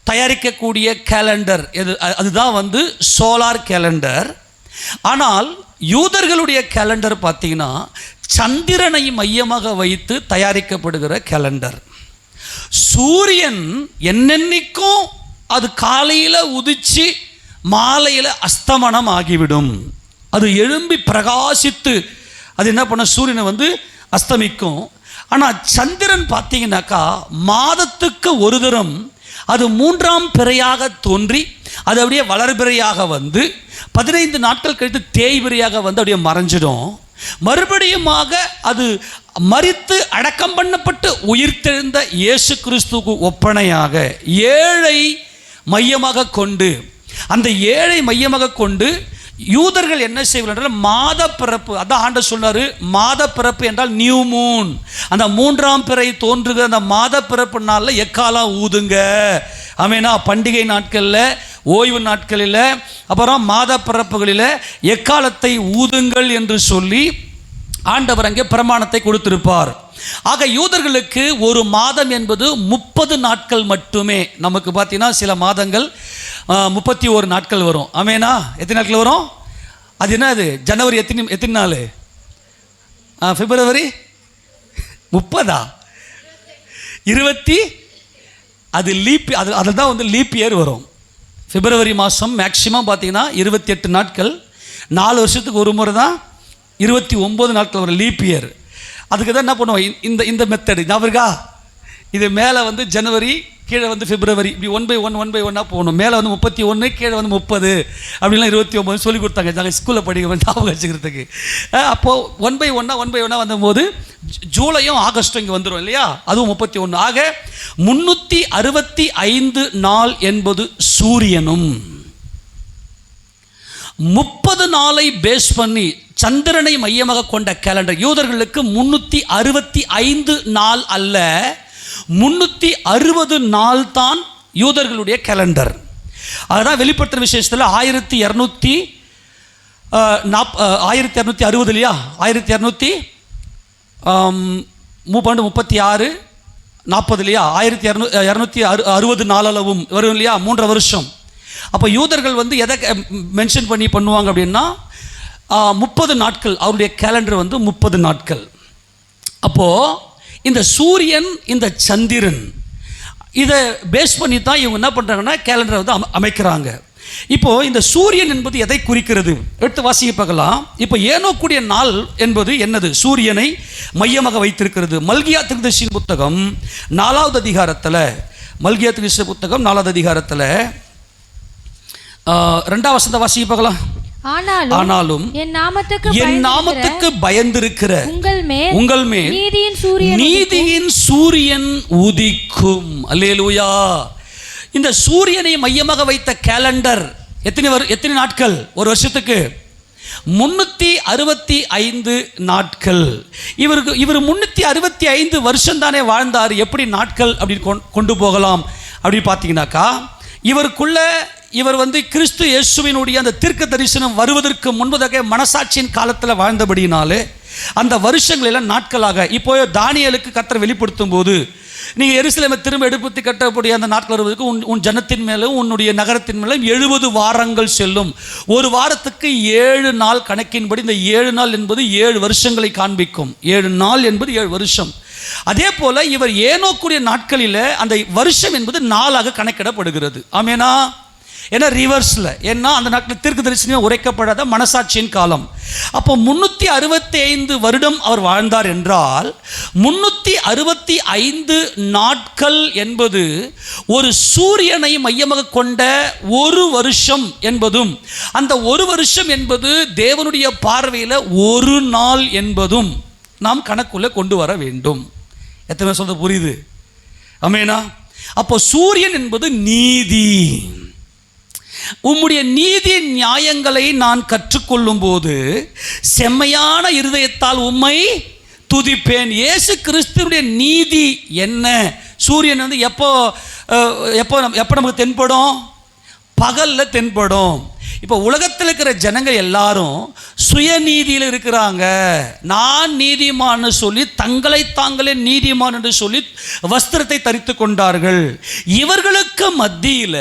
தயாரிக்கக்கூடிய கேலண்டர். அதுதான் சோலார் கேலண்டர். ஆனால் யூதர்களுடைய கேலண்டர் பார்த்தீங்கன்னா சந்திரனை மையமாக வைத்து தயாரிக்கப்படுகிற கேலண்டர். சூரியன் என்னென்னைக்கும் அது காலையில் உதிச்சு மாலையில் அஸ்தமனம் ஆகிவிடும். அது எழும்பி பிரகாசித்து அது என்ன பண்ண சூரியனை அஸ்தமிக்கும். ஆனால் சந்திரன் பார்த்தீங்கன்னாக்கா மாதத்துக்கு ஒரு தரம் அது 3ஆம் பிறையாக தோன்றி அது அப்படியே வளர்பிறையாக 15 நாட்கள் கழித்து தேய்பிறையாக அப்படியே மறைஞ்சிடும். மறுபடியுமாக அது மரித்து அடக்கம் பண்ணப்பட்டு உயிர்த்தெழுந்த இயேசு கிறிஸ்துவுக்கு ஒப்பனையாக ஏழை மையமாக கொண்டு, அந்த ஏழை மையமாக கொண்டு யூதர்கள் என்ன செய்வார்கள்? மாத பிறப்பு, அதான் ஆண்டவர் சொன்னார், மாத பிறப்பு என்றால் நியூ மூன், அந்த 3ஆம் பிறை தோன்றுகிற அந்த மாத பிறப்பு நாளில் எக்காலம் ஊதுங்க. ஆமெனா. பண்டிகை நாட்களில், ஓய்வு நாட்களில், அப்புறம் மாத பிறப்புகளில் எக்காலத்தை ஊதுங்கள் என்று சொல்லி ஆண்டவர் அங்கே பிரமாணத்தை கொடுத்திருப்பார். ஆக யூதர்களுக்கு ஒரு மாதம் என்பது 30 நாட்கள் மட்டுமே. நமக்கு பார்த்தீங்கன்னா சில மாதங்கள் 31 நாட்கள் வரும். ஆமேனா. எத்தனை நாட்கள் வரும்? அது என்னது? ஜனவரி எத்தனை நாள்? பிப்ரவரி 30 20, அது லீப், அதில் தான் லீப் இயர் வரும். பிப்ரவரி மாதம் மேக்சிமம் பார்த்தீங்கன்னா 28 நாட்கள், 4 வருஷத்துக்கு ஒரு முறை தான் 29 நாட்கள் வரும் லீப் இயர். அதுக்கு தான் என்ன பண்ணுவோம்? இந்த மெத்தடு ஞாபகா, இது மேலே ஜனவரி, கீழே பிப்ரவரி, இப்படி 1 by 1 போகணும். மேலே 31, கீழே 30, அப்படிலாம் 29 சொல்லி கொடுத்தாங்க நாங்கள் ஸ்கூலில் படிக்க ஞாபகம் வச்சுக்கிறதுக்கு. அப்போது 1 by 1 வந்தபோது ஜூலையும் ஆகஸ்டும் இங்கே வந்துடும் இல்லையா, அதுவும் 31. ஆக 365 நாள் என்பது சூரியனும் 30 நாளை பேஸ் பண்ணி சந்திரனை மையமாக கொண்ட கேலண்டர். யூதர்களுக்கு 365 நாள் அல்ல, 360 நாள் தான் யூதர்களுடைய கேலண்டர். அதுதான் வெளிப்படுத்துகிற விசேஷத்தில் 1260 இல்லையா, 1236 40 இல்லையா, 1260 நாளளவும் வரும் இல்லையா, 3 வருஷம். அப்போ யூதர்கள் எதை மென்ஷன் பண்ணி பண்ணுவாங்க அப்படின்னா 30 நாட்கள், அவருடைய கேலண்டர் 30 நாட்கள். அப்போது இந்த சூரியன், இந்த சந்திரன், இதை பேஸ் பண்ணி தான் இவங்க என்ன பண்ணுறாங்கன்னா கேலண்டரை அமைக்கிறாங்க. இப்போது இந்த சூரியன் என்பது எதை குறிக்கிறது? எடுத்து வாசிக்க பார்க்கலாம். இப்போ ஏனோக்குடைய நாள் என்பது என்னது? சூரியனை மையமாக வைத்திருக்கிறது. மல்கியா தீர்க்கதரிசியின் புத்தகம் 4வது அதிகாரத்தில், மல்கியா தீர்க்கதரிசி புத்தகம் 4வது அதிகாரத்தில் 2வது வசனத்தை வாசிக்க பார்க்கலாம். ஆனாலும் என் நாமத்துக்கு பயந்திருக்கிற உங்கள் மேல் நீதியின் சூரியன் உதிக்கும். அல்லேலூயா. இந்த சூரியனை மையமாக வைத்த கேலண்டர் எத்தனை நாட்கள்? ஒரு வருஷத்துக்கு 365 நாட்கள். இவர் 365 வருஷம் தானே வாழ்ந்தார். எப்படி நாட்கள் அப்படி கொண்டு போகலாம் அப்படி பார்த்தீங்கன்னாக்கா, இவர் கிறிஸ்து இயேசுவினுடைய அந்த தீர்க்க தரிசனம் வருவதற்கு முன்பதாக மனசாட்சியின் காலத்தில் வாழ்ந்தபடினாலே அந்த வருஷங்களெல்லாம் நாட்களாக, இப்போ தானியேலுக்கு கர்த்தர் வெளிப்படுத்தும் போது, நீங்கள் எருசலேமை திரும்ப எடுப்பத்தி கட்டக்கூடிய அந்த நாட்கள் வருவதற்கு உன் ஜனத்தின் மேலும் உன்னுடைய நகரத்தின் மேலும் 70 வாரங்கள் செல்லும். ஒரு வாரத்துக்கு 7 நாள் கணக்கின்படி இந்த 7 நாள் என்பது 7 வருஷங்களை காண்பிக்கும். 7 நாள் என்பது 7 வருஷம். அதே போல இவர் ஏனோக்குடைய நாட்களில் அந்த வருஷம் என்பது நாளாக கணக்கிடப்படுகிறது. ஆமேனா. ஏன்னா ரிவர்ஸில், ஏன்னா அந்த நாட்டில் தீர்க்க தரிசனம் உரைக்கப்படாத மனசாட்சியின் காலம். அப்போ 365 வருடம் அவர் வாழ்ந்தார் என்றால் 365 நாட்கள் என்பது ஒரு சூரியனை மையமாக கொண்ட ஒரு வருஷம் என்பதும், அந்த ஒரு வருஷம் என்பது தேவனுடைய பார்வையில் ஒரு நாள் என்பதும் நாம் கணக்குள்ளே கொண்டு வர வேண்டும். எத்தனை சொல்றது புரியுது? ஆமேனா. அப்போ சூரியன் என்பது நீதி. உம்முடைய நீதி நியாயங்களை நான் கற்றுக்கொள்ளும் போது செம்மையான இருதயத்தால் உம்மை துதிப்பேன். இயேசு கிறிஸ்துவுடைய நீதி என்ன? சூரியன் எப்போ நமக்கு தென்படும்? பகலில் தென்படும். இப்போ உலகத்தில் இருக்கிற ஜனங்கள் எல்லாரும் சுயநீதியில் இருக்கிறாங்க. நான் நீதிமான்னு சொல்லி தங்களை தாங்களே நீதிமான் என்று சொல்லி வஸ்திரத்தை தரித்து கொண்டார்கள். இவர்களுக்கு மத்தியில்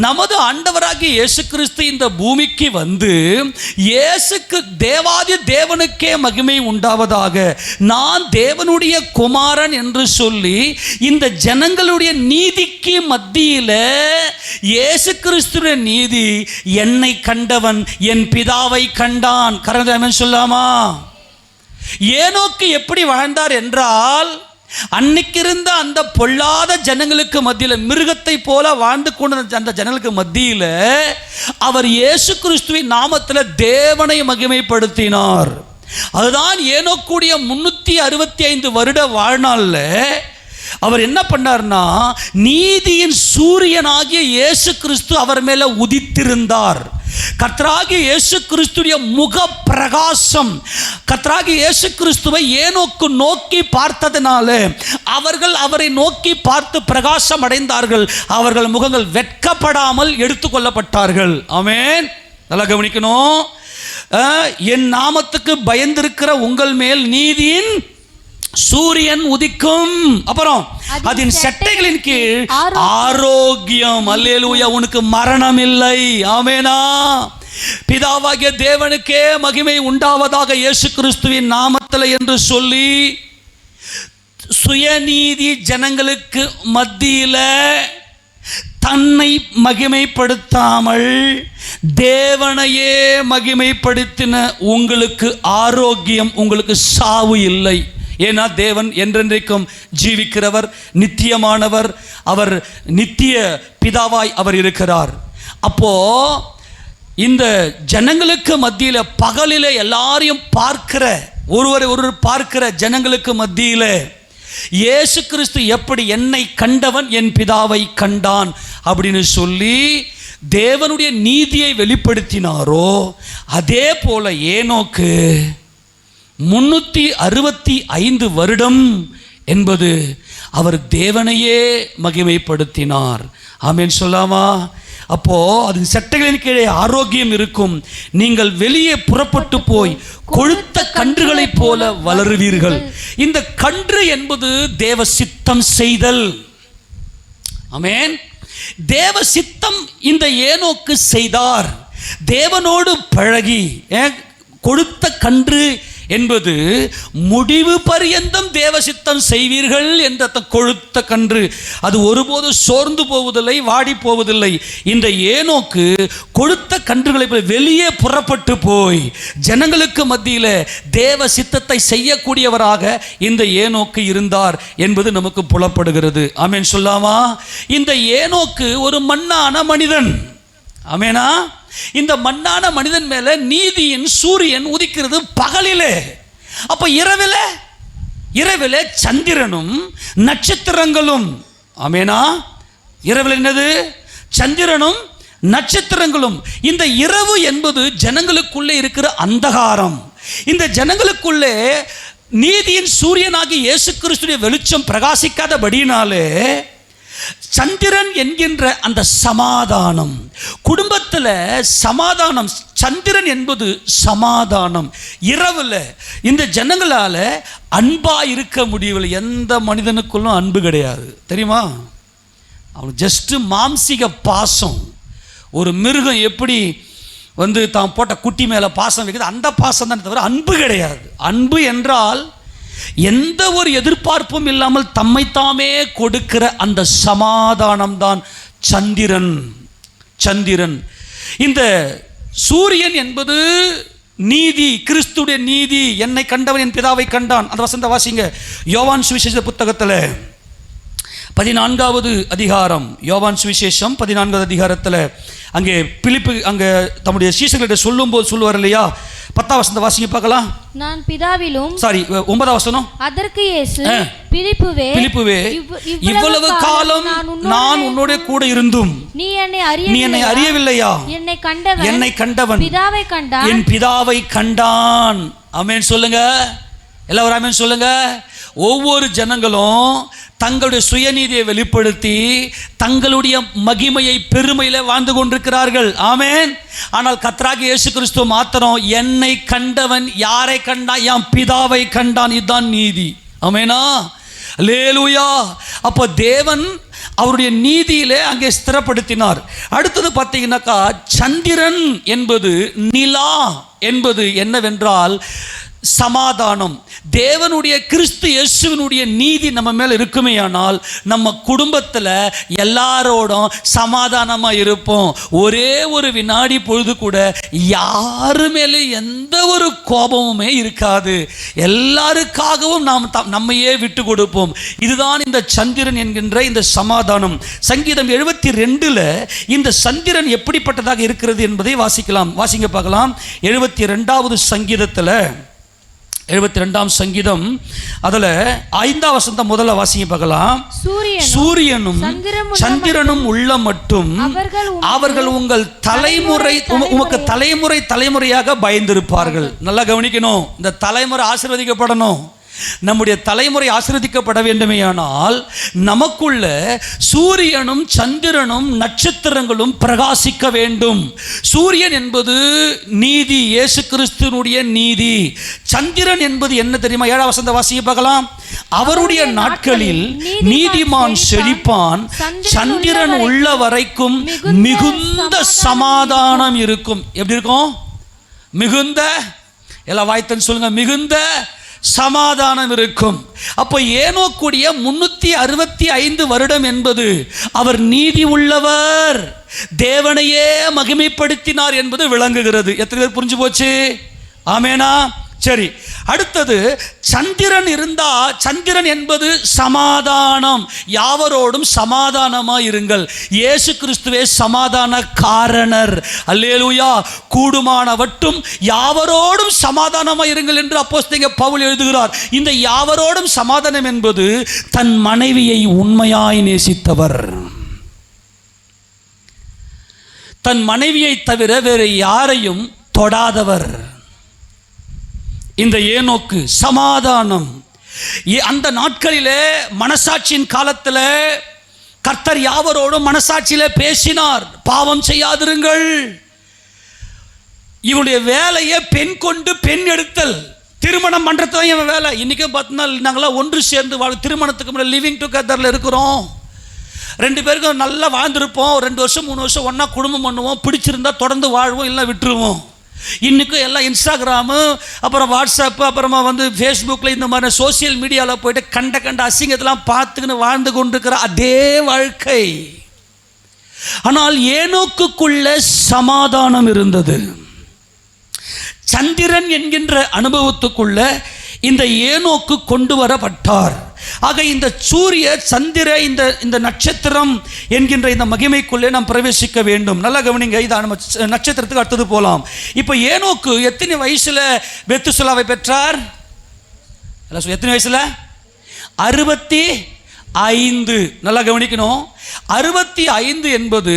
நமது ஆண்டவராகிய இயேசு கிறிஸ்து இந்த பூமிக்கு வந்து இயேசுக்கு தேவாதி தேவனுக்கே மகிமை உண்டாவதாக, நான் தேவனுடைய குமாரன் என்று சொல்லி இந்த ஜனங்களுடைய நீதிக்கு மத்தியில் இயேசு கிறிஸ்துவின் நீதி, என்னை கண்டவன் என் பிதாவை கண்டான். கரந்தவன் சொல்லாமா? ஏனோக்கு எப்படி வாழ்ந்தார் என்றால், அன்னைக்கு இருந்த அந்த பொல்லாத ஜனங்களுக்கு மத்தியில், மிருகத்தை போல வாழ்ந்து கொண்ட அந்த ஜனங்களுக்கு மத்தியில் அவர் இயேசு கிறிஸ்துவின் நாமத்தில் தேவனை மகிமைப்படுத்தினார். அதுதான் ஏனோக்குடைய 365 வருட வாழ்நாளில் அவர் என்ன பண்ணார்னா, நீதியின் சூரியனாகிய இயேசு கிறிஸ்து அவர் மேல உதித்திருந்தார். கர்த்தராகிய இயேசு கிறிஸ்துடைய முக பிரகாசம், கர்த்தராகிய இயேசு கிறிஸ்துவை ஏனோக்கு நோக்கி பார்த்ததினால அவர்கள் அவரை நோக்கி பார்த்து பிரகாசம் அடைந்தார்கள். அவர்கள் முகங்கள் வெட்கப்படாமல் எடுத்துக்கொள்ளப்பட்டார்கள். ஆமென். நல்லா கவனிக்கணும். என் நாமத்துக்கு பயந்திருக்கிற உங்கள் மேல் நீதியின் சூரியன் உதிக்கும். அப்புறம் அதன் சட்டைகளின் கீழ் ஆரோக்கியம். அல்லேலூயா. உனக்கு மரணம் இல்லை. ஆமெனா. பிதாவாகிய தேவனுக்கே மகிமை உண்டாவதாக இயேசு கிறிஸ்துவின் நாமத்தில் என்று சொல்லி சுயநீதி ஜனங்களுக்கு மத்தியில் தன்னை மகிமைப்படுத்தாமல் தேவனையே மகிமைப்படுத்தின உங்களுக்கு ஆரோக்கியம், உங்களுக்கு சாவு இல்லை. ஏன்னா தேவன் என்றென்றைக்கும் ஜீவிக்கிறவர், நித்தியமானவர், அவர் நித்திய பிதாவாய் அவர் இருக்கிறார். அப்போ இந்த ஜனங்களுக்கு மத்தியில் பகலில் எல்லாரையும் பார்க்கிற, ஒருவர் பார்க்கிற ஜனங்களுக்கு மத்தியில் இயேசு கிறிஸ்து எப்படி என்னை கண்டவன் என் பிதாவை கண்டான் அப்படின்னு சொல்லி தேவனுடைய நீதியை வெளிப்படுத்தினாரோ, அதே போல ஏனோக்கு 365 வருடம் என்பது அவர் தேவனையே மகிமைப்படுத்தினார். ஆமென் சொல்லாமா? அப்போ அது சட்டைகளின் கீழே ஆரோக்கியம் இருக்கும். நீங்கள் வெளியே புறப்பட்டு போய் கொழுத்த கன்றுகளைப் போல வளருவீர்கள். இந்த கன்று என்பது தேவ சித்தம் செய்தல். ஆமென். தேவ சித்தம் இந்த ஏனோக்கு செய்தார். தேவனோடு பழகி, கொழுத்த கன்று என்பது முடிவு பரியந்தம் தேவசித்தம் செய்வீர்கள் என்ற கொழுத்த கன்று. அது ஒருபோது சோர்ந்து போவதில்லை, வாடி போவதில்லை. இந்த ஏனோக்கு கொழுத்த கன்றுகளை வெளியே புறப்பட்டு போய் ஜனங்களுக்கு மத்தியில் தேவ சித்தத்தை செய்யக்கூடியவராக இந்த ஏனோக்கு இருந்தார் என்பது நமக்கு புலப்படுகிறது. ஆமென் சொல்லாமா? இந்த ஏனோக்கு ஒரு மண்ணான மனிதன். ஆமெனா? இந்த மண்ணான மனிதன் மேல நீதியின் சூரியன் உதிக்கிறது பகலிலே. அப்ப இரவிலே சந்திரனும் நட்சத்திரங்களும். ஆமெனா? இரவில் என்னது? சந்திரனும் நட்சத்திரங்களும். இந்த இரவு என்பது ஜனங்களுக்குள்ளே இருக்கிற அந்தகாரம். இந்த ஜனங்களுக்குள்ளே நீதியின் சூரியனாகி இயேசு கிறிஸ்துவின் வெளிச்சம் பிரகாசிக்காதபடியினாலே சந்திரன் என்கின்ற அந்த சமாதானம், குடும்பத்தில் சமாதானம், சந்திரன் என்பது சமாதானம். இரவில் இந்த ஜனங்களால் அன்பா இருக்க முடியவில்லை. எந்த மனிதனுக்குள்ளும் அன்பு கிடையாது, தெரியுமா? அவன் ஜஸ்ட் மாம்சிக பாசம். ஒரு மிருகம் எப்படி தான் போட்ட குட்டி மேலே பாசம் வைக்கிறது, அந்த பாசம் தான் தவிர அன்பு கிடையாது. அன்பு என்றால் எந்த ஒரு எதிர்பார்ப்பும் இல்லாமல் தம்மைத்தாமே கொடுக்கிற அந்த சமாதானம் தான் சந்திரன். இந்த சூரியன் என்பது நீதி, கிறிஸ்துடைய நீதி. என்னை கண்டவன் என் பிதாவை கண்டான். அந்த வசந்த வாசிங்க, யோவான் சுவிசேஷ புத்தகத்தில் 14வது அதிகாரம். யோவான் சுவிசேஷம் 14வது அதிகாரத்தில் அங்கே பிலிப்பு அங்கே தம்முடைய சீசர்களிட்ட சொல்லும்போது சொல்லுவார் இல்லையா? 10வது வசனத்தை வாசிங்க பார்க்கலாம். நான் பிதாவிலும், 9வது வசனம். அதற்கு இயேசு, பிலிப்புவே, இவ்வளவு காலம் நான் உன்னோட கூட இருந்தும் நீ என்னை அறியவில்லையா? என்னை கண்டவன் என் பிதாவை கண்டான். ஆமென் சொல்லுங்க. எல்லாரும் ஆமென் சொல்லுங்க. ஒவ்வொரு ஜனங்களும் தங்களுடைய சுயநீதியை வெளிப்படுத்தி தங்களுடைய மகிமையை பெருமையில வாழ்ந்து கொண்டிருக்கிறார்கள். ஆமென். ஆனால் கர்த்தராகிய இயேசு கிறிஸ்து மாத்திரம் என்னை கண்டவன் யாரை கண்டான்? என் பிதாவை கண்டான். இதுதான் நீதி. ஆமெனா, அல்லேலூயா. அப்போ தேவன் அவருடைய நீதியிலே அங்கே ஸ்திரப்படுத்தினார். அடுத்தது பார்த்தீங்கன்னாக்கா, சந்திரன் என்பது, நிலா என்பது என்னவென்றால் சமாதானம். தேவனுடைய கிறிஸ்து இயேசுவினுடைய நீதி நம்ம மேல் இருக்குமே ஆனால் நம்ம குடும்பத்தில் எல்லாரோடும் சமாதானமாக இருப்போம். ஒரே ஒரு வினாடி பொழுது கூட யாரு மேலே எந்த ஒரு கோபமுமே இருக்காது. எல்லாருக்காகவும் நாம் நம்மையே விட்டு கொடுப்போம். இதுதான் இந்த சந்திரன் என்கின்ற இந்த சமாதானம். சங்கீதம் 72ல் இந்த சந்திரன் எப்படிப்பட்டதாக இருக்கிறது என்பதை வாசிக்கலாம். வாசிங்க பார்க்கலாம். 72வது சங்கீதத்தில், 72ஆம் சங்கீதம், அதில் 5ஆம் வசனம் முதல்ல வாசிங்க பார்க்கலாம். சூரியனும் சந்திரனும் உள்ள மட்டும் அவர்கள் உங்கள் தலைமுறை உமக்கு தலைமுறையாக பயந்திருப்பார்கள். நல்லா கவனிக்கணும். இந்த தலைமுறை ஆசீர்வதிக்கப்படணும். நம்முடைய தலைமுறை ஆசீர்வதிக்கப்பட வேண்டுமேயானால் நமக்குள்ள சூரியனும் சந்திரனும் நட்சத்திரங்களும் பிரகாசிக்க வேண்டும். சூரியன் என்பது நீதி, இயேசு கிறிஸ்துவினுடைய நீதி. சந்திரன் என்பது என்ன தெரியுமா? 7ஆம் வசனத்தை வாசிக்க பார்க்கலாம். அவருடைய நாட்களில் நீதிமான் செழிப்பான், சந்திரன் உள்ள வரைக்கும் மிகுந்த சமாதானம் இருக்கும். எப்படி இருக்கும்? மிகுந்த, எல்லாம் வாய்த்தன்னு சொல்லுங்க, மிகுந்த சமாதானம் இருக்கும். அப்போ ஏனோக்குடைய 365 வருடம் என்பது அவர் நீதி உள்ளவர், தேவனையே மகிமைப்படுத்தினார் என்பது விளங்குகிறது. எத்தனை பேர் புரிஞ்சு போச்சு? ஆமேனா? சரி, அடுத்தது சந்திரன் இருந்தா, சந்திரன் என்பது சமாதானம். யாவரோடும் சமாதானமா இருங்கள். இயேசு கிறிஸ்துவே சமாதான காரணர். அல்லேலூயா. கூடுமானவற்றும் யாவரோடும் சமாதானமா இருங்கள் என்று அப்போஸ்தலன் பவுல் எழுதுகிறார். இந்த யாவரோடும் சமாதானம் என்பது தன் மனைவியை உண்மையாய் நேசித்தவர், தன் மனைவியை தவிர வேறு யாரையும் தொடாதவர். இந்த ஏனோக்கு சமாதானம். அந்த நாட்களிலே மனசாட்சியின் காலத்தில் கர்த்தர் யாவரோடும் மனசாட்சியிலே பேசினார். பாவம் செய்யாதிருங்கள். இவனுடைய வேலையை பெண் கொண்டு பெண் எடுத்தல், திருமணம் பண்றது தான் இவன் வேலை. இன்னைக்கு பார்த்தீங்கன்னா நாங்களாம் ஒன்று சேர்ந்து திருமணத்துக்கு முன்னாடி லிவிங் டுகெதர்ல இருக்கிறோம். 2 பேருக்கும் நல்லா வாழ்ந்திருப்போம். 2 வருஷம் 3 வருஷம் ஒன்றா குடும்பம் பண்ணுவோம். பிடிச்சிருந்தா தொடர்ந்து வாழ்வோம், இல்லை விட்டுருவோம். இன்றைக்கும் எல்லாம் இன்ஸ்டாகிராமு, அப்புறம் வாட்ஸ்அப்பு, அப்புறமா ஃபேஸ்புக்கில் இந்த மாதிரி சோசியல் மீடியாவில் போயிட்டு கண்ட அசிங்கத்தெல்லாம் பார்த்துக்கின்னு வாழ்ந்து கொண்டிருக்கிற அதே வாழ்க்கை. ஆனால் ஏனோக்குள்ள சமாதானம் இருந்தது. சந்திரன் என்கின்ற அனுபவத்துக்குள்ள இந்த ஏனோக்கு கொண்டு வரப்பட்டார். ஆக இந்த சூரிய சந்திர இந்த நட்சத்திரம் என்கின்ற இந்த மகிமைக்குள்ளே நாம் பிரவேசிக்க வேண்டும். நல்லா கவனிங்க. இதை நம்ம நட்சத்திரத்துக்கு அடுத்தது போலாம். இப்போ ஏனோக்கு எத்தனை வயசுல மெத்துசலாவை பெற்றார்? எத்தனை வயசுல? 65. நல்லா கவனிக்கணும். 65 என்பது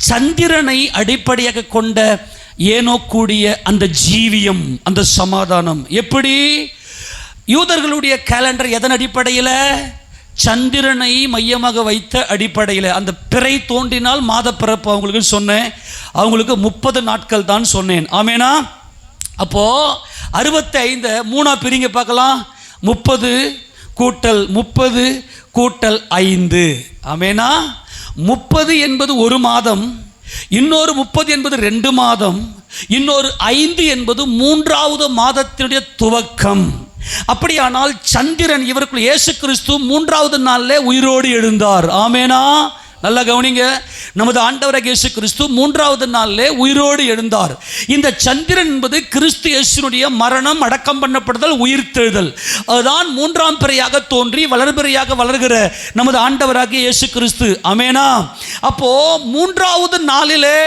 சந்திரனை அடிப்படையாக கொண்ட ஏனோக்குடைய அந்த ஜீவியம், அந்த சமாதானம். எப்படி? யூதர்களுடைய கேலண்டர் எதன் அடிப்படையில்? சந்திரனை மையமாக வைத்த அடிப்படையில். அந்த பிறை தோன்றினால் மாத பிறப்பு அவங்களுக்கு சொன்னேன். அவங்களுக்கு 30 நாட்கள் தான் சொன்னேன். ஆமேனா? அப்போ 65 3 பிரிங்க பார்க்கலாம். 30 கூட்டல் 30 கூட்டல் 5. ஆமேனா? 30 என்பது 1 மாதம், இன்னொரு 30 என்பது 2 மாதம், இன்னொரு 5 என்பது 3வது மாதத்தினுடைய துவக்கம். அப்படியானால் சந்திரன் இவருக்குள் இயேசு கிறிஸ்து 3வது நாளில் உயிரோடு எழுந்தார். ஆமேனா? நல்லா கவனிங்க. நமது ஆண்டவராகிய இயேசு கிறிஸ்து 3வது நாளில் உயிரோடு எழுந்தார். இந்த சந்திரன் என்பது கிறிஸ்து இயேசுனுடைய மரணம், அடக்கம் பண்ணப்படுதல், உயிர்த்தெழுதல். அதுதான் 3ஆம் பிறையாக தோன்றி வளர்பிறையாக வளர்கிற நமது ஆண்டவராகிய இயேசு கிறிஸ்து. ஆமேனா? அப்போ 3வது நாளிலே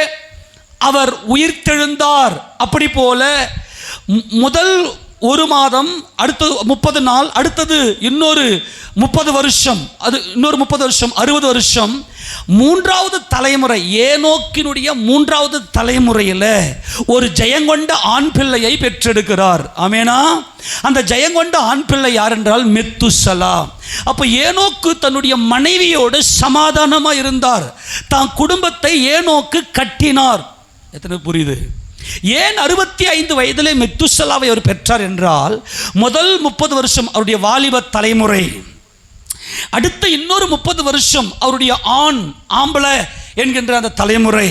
அவர் உயிர்த்தெழுந்தார். அப்படி போல முதல் 1 மாதம், அடுத்தது 30 நாள், அடுத்தது இன்னொரு 30 வருஷம், அது இன்னொரு 30 வருஷம், 60 வருஷம். 3வது தலைமுறை, ஏனோக்கினுடைய 3வது தலைமுறையில் ஒரு ஜெயங்கொண்ட ஆண் பிள்ளையை பெற்றெடுக்கிறார். ஆமேனா? அந்த ஜெயங்கொண்ட ஆண் பிள்ளை யார் என்றால் மெத்துசலா. அப்போ ஏனோக்கு தன்னுடைய மனைவியோடு சமாதானமாக இருந்தார். தான் குடும்பத்தை ஏனோக்கு கட்டினார். எத்தனை புரியுது? ஏன் 65 வயதிலே மெத்துசலாவை அவர் பெற்றார் என்றால், முதல் 30 வருஷம் அவருடைய வாலிப தலைமுறை, அடுத்த இன்னொரு 30 வருஷம் அவருடைய ஆம்பளை என்கின்ற அந்த தலைமுறை,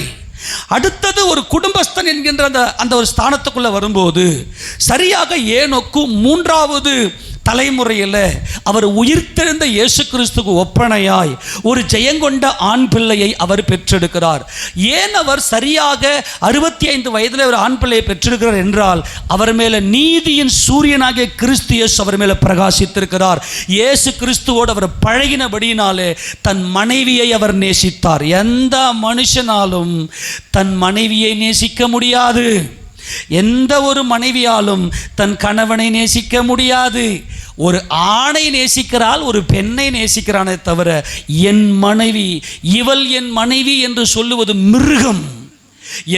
அடுத்தது ஒரு குடும்பஸ்தன் என்கின்ற அந்த ஒரு ஸ்தானத்துக்குள்ள வரும்போது சரியாக ஏனோக்கு 3வது தலைமுறையில் அவர் உயிர்த்தெழுந்த இயேசு கிறிஸ்துக்கு ஒப்பனையாய் ஒரு ஜெயங்கொண்ட ஆண் பிள்ளையை அவர் பெற்றெடுக்கிறார். ஏன் அவர் சரியாக 65 வயதில் ஒரு ஆண் பிள்ளையை பெற்றெடுக்கிறார் என்றால், அவர் மேலே நீதியின் சூரியனாகிய கிறிஸ்து இயேசு அவர் மேலே பிரகாசித்திருக்கிறார். இயேசு கிறிஸ்துவோடு அவர் பழகினபடியினாலே தன் மனைவியை அவர் நேசித்தார். எந்த மனுஷனாலும் தன் மனைவியை நேசிக்க முடியாது. எந்த ஒரு மனைவியாலும் தன் கணவனை நேசிக்க முடியாது. ஒரு ஆணை நேசிக்கிறாள், ஒரு பெண்ணை நேசிக்கிறானே தவிர என் மனைவி, இவள் என் மனைவி என்று சொல்லுவது மிருகம்.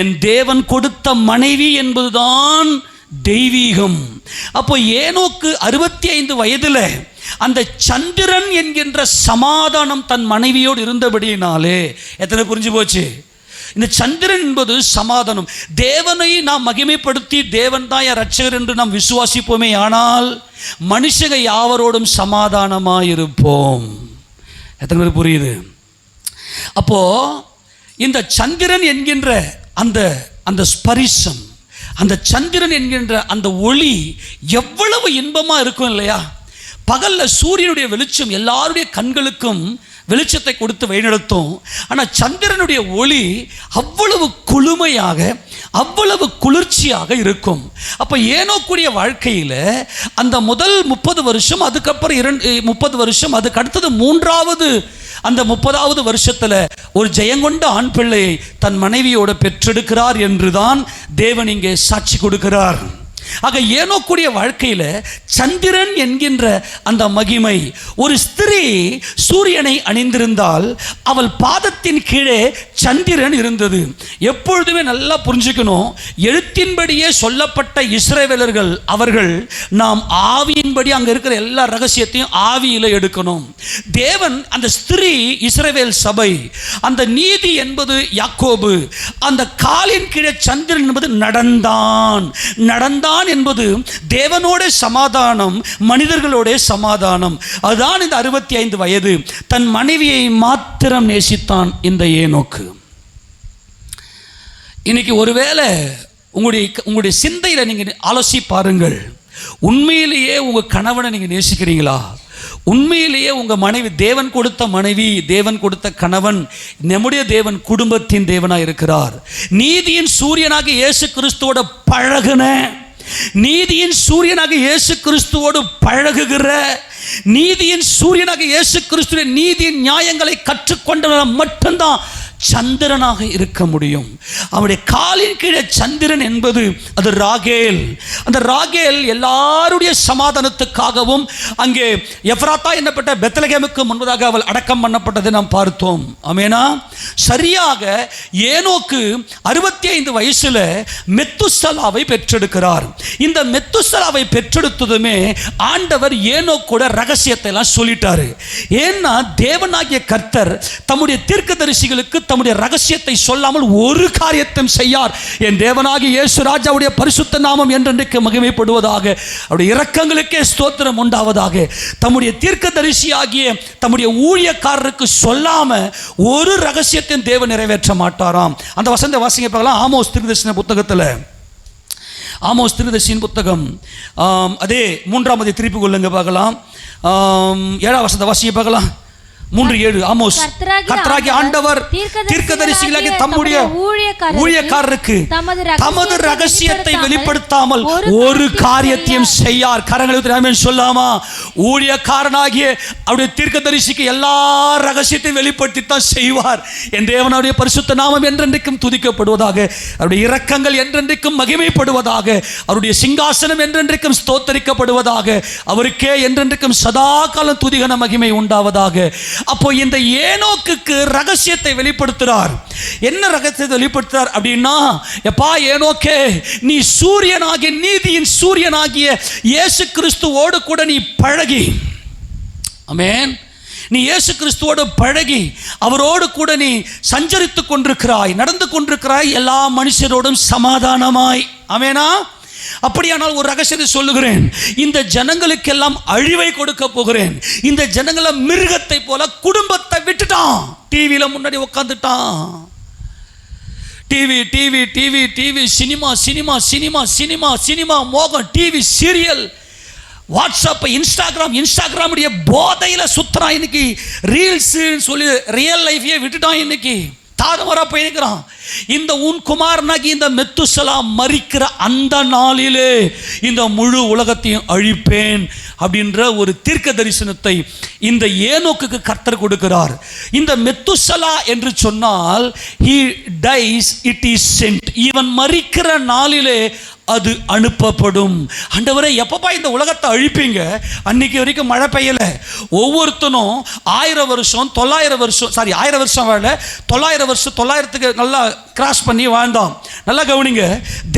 என் தேவன் கொடுத்த மனைவி என்பதுதான் தெய்வீகம். அப்போ ஏனோக்கு 65 வயதில் அந்த சந்திரன் என்கின்ற சமாதானம் தன் மனைவியோடு இருந்தபடியினாலே, எத்தனை புரிஞ்சு போச்சு? இந்த சந்திரன் என்பது சமாதானம். தேவனை நாம் மகிமைப்படுத்தி தேவன் தான் என் ரட்சகர் என்று நாம் விசுவாசிப்போமே, ஆனால் மனுஷங்க யாவரோடும் சமாதானமாயிருப்போம். எத்தனை பேர் புரியுது? அப்போ இந்த சந்திரன் என்கின்ற அந்த ஸ்பரிசம், அந்த சந்திரன் என்கின்ற அந்த ஒளி எவ்வளவு இன்பமா இருக்கும் இல்லையா? பகல்ல சூரியனுடைய வெளிச்சம் எல்லாருடைய கண்களுக்கும் வெளிச்சத்தை கொடுத்து வழிநடத்தும். ஆனால் சந்திரனுடைய ஒளி அவ்வளவு குளுமையாக, அவ்வளவு குளிர்ச்சியாக இருக்கும். அப்போ ஏனோக்குடைய வாழ்க்கையில் அந்த முதல் 30 வருஷம், அதுக்கப்புறம் 30 வருஷம், அதுக்கு அடுத்தது 3வது அந்த 30வது வருஷத்தில் ஒரு ஜெயங்கொண்ட ஆண் பிள்ளையை தன் மனைவியோடு பெற்றெடுக்கிறார் என்றுதான் தேவன் இங்கே சாட்சி கொடுக்கிறார். ஆக ஏனோக்குடைய வாழ்க்கையில் சந்திரன் என்கின்ற அந்த மகிமை, ஒரு ஸ்திரீ சூரியனை அணிந்திருந்தால் அவள் பாதத்தின் கீழே சந்திரன் இருந்தது. எப்பொழுதுமே நல்லா புரிஞ்சுக்கணும், எழுத்தின்படியே சொல்லப்பட்ட இஸ்ரவேலர்கள் அவர்கள் நாம் ஆவியின்படி அங்கே இருக்கிற எல்லா ரகசியத்தையும் ஆவியில் எடுக்கணும். தேவன் அந்த ஸ்திரீ இஸ்ரவேல் சபை, அந்த நீதி என்பது யாக்கோபு, அந்த காலின் கீழே சந்திரன் என்பது நடந்தான் என்பது தேவனோட சமாதானம், மனிதர்களோட சமாதானம். அதுதான் இந்த 65 வயது தன் மனைவியை மாத்திரம் நேசித்தான் இந்த ஏனோக்கு. இன்னைக்கு ஒருவேளை உங்களுடைய சிந்தையில் நீங்க ஆலோசி பாருங்கள், உண்மையிலேயே உங்க கணவனை நீங்க நேசிக்கிறீங்களா? உண்மையிலேயே உங்க மனைவி, தேவன் கொடுத்த மனைவி, தேவன் கொடுத்த கணவன், நம்முடைய தேவன் குடும்பத்தின் தேவனாக இருக்கிறார். நீதியின் சூரியனாக இயேசு கிறிஸ்துவோட பழகுன, நீதியின் சூரியனாக இயேசு கிறிஸ்துவோடு பழகுகிற, நீதியின் சூரியனாக இயேசு கிறிஸ்துவின் நீதியின் நியாயங்களை கற்றுக்கொண்டவர்கள் மட்டும்தான் சந்திரனாக இருக்க முடியும். அவருடைய காலின் கீழே சந்திரன் என்பது அது ராகேல். அந்த ராகேல் எல்லாருடைய சமாதானத்துக்காகவும் அங்கே எப்ராத்தா என்னப்பட்ட பெத்லகேமுக்கு முன்பதாக அவள் அடக்கம் பண்ணப்பட்டதை நாம் பார்த்தோம். ஆமேனா? சரியாக ஏனோக்கு 65 வயசுல மெத்துசலாவை பெற்றெடுக்கிறார். இந்த மெத்துசலாவை பெற்றெடுத்ததுமே ஆண்டவர் ஏனோக்கோட ரகசியத்தை எல்லாம் சொல்லிட்டாரு. ஏன்னா தேவனாகிய கர்த்தர் தம்முடைய தீர்க்கதரிசிகளுக்கு தம்முடைய ரகசியத்தை சொல்லாமல் ஒரு காரியத்தையும் செய்யார். என் தேவனாகிய இயேசு ராஜாவுடைய பரிசுத்த நாமம் என்றென்றைக்கு மகிமைப்படுவதாக, அவருடைய இரக்கங்களுக்கே ஸ்தோத்திரம் உண்டாவதாக. தம்முடைய தீர்க்கதரிசியாகிய தம்முடைய ஊழியக்காரருக்கு சொல்லாம ஒரு ரகசியத்தையும் தேவன் நிறைவேற்ற மாட்டாராம். அந்த வசந்த வாசிங்க பார்க்கலாம். ஆமோஸ் தீர்க்கதரிசன புத்தகத்தில், ஆமோஸ் தீர்க்கதரிசியின் புத்தகம் அதே 3ஆம் திருப்பி கொள்ளுங்க பார்க்கலாம். 7ஆம் வசனத்தை வாசிங்க பார்க்கலாம். 3:7 ஆமோஸ். கர்த்தராகிய ஆண்டவர் தீர்க்கதரிசிகளாகிய தம்முடைய ஊழியக்காரருக்கு தமது ரகசியத்தை வெளிப்படுத்தாமல் ஒரு காரியத்தையும் செய்யார். கரங்களை ஆமென் சொல்லாமா? ஊழியக்காரனாகிய அவருடைய தீர்க்கதரிசிக்கு எல்லா ரகசியத்தையும் வெளிப்படுத்தி தான் செய்வார். என் தேவனுடைய பரிசுத்த நாமம் என்றென்றைக்கும் துதிக்கப்படுவதாக. அவருடைய இரக்கங்கள் என்றென்றைக்கும் மகிமைப்படுவதாக. அவருடைய சிங்காசனம் என்றென்றைக்கும் ஸ்தோத்தரிக்கப்படுவதாக. அவருக்கே என்றென்றைக்கும் சதா காலம் துதிகன மகிமை உண்டாவதாக. அப்போ இந்த ஏனோக்குக்கு ரகசியத்தை வெளிப்படுத்துறார். என்ன ரகசியத்தை வெளிப்படுத்துறார் அப்படின்னா, எப்பா ஏனோக்கே, நீ சூரியனாகிய நீதியின் சூரியனாகிய இயேசு கிறிஸ்துவோடு கூட நீ பழகி, ஆமென், நீ இயேசு கிறிஸ்துவோடு பழகி அவரோடு கூட நீ சஞ்சரித்துக் கொண்டிருக்கிறாய், நடந்து கொண்டிருக்கிறாய் எல்லா மனுஷரோடும் சமாதானமாய். ஆமெனா? அப்படியானால் ஒரு ரகசியத்தை சொல்லுகிறேன். இந்த ஜனங்களுக்கெல்லாம் அழிவை கொடுக்க போகிறேன். இந்த ஜனங்கள மிருகத்தை போல குடும்பத்தை விட்டுட்டான். டிவியில முன்னாடி உட்காந்துட்டான். TV TV TV TV cinema cinema cinema cinema cinema மோகம், டிவி சீரியல், வாட்ஸ்அப், இன்ஸ்டாகிராம் போதையில சுத்துறான். இன்னைக்கு ரீல்ஸ் சொல்லி ரியல் லைஃபையே விட்டுட்டான். இன்னைக்கு தாறுமாறா போயிருக்கிறான். இந்த உன் குமாரனாகி இந்த மெத்துசலா மரிக்கிற அந்த நாளிலே இந்த முழு உலகத்தையும் அழிப்பேன் அப்படின்ற ஒரு தீர்க்க தரிசனத்தை இந்த ஏனோக்குக்கு கர்த்தர் கொடுக்கிறார். இந்த மெத்துசலா என்று சொன்னால் he dies, it is sent. இவன் மரிக்கிற நாளிலே அது அனுப்பப்படும். ஆண்டவரே, எப்பப்பா இந்த உலகத்தை அழிப்பீங்க? அன்னைக்கு வரைக்கும் மழை பெய்யல. ஒவ்வொருத்தனும் 1000 வருஷம் 900 வருஷம் 1000 வருஷம் வாழ 900 வருஷம் 900க்கு நல்லா கிராஸ் பண்ணி வாழ்ந்தோம். நல்லா கவனிங்க,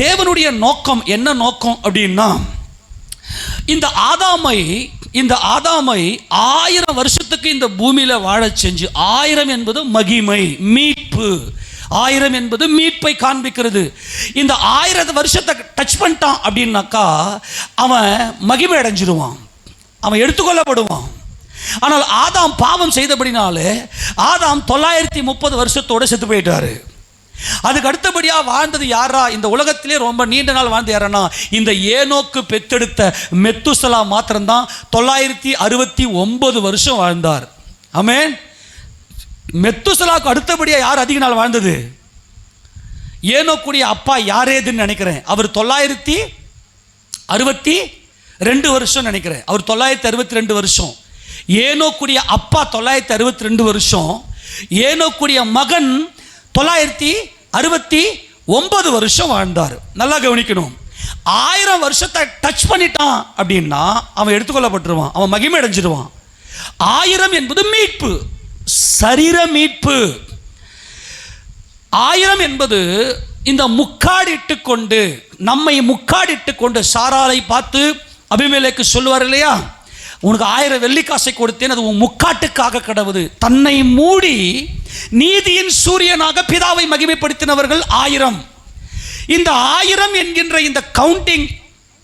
தேவனுடைய நோக்கம் என்ன நோக்கம் அப்படின்னா, இந்த ஆதாமை 1000 வருஷத்துக்கு இந்த பூமியில வாழ செஞ்சு, 1000 என்பது மகிமை, மீட்பு. 1000 என்பது மீட்பை காண்பிக்கிறது. இந்த 1000 வருஷத்தை டச் பண்ணிட்டான் அப்படின்னாக்கா அவன் மகிமை அடைஞ்சிருவான், அவன் எடுத்துக்கொள்ளப்படுவான். ஆனால் ஆதாம் பாவம் செய்தபடினாலே ஆதாம் 930 வருஷத்தோடு செத்து போயிட்டாரு. அதுக்கு அடுத்தபடியா வாழ்ந்தது யாரா? இந்த உலகத்திலே ரொம்ப நீண்ட நாள் வாழ்ந்து யாரன்னா, இந்த ஏனோக்கு பெத்தெடுத்த மெத்துசலா மாத்திரம்தான் 969 வருஷம் வாழ்ந்தார். ஆமென். மெத்துசலாவுக்கு அடுத்தபடியா யார் அதிக நாள் வாழ்ந்தது? ஏனோக்குடைய அப்பா யாரேதுன்னு நினைக்கிறேன். அவர் 962 வருஷம் நினைக்கிறேன். அவர் 962 வருஷம். ஏனோக்குடைய அப்பா 962 வருஷம். ஏனோக்குடைய மகன் 969 வருஷம் வாழ்ந்தார். நல்லா கவனிக்கணும். 1000 வருஷத்தை டச் பண்ணிட்டான் அப்படின்னா அவன் எடுத்துக்கொள்ளப்பட்டுருவான், அவன் மகிமை அடைஞ்சிடுவான். 1000 என்பது மீட்பு, சரீர மீட்பு. 1000 என்பது இந்த முக்காடிட்டு கொண்டு, நம்மை முக்காடிட்டு கொண்டு, சாராளை பார்த்து அபிமெலேக்கு சொல்லுவார் இல்லையா, உனக்கு 1000 வெள்ளிக்காசை கொடுத்தேன், அது உன் முக்காட்டுக்காக கடவுது. தன்னை மூடி நீதியின் சூரியனாக பிதாவை மகிமைப்படுத்தினவர்கள் 1000. இந்த 1000 என்கின்ற இந்த கவுண்டிங்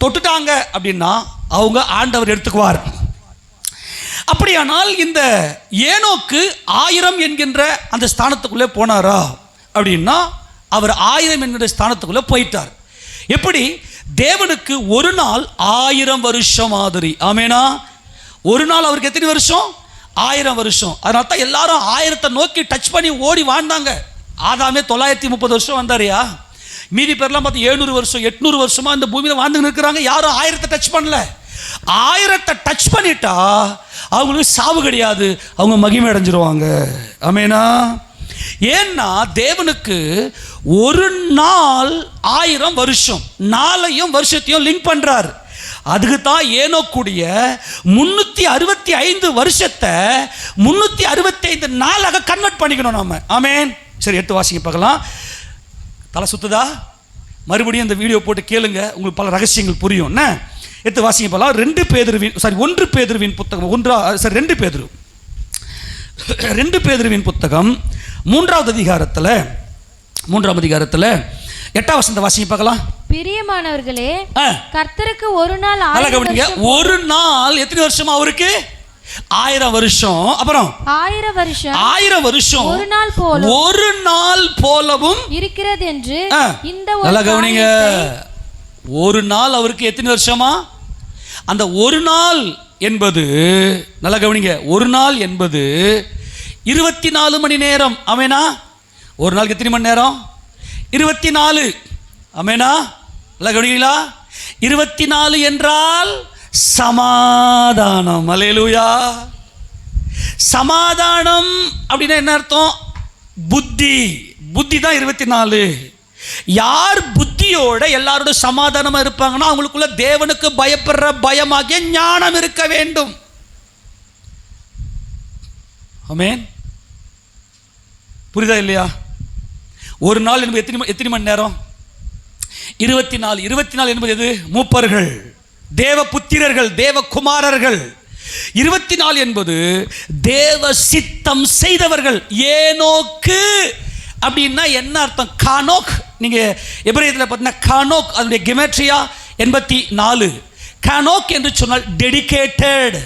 தொட்டுட்டாங்க அப்படின்னா அவங்க ஆண்டவர் எடுத்துக்குவார். அப்படியானால் இந்த ஏனோக்கு 1000 என்கின்ற அந்த ஸ்தானத்துக்குள்ளே போனாரா அப்படின்னா அவர் 1000 என்கிற ஸ்தானத்துக்குள்ளே போயிட்டார். எப்படி? தேவனுக்கு ஒரு நாள் 1000 வருஷம் மாதிரி. ஆமேனா? ஒரு நாள் அவருக்கு எத்தனை வருஷம்? 1000 வருஷம். அதனால தான் எல்லாரும் 1000 நோக்கி டச் பண்ணி ஓடி வாழ்ந்தாங்க. ஆதாமே 930 வருஷம் வந்தாரியா, மீதி பேர்லாம் பார்த்து 700 வருஷம் 800 வருஷமா இந்த பூமியில் வாழ்ந்து இருக்கிறாங்க. யாரும் 1000 டச் பண்ணல. 1000 டச் பண்ணிட்டா அவங்களுக்கு சாவு கிடையாது, அவங்க மகிமை அடைஞ்சிருவாங்க. ஆமேனா? ஏன்னா தேவனுக்கு ஒரு நாள் 1000 வருஷம், நாளையும் வருஷத்தையும் லிங்க் பண்றார். அதுக்கு தான் ஏனோக்குடைய 365 வருஷத்தை 365 நாளாக கன்வெர்ட் பண்ணிக்கணும் நாம. ஆமேன். சரி, எடுத்து வாசிங்க பார்க்கலாம். தலை சுத்துதா? மறுபடியும் இந்த வீடியோ போட்டு கேளுங்க, உங்களுக்கு பல ரகசியங்கள் புரியும். என்ன? எடுத்து வாசிங்க பார்க்கலாம். 1 பேதுருவின் புத்தகம் 2 பேதுருவின் புத்தகம் 3ஆம் அதிகாரத்தில் 8ஆம் வசனத்தை வாசிங்க பார்க்கலாம். பிரியமானவர்களே, கர்த்தருக்கு ஒரு நாள் ஒரு நாள் எத்தனை வருஷமா? அவருக்கு 1000 வருஷம். அப்புறம் 1000 வருஷம் ஒரு நாள் போலவும் இருக்கிறது என்று இந்த நல்லா கவனிங்க. ஒரு நாள் அவருக்கு எத்தனை வருஷமா? அந்த ஒரு நாள் என்பது, நல்லா கவனிங்க, ஒரு நாள் என்பது 24 மணி நேரம். ஆமெனா? ஒரு நாளுக்கு எத்தனை மணி நேரம்? 24. ஆமெனா? எல்லாம் கவனிங்களா? 24 என்றால் சமாதானம். அல்லேலூயா. சமாதானம் அப்படின்னா என்ன அர்த்தம்? புத்தி. புத்தி தான் 24. யார் புத்தியோட எல்லாரோட சமாதானமா இருப்பாங்கன்னா அவங்களுக்குள்ள தேவனுக்கு பயப்படுற பயமாகிய ஞானம் இருக்க வேண்டும். ஆமென். புரியுதா இல்லையா? ஒரு நாள் என்பது எத்தனை மணி நேரம்? 24. 24 என்பது எது? மூப்பர்கள், தேவ புத்திரர்கள், தேவ குமாரர்கள். 24 என்பது தேவ சித்தம் செய்தவர்கள். ஏனோக்கு அப்படின்னா என்ன அர்த்தம்? கானோக். நீங்க எபிரேயத்தில் பார்த்தீங்கன்னா கானோக் அதனுடைய கெமெட்ரியா 84. கானோக் என்று சொன்னால் டெடிகேட்டட்,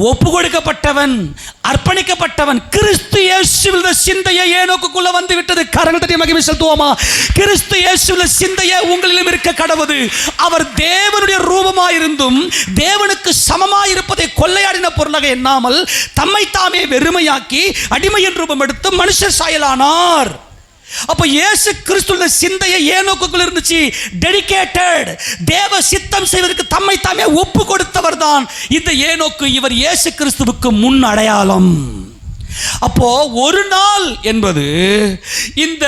ஒப்பு கொடுக்கப்பட்டவன், அர்ப்பணிக்கப்பட்டவன். கிறிஸ்து இயேசுவின் சிந்தையை ஏனோக்குள்ள வந்து விட்டது. கரங்கள் தட்டி மகிமை செலுத்துவோமா? கிறிஸ்து இயேசுவின் சிந்தையை உங்களிலும் இருக்க கடவுது. அவர் தேவனுடைய ரூபமாயிருந்தும் தேவனுக்கு சமமாயிருப்பதை கொள்ளையாடின பொருளாக எண்ணாமல் தம்மை தாமே வெறுமையாக்கி அடிமையின் ரூபம் எடுத்து மனுஷர் சாயலானார். அப்ப இயேசு கிறிஸ்துவின் சிந்தையை ஏனோக்குள்ள இருந்துச்சு. டெடிகேட்டட், தேவ சித்தம் செய்வதற்கு தம்மை தாமே ஒப்பு கொடுத்தவர் தான் இந்த ஏனோக்கு. இவர் இயேசு கிறிஸ்துவுக்கு முன் அடையாளம். அப்போ ஒரு நாள் என்பது இந்த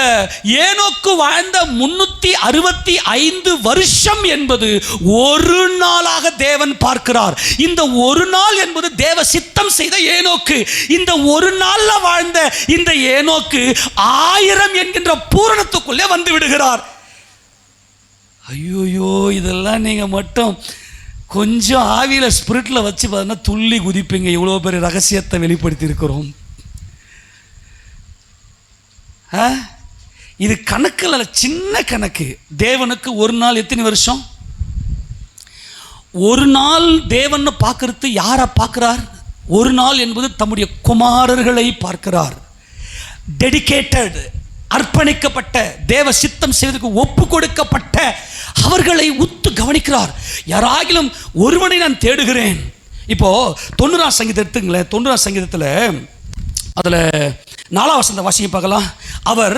ஏனோக்கு வாழ்ந்த 365 வருஷம் என்பது ஒரு நாளாக தேவன் பார்க்கிறார். இந்த ஒரு நாள் என்பது தேவ சித்தம் செய்த ஏனோக்கு. இந்த ஒரு நாள்ல வாழ்ந்த இந்த ஏனோக்கு 1000 என்கின்ற பூரணத்துக்குள்ளே வந்து விடுகிறார். ஐயோயோ, இதெல்லாம் நீங்க மட்டும் கொஞ்சம் ஆவியில ஸ்பிரிட்ல வச்சு பார்த்தீங்கன்னா துள்ளி குதிப்பீங்க. இவ்வளவு பெரிய ரகசியத்தை வெளிப்படுத்தி இருக்கிறோம். இது கணக்கில் சின்ன கணக்கு. தேவனுக்கு ஒரு நாள் எத்தனை வருஷம்? ஒரு நாள் தேவன் பார்க்கறது யாரை பார்க்கிறார்? ஒரு நாள் என்பது தம்முடைய குமாரர்களை பார்க்கிறார். டெடிகேட்டட், அர்ப்பணிக்கப்பட்ட, தேவ சித்தம் செய்வதற்கு ஒப்பு கொடுக்கப்பட்ட அவர்களை உத்து கவனிக்கிறார். யாராகிலும் ஒருவனை நான் தேடுகிறேன். இப்போ 90ஆம் சங்கீதம் எடுத்துங்களேன். 90ஆம் சங்கீதத்தில் அதில் 4ஆம் வசனத்தை வாசிக்க பார்க்கலாம். அவர்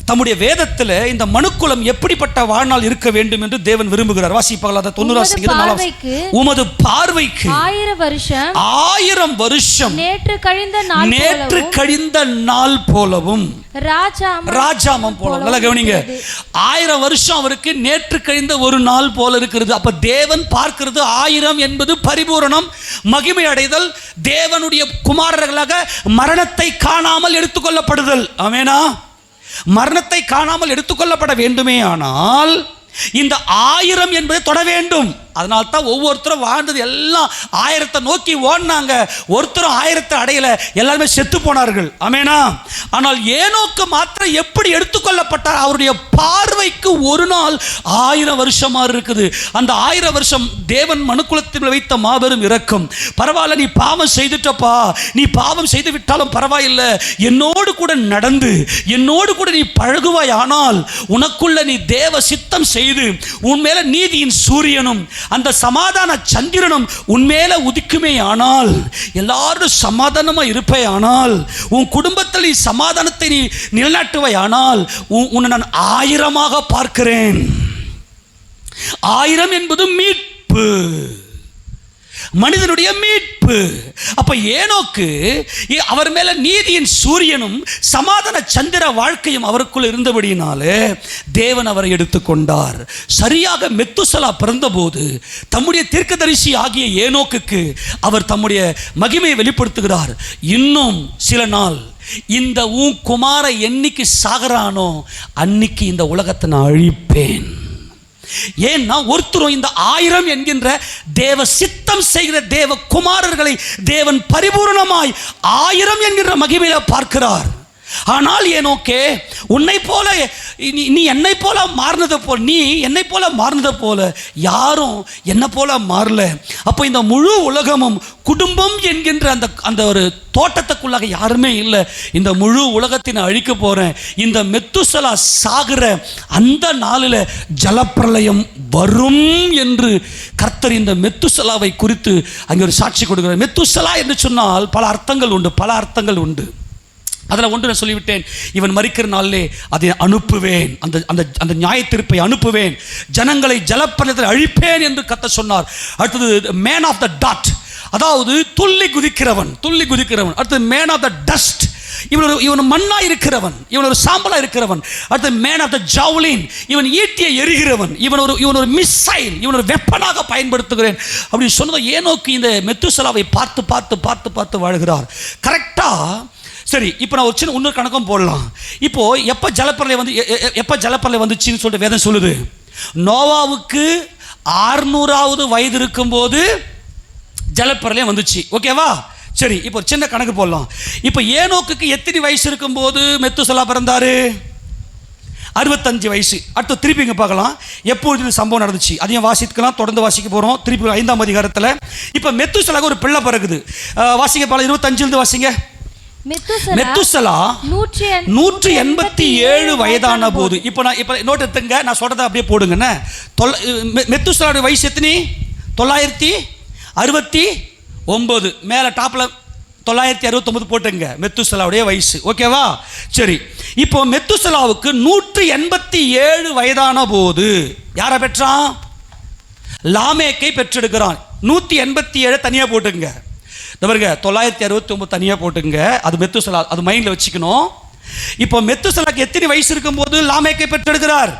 தம்முடைய வேதத்தில் இந்த மனுக்குலம் எப்படிப்பட்ட வாழ்நாள் இருக்க வேண்டும் என்று தேவன் விரும்புகிறார். வாசிக்க பார்க்கலாம். 90ஆம் சங்கீதம் 4ஆம் வசனம். உமது பார்வைக்கு 1000 வருஷம் நேற்று கழிந்த நாள் போலவும் ராஜாமம் போல. நல்லா கவனிங்க. 1000 வருஷம் அவருக்கு நேற்று கழிந்த ஒரு நாள் போல இருக்கிறது. அப்ப தேவன் பார்க்கிறது 1000 என்பது பரிபூரணம், மகிமை அடைதல், தேவனுடைய குமாரர்களாக மரணத்தை காணாமல் எடுத்துக்கொள்ளப்படுதல். ஆமெனா? மரணத்தை காணாமல் எடுத்துக்கொள்ளப்பட வேண்டுமே ஆனால் இந்த 1000 என்பதை தொட வேண்டும். அதனால தான் ஒவ்வொருத்தரும் வாழ்ந்தது எல்லாம் 1000 நோக்கி ஓடினாங்க. ஒருத்தரும் 1000 அடையல, எல்லாருமே செத்து போனார்கள். ஆமெனா? ஆனால் ஏனோக்கு மாத்திரம் எப்படி எடுத்துக்கொள்ளப்பட்டார்? அவருடைய பார்வைக்கு ஒரு நாள் 1000 வருஷமா இருக்குது. அந்த 1000 வருஷம் தேவன் மனுக்குலத்தில் வைத்த மாபெரும் இரக்கம். பரவாயில்ல, நீ பாவம் செய்துட்டப்பா, நீ பாவம் செய்து விட்டாலும் பரவாயில்லை, என்னோடு கூட நடந்து என்னோடு கூட நீ பழகுவாய். ஆனால் உனக்குள்ள நீ தேவ சித்தம் செய்து உன்மேல நீதியின் சூரியனும் அந்த சமாதான சந்திரனும் உன்மேல உதிக்குமே ஆனால், எல்லாரும் சமாதானமா இருப்பே ஆனால், உன் குடும்பத்தில் நீ சமாதானத்தை நீ நிலைநாட்டுவை ஆனால், உன்னை நான் 1000 பார்க்கிறேன். 1000 என்பது மீட்பு, மனிதனுடைய மீட்பு. அப்ப ஏனோக்கு அவர் மேல நீதியின் சூரியனும் சமாதான சந்திர வாழ்க்கையும் அவருக்குள் இருந்தபடியினாலே தேவன் அவரை எடுத்துக்கொண்டார். சரியாக மெத்துசலா பிறந்தபோது தம்முடைய தீர்க்கதரிசி ஆகிய ஏனோக்குக்கு அவர் தம்முடைய மகிமையை வெளிப்படுத்துகிறார். இன்னும் சில நாள் இந்த உன் குமார என்னைக்கு சாகரானோ அன்னைக்கு இந்த உலகத்தை நான் அழிப்பேன். ஏன்னா ஒருத்தரும் இந்த 1000 என்கின்ற தேவ சித்தம் செய்கிற தேவ குமாரர்களை தேவன் பரிபூர்ணமாய் 1000 என்கின்ற மகிமையில பார்க்கிறார். ஆனால் ஏனோக்கே, உன்னை போல நீ என்னை போல மாறினதை போல, நீ என்னை போல மாறினதை போல யாரும் என்னை போல மாறல. அப்போ இந்த முழு உலகமும் குடும்பம் என்கின்ற அந்த ஒரு தோட்டத்துக்குள்ளாக யாருமே இல்லை. இந்த முழு உலகத்தை நான் அழிக்க போறேன். இந்த மெத்துசலா சாகிற அந்த நாளில் ஜலப்பிரளயம் வரும் என்று கர்த்தர் இந்த மெத்துசலாவை குறித்து அங்கே ஒரு சாட்சி கொடுக்கிறார். மெத்துசலா என்று சொன்னால் பல அர்த்தங்கள் உண்டு. அதில் ஒன்று நான் சொல்லிவிட்டேன், இவன் மரிக்கிற நாளிலே அதை அனுப்புவேன், அந்த அந்த அந்த நியாய தீர்ப்பை அனுப்புவேன், ஜனங்களை ஜலப்பரத்தில் அழிப்பேன் என்று கர்த்தர் சொன்னார். அடுத்தது மேன் ஆஃப் த டாட், அதாவது துள்ளி குதிக்கிறவன். அடுத்தது மேன் ஆஃப் த டஸ்ட், இவன் மண்ணா இருக்கிறவன், இவன் ஒரு சாம்பலா இருக்கிறவன். அடுத்து மேன் ஆஃப் த ஜவுலின், இவன் ஈட்டியை எரிகிறவன், இவன் ஒரு மிசைல், இவன் ஒரு வெப்பனாக பயன்படுத்துகிறேன் அப்படின்னு சொன்னதை ஏனோக்கு இந்த மெத்துசலாவை பார்த்து பார்த்து பார்த்து பார்த்து வாழ்கிறார். கரெக்டா? சரி, இப்போ நான் ஒரு சின்ன இன்னொரு கணக்கம் போடலாம். இப்போ எப்போ ஜலப்பரலை வந்துச்சுன்னு சொல்லிட்டு வேதம் சொல்லுது, நோவாவுக்கு 600வது வயது இருக்கும்போது ஜலப்பரலையும் வந்துச்சு. ஓகேவா? சரி, இப்போ சின்ன கணக்கு போடலாம். இப்போ ஏனோக்குக்கு எத்தனை வயசு இருக்கும்போது மெத்துசலா பிறந்தாரு? 65 வயசு. அடுத்து திருப்பி இங்கே பார்க்கலாம் எப்பொழுது இந்த சம்பவம் நடந்துச்சு. அதையும் வாசிக்கலாம், தொடர்ந்து வாசிக்க போகிறோம். திருப்பி 5ஆம் அதிகாரத்தில் இப்போ மெத்துசலாக்கு ஒரு பிள்ளை பிறகுது. வாசிக்க பாருங்க, 25 வாசிங்க. மெத்துசலா 187 வயதான போது, இப்போ நோட் எடுத்துங்க, நான் சொல்றதை அப்படியே போடுங்கண்ணே. மெத்துசலாவுடைய வயசு எத்தனை? 969. மேலே டாப்பில் 969 போட்டுங்க மெத்துசலாவுடைய வயசு. ஓகேவா? சரி, இப்போ மெத்துசலாவுக்கு 187 வயதான போது யாரை பெற்றான்? லாமேக்கை பெற்றெடுக்கிறான். 187 தனியாக போட்டுங்க. பாருங்க, 969 தனியாக போட்டுங்க. அது மெத்துசலா, அது மைண்டில் வச்சுக்கணும். இப்போ மெத்துசலாக்கு எத்தனை வயசு இருக்கும்போது லாமேக்கை பெற்றெடுக்கிறார்?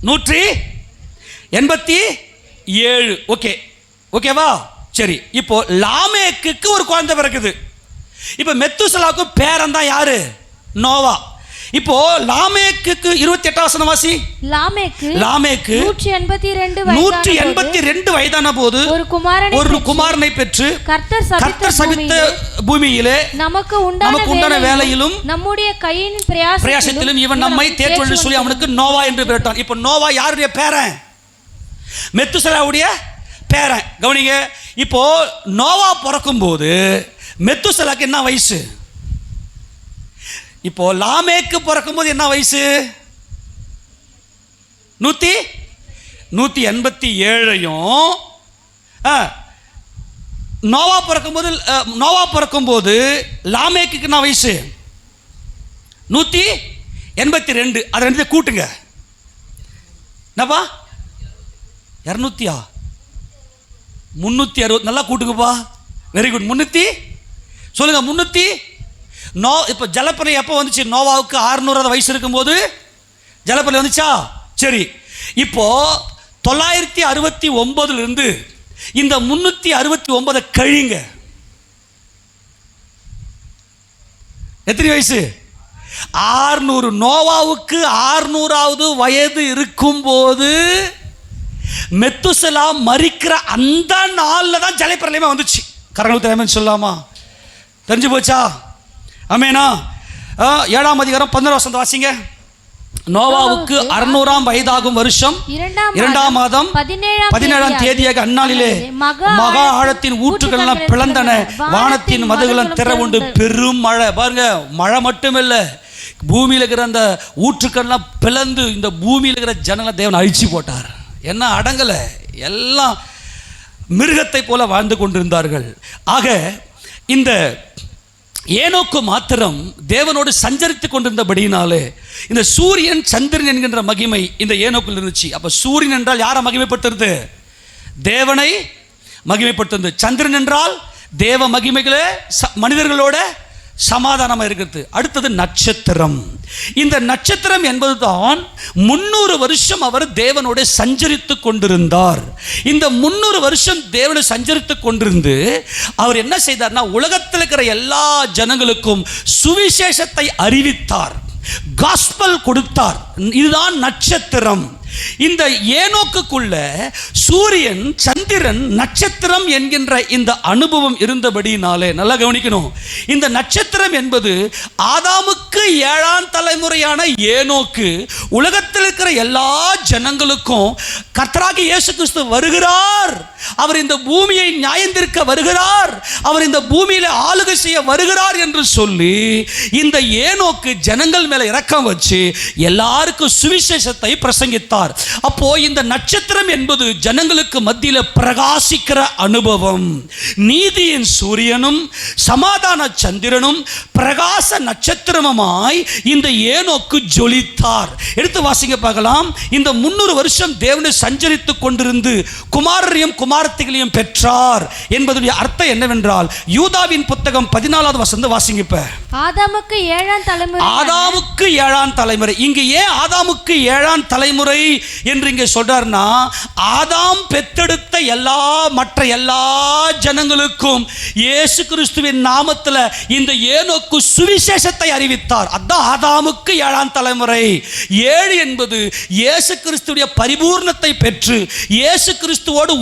187. ஓகேவா? சரி, இப்போ லாமேக்குக்கு ஒரு குழந்தை பிறக்குது. இப்போ மெத்துசலாவுக்கு பேரன் தான் யாரு? நோவா. இப்போ லாமேக்குக்கு 28 வசனம் வாசி. லாமேக்கு 182 வயதான போது ஒரு குமாரனை பெற்று கர்த்தர் சபித்த பூமியிலே நமக்கு உண்டான வேலையிலும் நம்முடைய கையின் பிரயாசத்திலும் இவன் நம்மை தேற்றுவது சொல்லி அவனுக்கு நோவா என்று பெயரிட்டான். இப்போ நோவா யாருடைய பேரன்? மெத்துசலாவுடைய பேரன். கவனிங்க, இப்போ நோவா பிறக்கும் போது மெத்துசலாக்கு என்ன வயசு? இப்போ லாமேக்கு பிறக்கும் போது என்ன வயசு? 187. நோவா பிறக்கும் போது லாமேக்கு என்ன வயசு? 182. அதை ரெண்டு கூட்டுங்க. என்னப்பா? 200 360. நல்லா கூட்டுங்கப்பா. Very good. 300 சொல்லுங்க. 300. இப்போ ஜலப்பரலை எப்போ வந்துச்சு? நோவாவுக்கு 600 வயசு இருக்கும்போது ஜலப்பரலை வந்துச்சா? சரி, இப்போ 969 இருந்து இந்த 369 கழிங்க. எத்தனை வயசு? 600. நோவாவுக்கு 600வது வயது இருக்கும்போது மெத்துசலா மரிக்கிற அந்த நாளில் தான் ஜலப்பரலையுமே வந்துச்சு. கரங்களுக்கு தெரியாமல் சொல்லாமா? தெரிஞ்சு போச்சா? ஆமேனா? 7ஆம் அதிகாரம் 15 வசனம் வாசிங்க. நோவாவுக்கு 600ஆம் வயதாகும் வருஷம் 2ஆம் மாதம் 17ஆம் தேதியாக அந்நாளிலே மகா ஆழத்தின் ஊற்றுகள் பிளந்தன, வானத்தின் மதகுலம் திறவுண்டு பெரும் மழை. பாருங்க, மழை மட்டுமில்ல, பூமியில் இருக்கிற அந்த ஊற்றுக்கள்லாம் பிளந்து இந்த பூமியில் இருக்கிற ஜனங்களை தேவன் அழிச்சு போட்டார். என்ன அடங்கலை, எல்லாம் மிருகத்தை போல வாழ்ந்து கொண்டிருந்தார்கள். ஆக இந்த ஏனோக்கு மாத்திரம் தேவனோடு சஞ்சரித்து கொண்டிருந்தபடியினாலே இந்த சூரியன் சந்திரன் என்கின்ற மகிமை இந்த ஏனோக்குள் இருந்துச்சு. அப்ப சூரியன் என்றால் யாரை மகிமைப்படுத்துறது? தேவனை மகிமைப்படுத்துறது. சந்திரன் என்றால் தேவ மகிமைகளே மனிதர்களோட சமாதானமாக இருக்கிறது. அடுத்தது நட்சத்திரம். இந்த நட்சத்திரம் என்பதுதான் 300 வருஷம் அவர் தேவனோட சஞ்சரித்து கொண்டிருந்தார். இந்த 300 வருஷம் தேவனோட சஞ்சரித்து கொண்டிருந்து அவர் என்ன செய்தார்னா, உலகத்தில் இருக்கிற எல்லா ஜனங்களுக்கும் சுவிசேஷத்தை அறிவித்தார், காஸ்பல் கொடுத்தார். இதுதான் நட்சத்திரம். இந்த ஏனோக்குள்ள சூரியன், சந்திரன், நட்சத்திரம் என்கின்ற இந்த அனுபவம் இருந்தபடினாலே நல்லா கவனிக்கணும். இந்த நட்சத்திரம் என்பது ஆதாமுக்கு 7ஆம் தலைமுறையான ஏனோக்கு உலகத்தில் உலகத்தில் இருக்கிற எல்லா ஜனங்களுக்கும் கர்த்தராகிய இயேசு கிறிஸ்து வருகிறார், அவர் இந்த பூமியை நியாயந்தீர்க்க வருகிறார், அவர் இந்த பூமியில ஆளுகை செய்ய வருகிறார் என்று சொல்லி இந்த ஏனோக்கு ஜனங்கள் மேல இரக்கம் வச்சு எல்லாருக்கும் சுவிசேஷத்தை பிரசங்கித்தார். அப்போ இந்த நட்சத்திரம் என்பது ஜனங்களுக்கு மத்தியில் பிரகாசிக்கிற அனுபவம். நீதியின் சூரியனும் சமாதான சந்திரனும் பிரகாச நட்சத்திரமாய் இந்த ஏனோக்கு ஜொலித்தார். எடுத்து வாசிங்க பார்க்கலாம். இந்த 300 வருஷம் தேவனை சஞ்சரித்துக் கொண்டிருந்து குமாரரையும் குமாரத்திகளையும் பெற்றார் என்பதுடைய அர்த்தம் என்னவென்றால், யூதாவின் புத்தகம் 14வது வசனம் வாசிங்க. இப்ப ஆதாமுக்கு 7ஆம் தலைமுறை, ஆதாமுக்கு 7ஆம் தலைமுறை. இங்க ஏன் ஆதாமுக்கு 7ஆம் தலைமுறை என்று இங்கே சொல்றார்னா, ஆதாம் பெற்றெடுத்த மற்ற எல்லா ஜனங்களுக்கும் இயேசு கிறிஸ்துவின் நாமத்தில் இந்த ஏனோக்கு சுவிசேஷத்தை அறிவித்தார். அதான் ஆதாமுக்கு 7ஆம் தலைமுறை. 7 என்பது இயேசு கிறிஸ்துவின் பரிபூர்ணத்தை பெற்று இயேசு கிறிஸ்துவோடு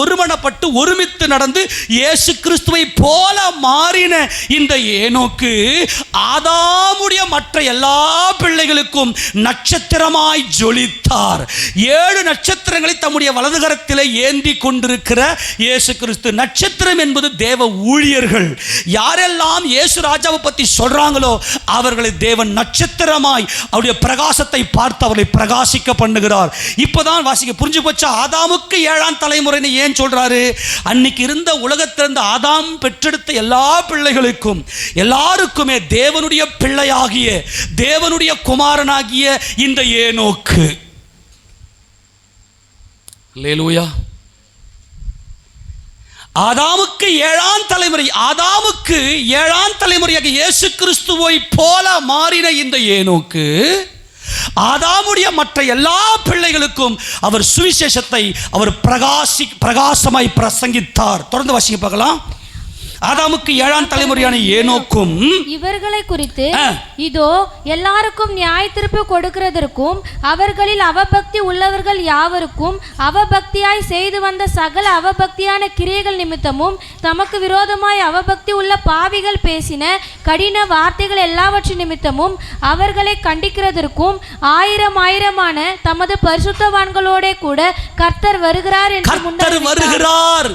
ஒருமனப்பட்டு ஒருமித்து நடந்து இயேசு கிறிஸ்துவை போல மாறின இந்த ஏனோக்கு ஆதாமுடைய மற்ற எல்லா பிள்ளைகளுக்கும் நட்சத்திரமாய் ஜொலித்தார். 7 நட்சத்திரங்களை தம்முடைய வலது கரத்திலே ஏந்தி கொண்டிருக்கிற இயேசு கிறிஸ்து. நட்சத்திரம் என்பது தேவ ஊழியர்கள். யாரெல்லாம் இயேசு ராஜாவை பற்றி சொல்றாங்களோ அவர்களை தேவன் நட்சத்திரமாய் அவருடைய பிரகாசத்தை பார்த்து அவர்களை பிரகாசிக்க பண்ணுகிறார். இப்போதான் வாசிக்க புரிஞ்சு போச்சா ஆதாமுக்கு 7ஆம் தலைமுறைன்னு ஏன் சொல்றாரு? அன்னைக்கு இருந்த உலகத்திலிருந்து ஆதாம் பெற்றெடுத்த எல்லா பிள்ளைகளுக்கும் எல்லாருக்குமே தேவனுடைய பிள்ளையாகிய தேவனுடைய குமாரனாகிய இந்த ஏனோக்கு. அல்லேலூயா. ஆதாமுக்கு 7ஆம் தலைமுறை, ஆதாமுக்கு 7ஆம் தலைமுறையாக இயேசு கிறிஸ்துவை போல மாறின இந்த ஏனோக்கு ஆதாமுடைய மற்ற எல்லா பிள்ளைகளுக்கும் அவர் சுவிசேஷத்தை அவர் பிரகாசமாய் பிரசங்கித்தார். தொடர்ந்து வாசிங்க பார்க்கலாம். ஆதாமுக்கு 7ஆம் தலைமுறையான ஏனோக்கும் இவர்களை குறித்து இதோ எல்லாருக்கும் நியாய தீர்ப்பு கொடுக்கிறதற்கும் அவர்களில் அவபக்தி உள்ளவர்கள் யாவருக்கும் அவபக்தியாய் செய்து வந்த சகல அவபக்தியான கிரியைகள் நிமித்தமும் தமக்கு விரோதமாய் அவபக்தி உள்ள பாவிகள் பேசின கடின வார்த்தைகள் எல்லாவற்றின் நிமித்தமும் அவர்களை கண்டிக்கிறதற்கும் ஆயிரமான தமது பரிசுத்தவான்களோட கூட கர்த்தர் வருகிறார் என்று கர்த்தர் வருகிறார்.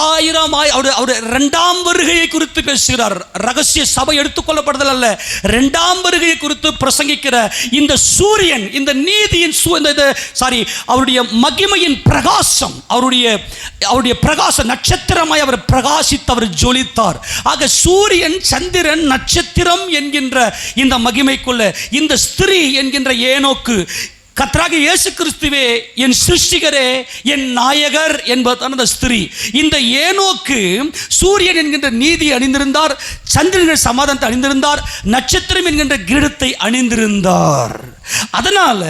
ஆயிரமாய் அவருடைய இரண்டாம் வருகையை குறித்து பேசுகிறார். ரகசிய சபை எடுத்துக்கொள்ளப்படுதல் அல்ல, இரண்டாம் வருகையை குறித்து பிரசங்கிக்கிற இந்த சூரியன், இந்த நீதியின் அவருடைய மகிமையின் பிரகாசம், அவருடைய பிரகாச நட்சத்திரமாய் அவர் பிரகாசித்து அவர் ஜொலித்தார். ஆக சூரியன் சந்திரன் நட்சத்திரம் என்கின்ற இந்த மகிமைக்குள்ள இந்த ஸ்திரீ என்கின்ற ஏனோக்கு கர்த்தராகிய இயேசு கிறிஸ்துவே என் சிருஷ்டிகரே என் நாயகர் என்பதுதான் அந்த ஸ்திரீ. இந்த ஏனோக்கு சூரியன் என்கின்ற நீதி அணிந்திருந்தார், சந்திரன் சமாதானத்தை அணிந்திருந்தார், நட்சத்திரம் என்கின்ற கிரீடத்தை அணிந்திருந்தார். அதனால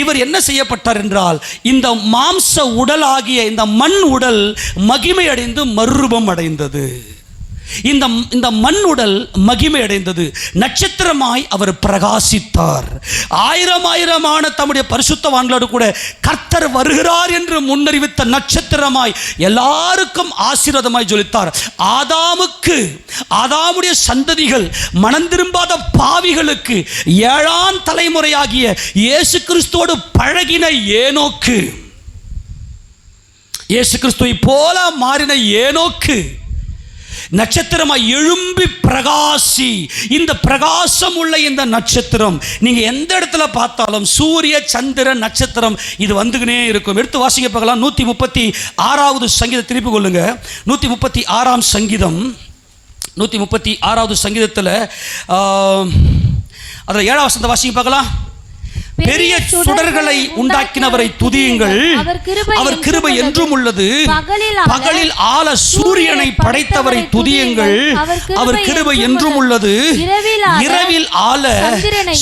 இவர் என்ன செய்யப்பட்டார் என்றால், இந்த மாம்ச உடலாகிய இந்த மண் உடல் மகிமை அடைந்து மறுரூபம் அடைந்தது. இந்த மண் உடல் மகிமை அடைந்தது. நட்சத்திரமாய் அவர் பிரகாசித்தார். ஆயிரமான தம்முடைய பரிசுத்தவான்களோடு கூட கர்த்தர் வருகிறார் என்று முன்னறிவித்த நட்சத்திரமாய் எல்லாருக்கும் ஆசீர்வாதமாய் ஜொலித்தார். ஆதாமுடைய சந்ததிகள் மனம் திரும்பாத பாவிகளுக்கு 7ஆம் தலைமுறையாகிய இயேசு கிறிஸ்துவோடு பழகின ஏனோக்கு, இயேசு கிறிஸ்துவை போல மாறின ஏனோக்கு நட்சத்திரமாய் எழும்பி பிரகாசி. இந்த பிரகாசம் உள்ள இந்த நட்சத்திரம் நீங்க எந்த இடத்துல பார்த்தாலும் சூரிய சந்திரன் நட்சத்திரம் இது வந்துகினே இருக்கும். எடுத்து வாசிங்க பார்க்கலாம். 136வது சங்கீதம் திருப்பி கொள்ளுங்க. 136ஆம் சங்கீதம், 136வது சங்கீதத்தில் அதில் 7ஆம் வசனத்தை வாசிங்க பார்க்கலாம். பெரிய சுடர்களை உண்டாக்கினவரை துதியுங்கள், அவர் கிருபை என்றும் உள்ளது. பகலில் ஆள சூரியனை படைத்தவரை துதியுங்கள், அவர் கிருபை என்றும் உள்ளது. இரவில் ஆள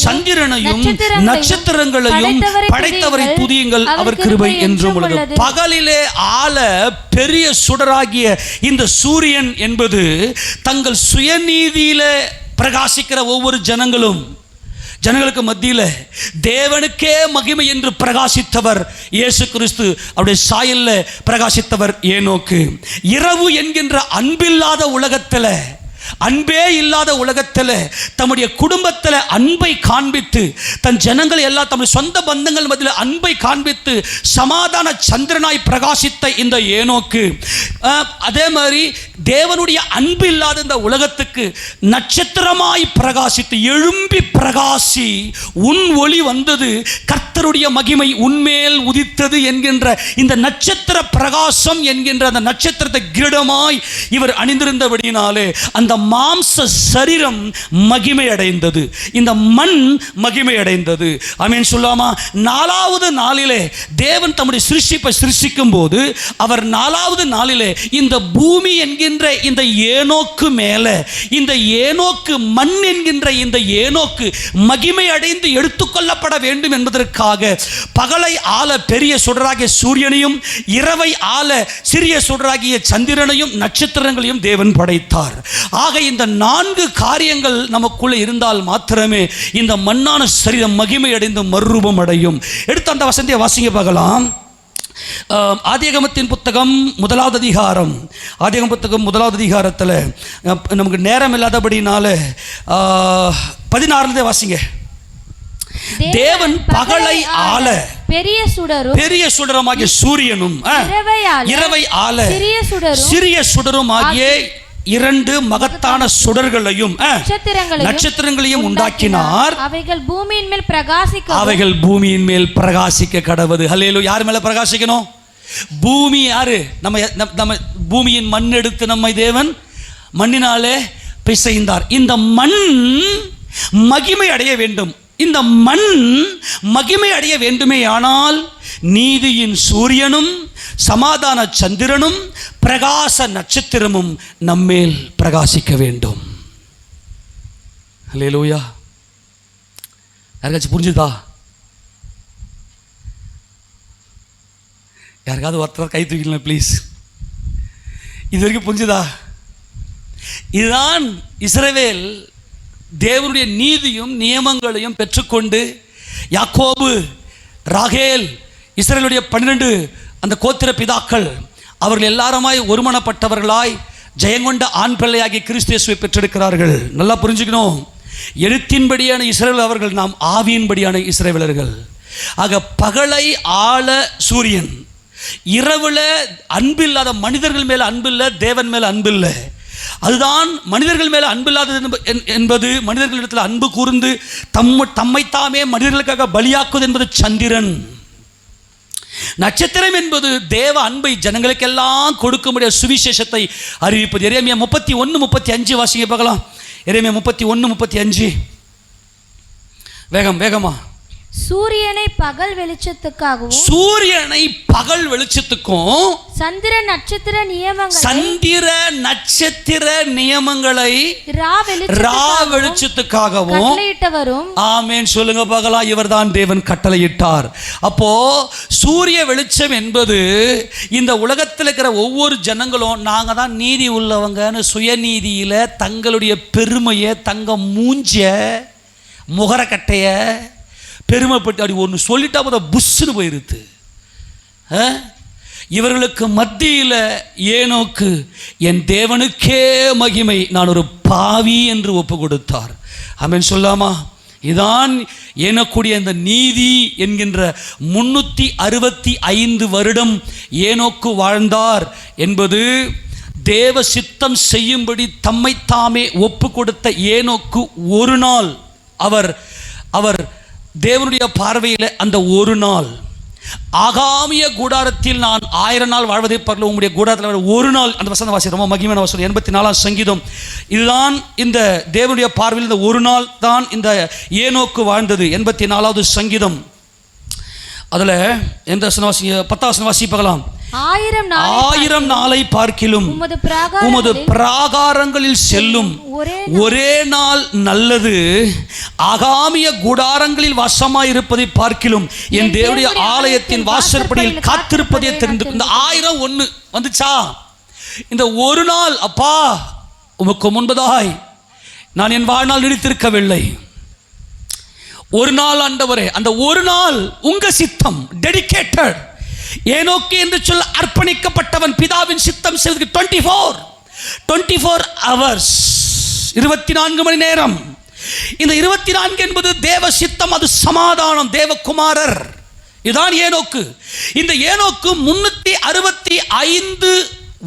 சந்திரனையும் நட்சத்திரங்களையும் படைத்தவரை துதியுங்கள், அவர் கிருபை என்றும் உள்ளது. பகலிலே ஆள பெரிய சுடராகிய இந்த சூரியன் என்பது தங்கள் சுயநீதியில பிரகாசிக்கிற ஒவ்வொரு ஜனங்களுக்கு மத்தியில் தேவனுக்கே மகிமை என்று பிரகாசித்தவர் இயேசு கிறிஸ்து. அவருடைய சாயல்ல பிரகாசித்தவர் ஏனோக்கு. இரவு என்கின்ற அன்பில்லாத உலகத்தில் அன்பே இல்லாத உலகத்தில் தம்முடைய குடும்பத்தில் அன்பை காண்பித்து, தன் ஜனங்கள் எல்லாம் தம்முடைய சொந்த பந்தங்கள் மத்தியில் அன்பை காண்பித்து சமாதான சந்திரனாய் பிரகாசித்த இந்த ஏனோக்கு, அதே மாதிரி தேவனுடைய அன்பு இல்லாத இந்த உலகத்துக்கு நட்சத்திரமாய் பிரகாசித்து, எழும்பி பிரகாசி, உன் ஒளி வந்தது, கர்த்தருடைய மகிமை உன்மேல் உதித்தது என்கின்ற இந்த நட்சத்திர பிரகாசம் என்கின்ற அந்த நட்சத்திரத்தை கிரீடமாய் இவர் அணிந்திருந்தபடியினாலே அந்த மாம்ச சரீரம் மகிமை அடைந்தது, இந்த மண் மகிமை அடைந்தது. ஆமென் சொல்லாமா? 4வது நாளிலே தேவன் தம்முடைய சிருஷ்டிப்பை சிருஷ்டிக்கும் போது அவர் 4வது நாளிலே இந்த பூமி என்கின்ற இந்த ஏனோக்கு மேலே, இந்த ஏனோக்கு மண் என்கின்ற இந்த ஏனோக்கு மகிமை அடைந்து எடுத்துக்கொள்ளப்பட வேண்டும் என்பதற்காக பகலை ஆள பெரிய சுடராகிய சூரியனையும், இரவை ஆள சிறிய சுடராகிய சந்திரனையும் நட்சத்திரங்களையும் தேவன் படைத்தார். ஆக இந்த 4 காரியங்கள் நமக்குள்ள இருந்தால் மாத்திரமே இந்த மண்ணான சரீரம் மகிமை அடைந்து மறுரூபம் அடையும். எடுத்து அந்த வசனத்தை வாசிங்க பார்க்கலாம். ஆதியாகமத்தின் புத்தகம் 1வது அதிகாரம், ஆதியாகம புத்தகம் 1வது அதிகாரத்தில் நமக்கு நேரம் இல்லாதபடினால 16 வாசிங்க. தேவன் பகலை ஆள பெரிய சுடருமாகிய சூரியனும், இரவை ஆள சிறிய சுடரும் ஆகிய 2 மகத்தான சுடர்களையும் நட்சத்திரங்களையும் உண்டாக்கினார். அவைகள் பூமியின் மேல் பிரகாசிக்க கடவது. ஹல்லேலூயா. யார் மேல பிரகாசிக்கணும்? பூமி. யாரு? நம்ம பூமியின் மண் எடுத்து நம்மை தேவன் மண்ணினாலே பிசைந்தார். இந்த மண் மகிமை அடைய வேண்டும். இந்த மண் மகிமை அடைய வேண்டுமே ஆனால் நீதியின் சூரியனும் சமாதான சந்திரனும் பிரகாச நட்சத்திரமும் நம்மேல் பிரகாசிக்க வேண்டும். ஹல்லேலூயா. யாருக்காச்சும் புரிஞ்சுதா? யாருக்காவது ஒருத்தர் கை தூக்கிடலாம் ப்ளீஸ். இது வரைக்கும் புரிஞ்சுதா? இதுதான் இஸ்ரவேல் தேவனுடைய நீதியும் நியமங்களையும் பெற்றுக்கொண்டு யாக்கோபு, ராகேல், இஸ்ரவேலுடைய 12 அந்த கோத்திர பிதாக்கள் அவர்கள் எல்லாருமாய் ஒருமனப்பட்டவர்களாய் ஜெயங்கொண்ட ஆண் பிள்ளையாகி கிறிஸ்து இயேசுவை பெற்றெடுக்கிறார்கள். நல்லா புரிஞ்சுக்கணும். எழுத்தின்படியான இஸ்ரவேல் அவர்கள், நாம் ஆவியின்படியான இஸ்ரவேலர்கள். ஆக பகலை ஆள சூரியன், இரவுல அன்பில்லாத மனிதர்கள் மேல அன்பில்லை, தேவன் மேல அன்பில்லை. அதுதான் மனிதர்கள் மேல அன்பில்லாதது என்பது, மனிதர்களிடத்தில் அன்பு கூர்ந்து தம்மைத்தாமே மனிதர்களுக்காக பலியாக்குவது என்பது சந்திரன். நட்சத்திரம் என்பது தேவ அன்பை ஜனங்களுக்கெல்லாம் கொடுக்கும்படிய சுவிசேஷத்தை அறிவிப்பது. எரேமியா 31:35 வாசிங்க பார்க்கலாம். எரேமியா 31:35. வேகமா. சூரியனை பகல் வெளிச்சத்துக்காகவும், சூரியனை பகல் வெளிச்சத்துக்கும், சந்திர நட்சத்திர நியமங்களை ரா வெளிச்சத்துக்காகவும் கட்டளையிட்டவரும். ஆமென் சொல்லுங்க பார்க்கலாம். இவர்தான் தேவன் கட்டளையிட்டார். அப்போ சூரிய வெளிச்சம் என்பது இந்த உலகத்தில் இருக்கிற ஒவ்வொரு ஜனங்களும் நாங்க தான் நீதி உள்ளவங்கன்னு சுயநீதியில தங்களுடைய பெருமையை, தங்க மூஞ்ச முகரக்கட்டைய பெருமைப்பட்டு அப்படி ஒன்று சொல்லிட்டா போத புஷ்ஷுன்னு போயிருது. இவர்களுக்கு மத்தியில் ஏனோக்கு என் தேவனுக்கே மகிமை, நான் ஒரு பாவி என்று ஒப்பு கொடுத்தார். ஆமென் சொல்லாமா? இதான் ஏனோக்குடைய இந்த நீதி என்கின்ற 365 வருடம் ஏனோக்கு வாழ்ந்தார் என்பது தேவ சித்தம் செய்யும்படி தம்மைத்தாமே ஒப்பு கொடுத்த ஏனோக்கு ஒரு நாள் அவர் தேவனுடைய பார்வையில் அந்த ஒரு நாள் ஆகாமிய கூடாரத்தில் நான் 1000 நாள் வாழ்வதை பார்க்கல, உங்களுடைய கூடாரத்தில் ஒரு நாள். அந்த வசன வாசி ரொம்ப மகிமையான வசனம். 84ஆம் சங்கீதம். இதுதான் இந்த தேவனுடைய பார்வையில் இந்த ஒரு நாள் தான் இந்த ஏனோக்கு வாழ்ந்தது. 84வது சங்கீதம். அதில் எந்த வசன வாசி? 10ஆம் வசனம் வாசி பார்க்கலாம். 1000 நாளை பார்க்கிலும் உமது பிராகாரங்களில் செல்லும் ஒரே நாள் நல்லது, ஆகாமிய கூடாரங்களில் வசமாயிருப்பதை பார்க்கிலும் என் தேவனுடைய ஆலயத்தின் வாசற்படியில் காத்திருப்பதை தெரிந்து. இந்த 1001 வந்துச்சா? இந்த ஒரு நாள் அப்பா உமக்கு முன்பதாய் நான் என் வாழ்நாள் நினைத்திருக்கவில்லை. ஒரு நாள் ஆண்டவரே, அந்த ஒரு நாள் உங்க சித்தம் டெடிகேட்டட். ஏனோக்கு என்று சொல்ல அர்ப்பணிக்கப்பட்டவன், பிதாவின் சித்தம் செய்வதற்கு 24 hours 24 மணி நேரம். இந்த 24 என்பது தேவ சித்தம், அது சமாதானம், தேவகுமாரர். இதுதான் ஏனோக்கு. இந்த ஏனோக்கு 365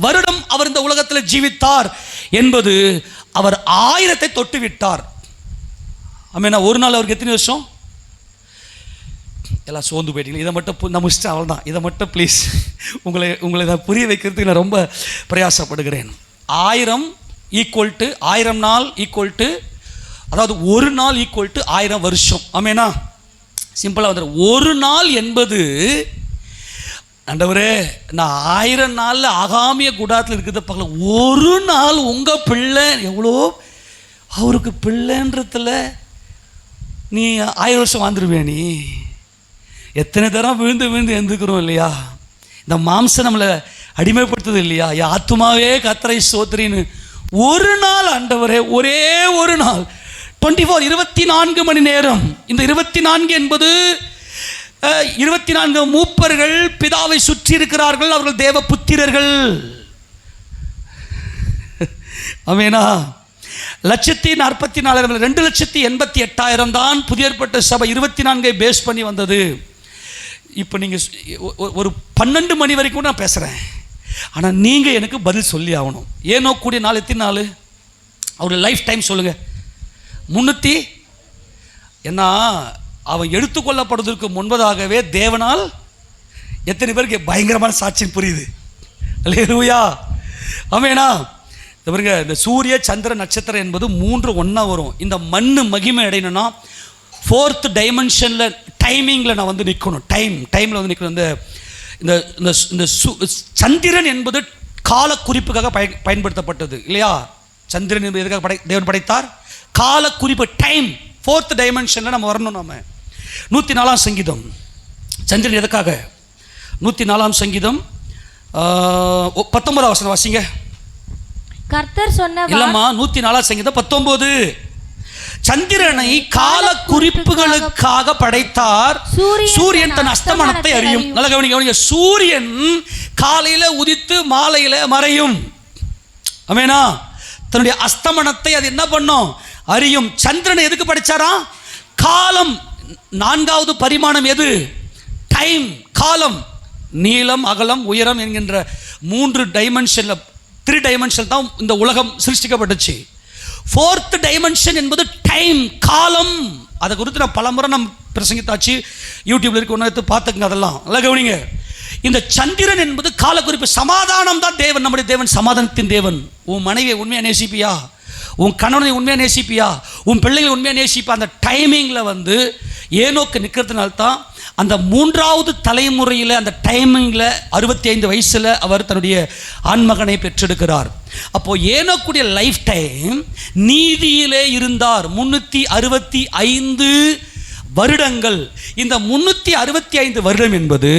வருடம் அவர் இந்த உலகத்தில் ஜீவித்தார் என்பது அவர் 1000 தொட்டு விட்டார். ஆமென். ஒரு நாள் அவருக்கு எத்தனை வருஷம்? எல்லாம் சோர்ந்து போயிட்டீங்க. இதை மட்டும் நம்ம இஷ்டம், அவ்வளோதான். இதை மட்டும் ப்ளீஸ் உங்களை நான் புரிய வைக்கிறதுக்கு நான் ரொம்ப பிரயாசப்படுகிறேன். 1000 ஈக்குவல் டு 1000 நாள் ஈக்குவல் டு, அதாவது ஒரு நாள் ஈக்குவல் டு 1000 வருஷம். ஆமேனா? சிம்பிளாக வந்துடும். ஒரு நாள் என்பது, ஆண்டவரே நான் 1000 நாளில் ஆகாமிய குடாத்தில் இருக்கிறத பார்க்கல, ஒரு நாள் உங்கள் பிள்ளை எவ்வளோ அவருக்கு பிள்ளைன்றதுல நீ 1000 வருஷம் வாழ்ந்துருவே. நீ எத்தனை தரம் விழுந்து விழுந்து எழுந்துக்கிறோம் இல்லையா? இந்த மாம்சம் நம்மளை அடிமைப்படுத்துது இல்லையா? ஆத்துமாவே கர்த்தரை ஸ்தோத்திரின்னு ஒரு நாள் ஆண்டவரே, ஒரே ஒரு நாள் 24 மணி நேரம். இந்த 24 என்பது 24 மூப்பர்கள் பிதாவை சுற்றி இருக்கிறார்கள். அவர்கள் தேவ புத்திரர்கள். ஆமெனா? 1,44,000 2,88,000 தான் புதிய ஏற்பட்ட சபை 24 பேஸ் பண்ணி வந்தது. இப்போ நீங்கள் ஒரு 12 மணி வரைக்கும் நான் பேசுகிறேன். ஆனால் நீங்கள் எனக்கு பதில் சொல்லி ஆகணும். ஏனோ கூடிய நாள் எத்தனை நாள்? அவருடைய லைஃப் டைம் சொல்லுங்கள். 300. ஏன்னா அவன் எடுத்துக்கொள்ளப்படுவதற்கு முன்பதாகவே தேவனால் எத்தனை பேருக்கு பயங்கரமான சாட்சியம் புரியுது? அல்லேலூயா. ஆமெனா? இந்த பாருங்க, இந்த சூரிய சந்திர நட்சத்திரம் என்பது 3 ஒன்றா வரும். இந்த மண்ணு மகிமை அடையணும்னா 4th டைமென்ஷனில் டைமிங்கில் நான் வந்து நிற்கணும். டைமில் வந்து நிற்கணும். இந்த சந்திரன் என்பது கால குறிப்புக்காக பயன்படுத்தப்பட்டது இல்லையா? சந்திரன் என்பது எதுக்காக தேவன் படைத்தார்? கால குறிப்பு, டைம். 4th டைமென்ஷனில் நம்ம வரணும். நம்ம 104ஆம் சங்கீதம். சந்திரன் எதுக்காக? 104ஆம் சங்கீதம் 19ஆம் வசனம் வாசிங்க. கர்த்தர் சொன்ன இல்லம்மா, 104ஆம் சங்கீதம் 19. சந்திரனை கால குறிப்புகளுக்காக படைத்தார். சூரியன் தன் அஸ்தமனத்தை அறியும். நல்ல கவனிங்க. சூரியன் காலையில உதித்து மாலையில மறையும். ஆமெனா? தன்னுடைய அஸ்தமனத்தை அது என்ன பண்ணும்? அறியும். சந்திரனை எதுக்கு படைச்சாரா? காலம். 4வது பரிமாணம் எது? டைம், காலம். நீளம், அகலம், உயரம் என்கின்ற 3 டைமென்ஷன்ல 3 டைமென்ஷன் தான் இந்த உலகம் சிருஷ்டிக்கப்பட்டுச்சு. 4th டைமென்ஷன் என்பது டைம், காலம். அதை குறித்து நான் பலமுறை நம்ம பிரசங்கித்தாச்சு. யூடியூப்ல இருக்கு, ஒன்று எடுத்து பார்த்துக்குங்க. அதெல்லாம் நல்லா கவனிங்க. இந்த சந்திரன் என்பது காலக்குறிப்பு. சமாதானம் தான் தேவன். நம்முடைய தேவன் சமாதானத்தின் தேவன். உன் மனைவியை உண்மையாக நேசிப்பியா? உன் கணவனை உண்மையாக நேசிப்பியா? உன் பிள்ளைகளை உண்மையாக நேசிப்பா? அந்த டைமிங்கில் வந்து ஏனோக்கு நிற்கிறதுனால தான் அந்த 3வது தலைமுறையில், அந்த டைமிங்கில் 65 வயசில் அவர் தன்னுடைய ஆண்மகனை பெற்றெடுக்கிறார். அப்போ ஏனோக்குடைய லைஃப் டைம் நீதியிலே இருந்தார் 365 வருடங்கள். இந்த 365 வருடம் என்பது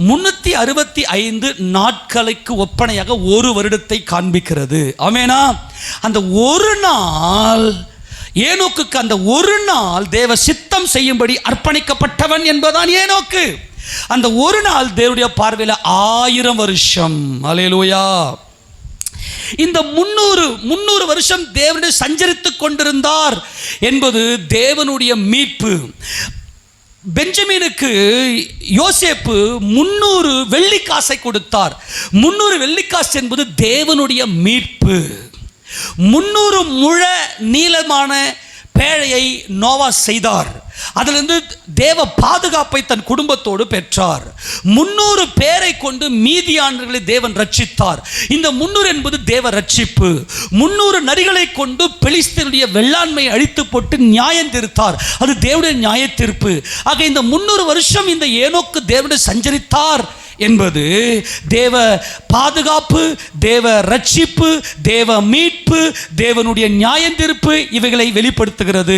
365 நாட்களுக்கு ஒப்பனையாக ஒரு வருடத்தை காண்பிக்கிறது. ஆமெனா? அந்த ஒரு நாள் ஏனோக்குக்கு, அந்த ஒரு நாள் தேவ சித்தம் செய்யும்படி அர்ப்பணிக்கப்பட்டவன் என்பதான் ஏனோக்கு. அந்த ஒரு நாள் தேவனுடைய பார்வையில் 1000 வருஷம். அல்லேலூயா. இந்த 300 வருஷம் தேவனுடைய சஞ்சரித்துக் கொண்டிருந்தார் என்பது தேவனுடைய மீட்பு. பெஞ்சமினுக்கு யோசேப்பு 300 வெள்ளிக்காசை கொடுத்தார். 300 வெள்ளிக்காசு என்பது தேவனுடைய மீட்பு. 300 முழ நீளமான பேழையை நோவா செய்தார். அதிலிருந்து தேவ பாதுகாப்பை தன் குடும்பத்தோடு பெற்றார். 300 பேரை கொண்டு மீதியானவர்களை தேவன் ரட்சித்தார். இந்த 300 என்பது தேவ ரட்சிப்பு. 300 நரிகளை கொண்டு பெலிஸ்தருடைய வெள்ளாண்மை அழித்து போட்டு நியாயம் தீர்த்தார். அது தேவனுடைய நியாய தீர்ப்பு. ஆக இந்த 300 வருஷம் இந்த ஏனோக்கு தேவனுடைய சஞ்சரித்தார் என்பது தேவ பாதுகாப்பு, தேவ ரட்சிப்பு, தேவ மீட்பு, தேவனுடைய நியாயத்தீர்ப்பு, இவைகளை வெளிப்படுத்துகிறது.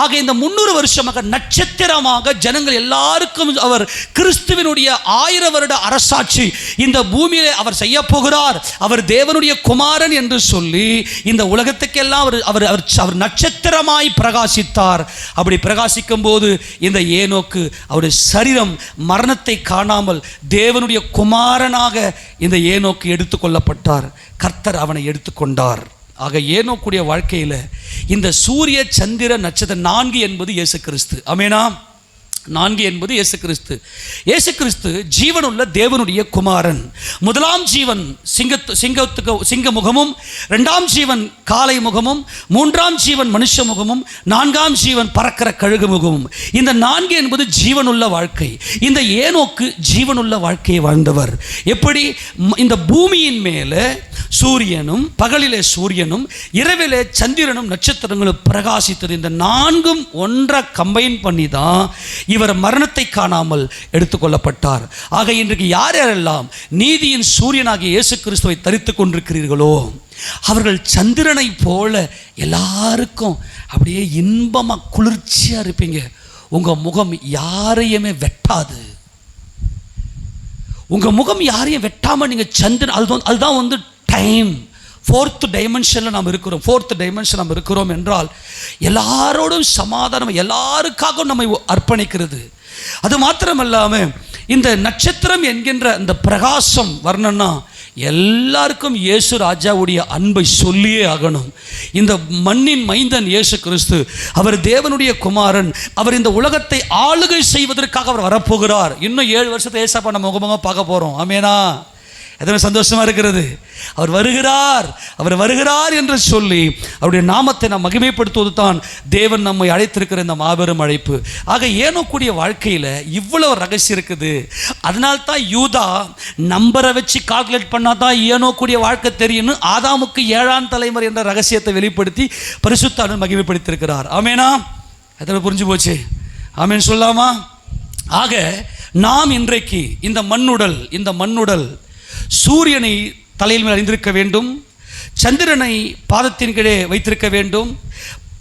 ஆக இந்த 300 வருஷமாக நட்சத்திரமாக ஜனங்கள் எல்லாருக்கும் அவர் கிறிஸ்துவினுடைய 1000 வருட அரசாட்சி இந்த பூமியிலே அவர் செய்ய போகிறார். அவர் தேவனுடைய குமாரன் என்று சொல்லி இந்த உலகத்துக்கெல்லாம் அவர் நட்சத்திரமாய் பிரகாசித்தார். அப்படி பிரகாசிக்கும் போது இந்த ஏனோக்கு அவருடைய சரீரம் மரணத்தை காணாமல் தேவனுடைய குமாரனாக இந்த ஏனோக்கு எடுத்துக்கொள்ளப்பட்டார். கர்த்தர் அவனை எடுத்துக்கொண்டார். ஆக ஏனோக்குடைய வாழ்க்கையில் இந்த சூரிய சந்திர நட்சத்திரம் 4 என்பது இயேசு கிறிஸ்து. ஆமெனா. 4 என்பது இயேசு கிறிஸ்து. இயேசு கிறிஸ்து ஜீவனுள்ள தேவனுடைய குமாரன். முதலாம் ஜீவன் சிங்க முகமும், 2ஆம் ஜீவன் காளை முகமும், 3ஆம் ஜீவன் மனுஷ முகமும், 4ஆம் ஜீவன் பறக்கிற கழுகு முகமும். இந்த 4 என்பது ஜீவனுள்ள வாழ்க்கை. இந்த ஏனோக்கு ஜீவனுள்ள வாழ்க்கையை வாழ்ந்தவர். எப்படி? இந்த பூமியின் மேலே சூரியனும், பகலிலே சூரியனும், இரவிலே சந்திரனும் நட்சத்திரங்களும் பிரகாசித்தது. இந்த 4ம் ஒன்றை கம்பைன் பண்ணி தான் இவர் மரணத்தை காணாமல் எடுத்துக்கொள்ளப்பட்டார். ஆக இன்றைக்கு யார் யாரெல்லாம் நீதியின் சூரியனாகிய இயேசு கிறிஸ்துவை தரித்துக் கொண்டிருக்கிறீர்களோ அவர்கள் சந்திரனை போல எல்லாருக்கும் அப்படியே இன்பமா குளிர்ச்சியா இருப்பீங்க. உங்க முகம் யாரையுமே வெட்டாது. உங்க முகம் யாரையும் வெட்டாம நீங்க சந்திரன், அதுதான் வந்து டைம். 4th டைமென்ஷனில் நாம் இருக்கிறோம். 4th டைமென்ஷன் நாம் இருக்கிறோம் என்றால் எல்லாரோடும் சமாதானம், எல்லாருக்காகவும் நம்மை அர்ப்பணிக்கிறது. அது மாத்திரமல்லாமல் இந்த நட்சத்திரம் என்கின்ற அந்த பிரகாசம் வரணும்னா எல்லாருக்கும் இயேசு ராஜாவுடைய அன்பை சொல்லியே ஆகணும். இந்த மண்ணின் மைந்தன் இயேசு கிறிஸ்து, அவர் தேவனுடைய குமாரன். அவர் இந்த உலகத்தை ஆளுகை செய்வதற்காக அவர் வரப்போகிறார். இன்னும் 7 வருஷத்தை ஏசப்பா நம்ம முகமாக பார்க்க போகிறோம். ஆமேனா. எத்தனை சந்தோஷமா இருக்கிறது. அவர் வருகிறார் என்று சொல்லி அவருடைய நாமத்தை நாம் மகிமைப்படுத்துவது தான் தேவன் நம்மை அழைத்திருக்கிற இந்த மாபெரும் அழைப்பு. ஆக ஏனோக்குடைய வாழ்க்கையில் இவ்வளவு ரகசியம் இருக்குது. அதனால்தான் யூதா நம்பரை வச்சு கால்குலேட் பண்ணால் தான் ஏனோக்குடைய வாழ்க்கை தெரியும்னு ஆதாமுக்கு 7ஆம் தலைமுறை என்ற ரகசியத்தை வெளிப்படுத்தி பரிசுத்த ஆண்டவர் மகிமைப்படுத்தியிருக்கிறார். ஆமேனா. எத்தனை புரிஞ்சு போச்சு. ஆமேன் சொல்லாமா. ஆக நாம் இன்றைக்கு இந்த மண்ணுடல் சூரியனை தலையில் மேல் அணிந்திருக்க வேண்டும், சந்திரனை பாதத்தின் கீழே வைத்திருக்க வேண்டும்,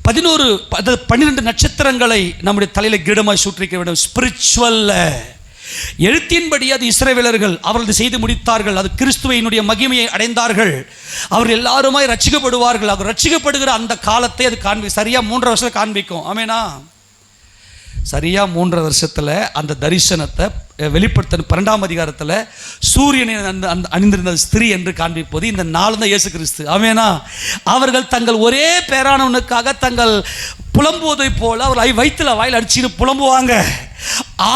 12 நட்சத்திரங்களை நம்முடைய தலையில் கிரீடமாய் சூற்றிருக்க வேண்டும். ஸ்பிரிச்சுவல் எழுத்தின்படி அது இஸ்ரவேலர்கள் அவர்கள் செய்து முடித்தார்கள். அது கிறிஸ்துவினுடைய மகிமையை அடைந்தார்கள். அவர்கள் எல்லாருமாய் ரட்சிக்கப்படுவார்கள். அவர் ரட்சிக்கப்படுகிற அந்த காலத்தை அது சரியா 3 வருஷத்தில் காண்பிக்கும். ஆமேனா. சரியா 3 வருஷத்தில் அந்த தரிசனத்தை வெளிப்படுத்த 12ஆம் அதிகாரத்தில் சூரியனை அணிந்திருந்த ஸ்திரீ என்று காண்பிப்பது இந்த 4 தான் இயேசு கிறிஸ்து. ஆமேனா. அவர்கள் தங்கள் ஒரே பேரானவனுக்காக தங்கள் புலம்புவதை போல அவர் வயிற்றில் வாயில் அடிச்சுட்டு புலம்புவாங்க.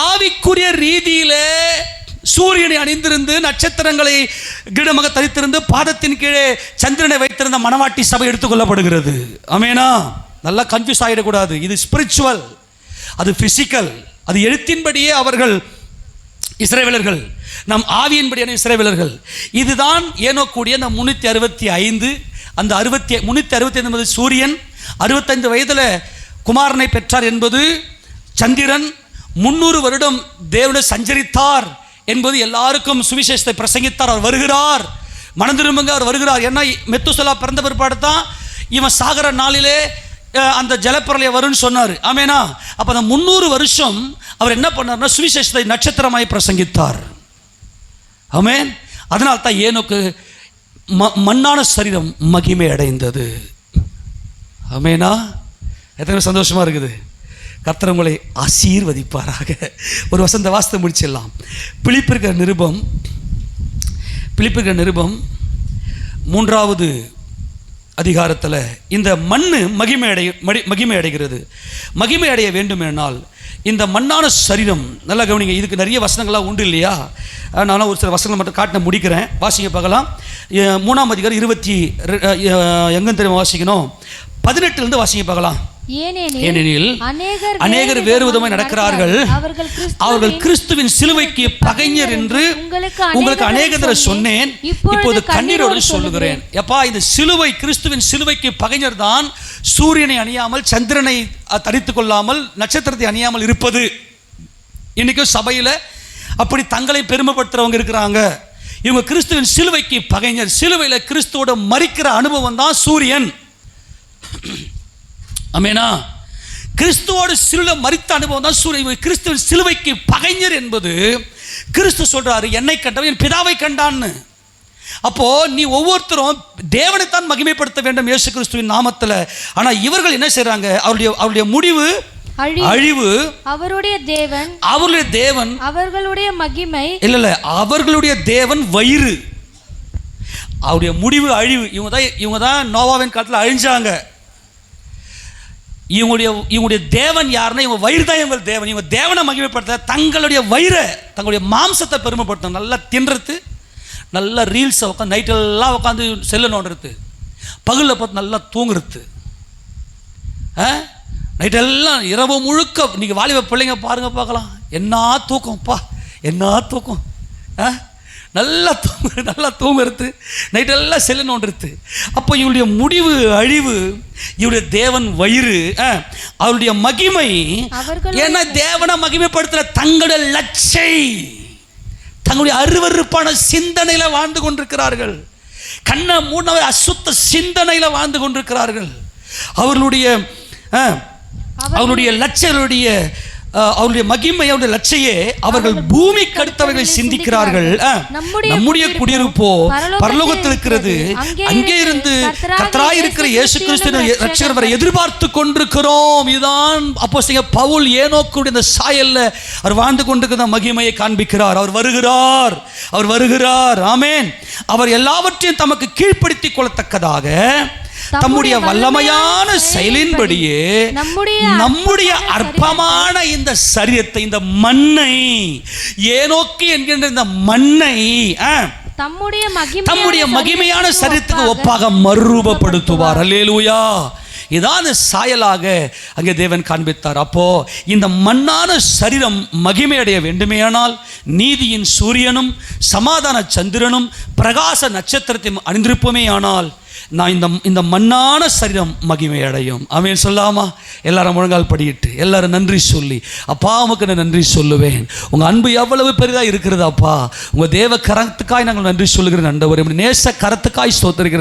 ஆவிக்குரிய ரீதியிலே சூரியனை அணிந்திருந்து நட்சத்திரங்களை கிரீடமாக தரித்திருந்து பாதத்தின் கீழே சந்திரனை வைத்திருந்த மணவாட்டி சபை எடுத்துக்கொள்ளப்படுகிறது. ஆமேனா. நல்லா கன்ஃபியூஸ் ஆகிடக்கூடாது. இது ஸ்பிரிச்சுவல், அது பிசிக்கல். அது எழுத்தின்படியே அவர்கள் இஸ்ரவேலர்கள், நம் ஆவியின்படியான இஸ்ரவேலர்கள். இதுதான் ஏனோக்குடைய அந்த 365 அந்த 365 என்பது சூரியன். 65 வயதில் குமாரனை பெற்றார் என்பது சந்திரன். 300 வருடம் தேவனை சஞ்சரித்தார் என்பது எல்லாருக்கும் சுவிசேஷத்தை பிரசங்கித்தார். அவர் வருகிறார், மனம் திரும்புங்க, அவர் வருகிறார். ஏன்னா மெத்துசலா பிறந்த பிற்பாடு தான் இவன் சாகர நாளிலே அந்த ஜலப்பிரளயம் வரும்னு சொன்னார். ஆமேனா. அப்போ அந்த 300 வருஷம் அவர் என்ன பண்ணார்னா சுவிசேஷத்தை நட்சத்திரமாய் பிரசங்கித்தார். ஆமேன். அதனால் தான் ஏனோக்கு மண்ணான சரீரம் மகிமை அடைந்தது. ஆமேனா. எத்தனை சந்தோஷமா இருக்குது. கர்த்தர் உங்களை ஆசீர்வதிப்பாராக. ஒரு வசந்த வாசத்தை முடிச்சிடலாம். பிலிப்பியர் நிருபம் 3வது அதிகாரத்தில் இந்த மண்ணு மகிமை அடைகிறது. மகிமை அடைய வேண்டும் என்னால் இந்த மண்ணான சரீரம், நல்லா கவனிங்க, இதுக்கு நிறைய வசனங்கள்லாம் உண்டு இல்லையா? நான் ஒரு சில வசனங்கள் மட்டும் காட்டின முடிக்கிறேன். வாசிங்க பார்க்கலாம். 3ஆம் அதிகாரம் 20 எங்கே தெரியுமா வாசிக்கணும்? 18 வாசிங்க பார்க்கலாம். ஏனெனில் அநேகர் வேறு விதமாய் நடக்கிறார்கள், அவர்கள் கிறிஸ்துவின் சிலுவைக்கு பகைஞர் என்று உங்களுக்கு அநேக தடவை சொன்னேன், இப்போது கண்ணீரோடு சொல்லுகிறேன். எப்பா, இந்த சிலுவை, கிறிஸ்துவின் சிலுவைக்கு பகைஞர் தான் சூரியனை அணியாமல், சந்திரனை தரித்துக் கொள்ளாமல், நட்சத்திரத்தை அணியாமல் இருப்பது. இன்னைக்கும் சபையில் அப்படி தங்களை பெருமைப்படுத்துறவங்க இருக்கிறாங்க. இவங்க கிறிஸ்துவின் சிலுவைக்கு பகைஞர். சிலுவையில் கிறிஸ்துவோட மரிக்கிற அனுபவம் தான் சூரியன். ஆமேனா. கிறிஸ்துவோடு சிலுவை மரித்த அனுபவம் தான் சூரியன். கிறிஸ்துவின் சிலுவைக்கு பகைஞர் என்பது கிறிஸ்து சொல்றாரு, என்னை கண்டவன் என் பிதாவை கண்டான்னு. அப்போ நீ ஒவ்வொருத்தரும் தேவனைத்தான் மகிமைப்படுத்த வேண்டும் இயேசு கிறிஸ்துவின் நாமத்தில். ஆனா இவர்கள் என்ன செய்றாங்க? அவருடைய முடிவு அழிவு. அவருடைய தேவன் அவர்களுடைய மகிமை இல்ல, அவர்களுடைய தேவன் வயிறு. அவருடைய முடிவு அழிவு. இவங்க தான் நோவாவின் காலத்தில் அழிஞ்சாங்க. இவங்களுடைய தேவன் யாருன்னா இவங்க வயிறு தான் இவங்க தேவன். இவங்க தேவனை மகிமைப்படுத்த தங்களுடைய வயிறை, தங்களுடைய மாம்சத்தை பெருமைப்படுத்தணும். நல்லா தின்றது, நல்லா ரீல்ஸை உட்காந்து நைட்டெல்லாம் உட்காந்து செல்ல நோண்டுறது, பகலில் பார்த்து நல்லா தூங்குறது, நைட்டெல்லாம் இரவு முழுக்க. நீங்கள் வாலிப பிள்ளைங்க பாருங்கள் பார்க்கலாம், என்ன தூக்கம்ப்பா, என்ன தூக்கம். நல்லா தூங்குறது, நைட்டெல்லாம் செல்ல நோண்டுறது. அப்போ இவளுடைய முடிவு அழிவு, இவருடைய தேவன் வயிறு, அவருடைய மகிமை. ஏன்னா தேவனை மகிமைப்படுத்துகிற தங்களுடைய லட்சை, தங்களுடைய அருவருப்பான சிந்தனையில வாழ்ந்து கொண்டிருக்கிறார்கள். கண்ணை மூணவை அசுத்த சிந்தனையில வாழ்ந்து கொண்டிருக்கிறார்கள். அவருடைய லட்சங்களுடைய அவருடைய மகிமை, அவருடைய லட்சையே அவர்கள் பூமி கடுத்தவர்களை சிந்திக்கிறார்கள். நம்முடைய குடியிருப்போ பரலோகத்தில் இருக்கிறது, அங்கே இருந்து கர்த்தராய் இருக்கிற இயேசு கிறிஸ்து ரட்சகர் வரை எதிர்பார்த்து கொண்டிருக்கிறோம். இதுதான் அப்போஸ்தலன் பவுல் ஏனோக்குடைய இந்த சாயல்ல அவர் வாழ்ந்து கொண்டிருக்கிற மகிமையை காண்பிக்கிறார். அவர் வருகிறார். ஆமென். அவர் எல்லாவற்றையும் தமக்கு கீழ்ப்படுத்திக் கொள்ளத்தக்கதாக தம்முடைய வல்லமையான செயலின்படியே நம்முடைய அற்பமான இந்த சரீரத்தை, இந்த மண்ணை, ஏனோக்கி என்கின்ற இந்த மண்ணை தம்முடைய மகிமையான சரீரத்துக்கு ஒப்பாக மறுரூபப்படுத்துவார். அல்லேலூயா. இதான் சாயலாக அங்கே தேவன் காண்பித்தார். அப்போ இந்த மண்ணான சரீரம் மகிமையடைய வேண்டுமேயானால் நீதியின் சூரியனும் சமாதான சந்திரனும் பிரகாச நட்சத்திரத்தையும் அணிந்திருப்போமே ஆனால் நான் இந்த மண்ணான சரீரம் மகிமை அடையும். ஆமென் சொல்லாமா? எல்லாரும் முழங்கால் படியிட்டு எல்லாரும் நன்றி சொல்லி, அப்பா உமக்கு நான் நன்றி சொல்லுவேன். உங்கள் அன்பு எவ்வளவு பெரிதாக இருக்கிறது அப்பா. உங்கள் தேவ கரத்துக்காய் நாங்கள் நன்றி சொல்லுகிறேன் ஆண்டவரே. நேச கரத்துக்காய் ஸ்தோத்திரிக்கிறேன்.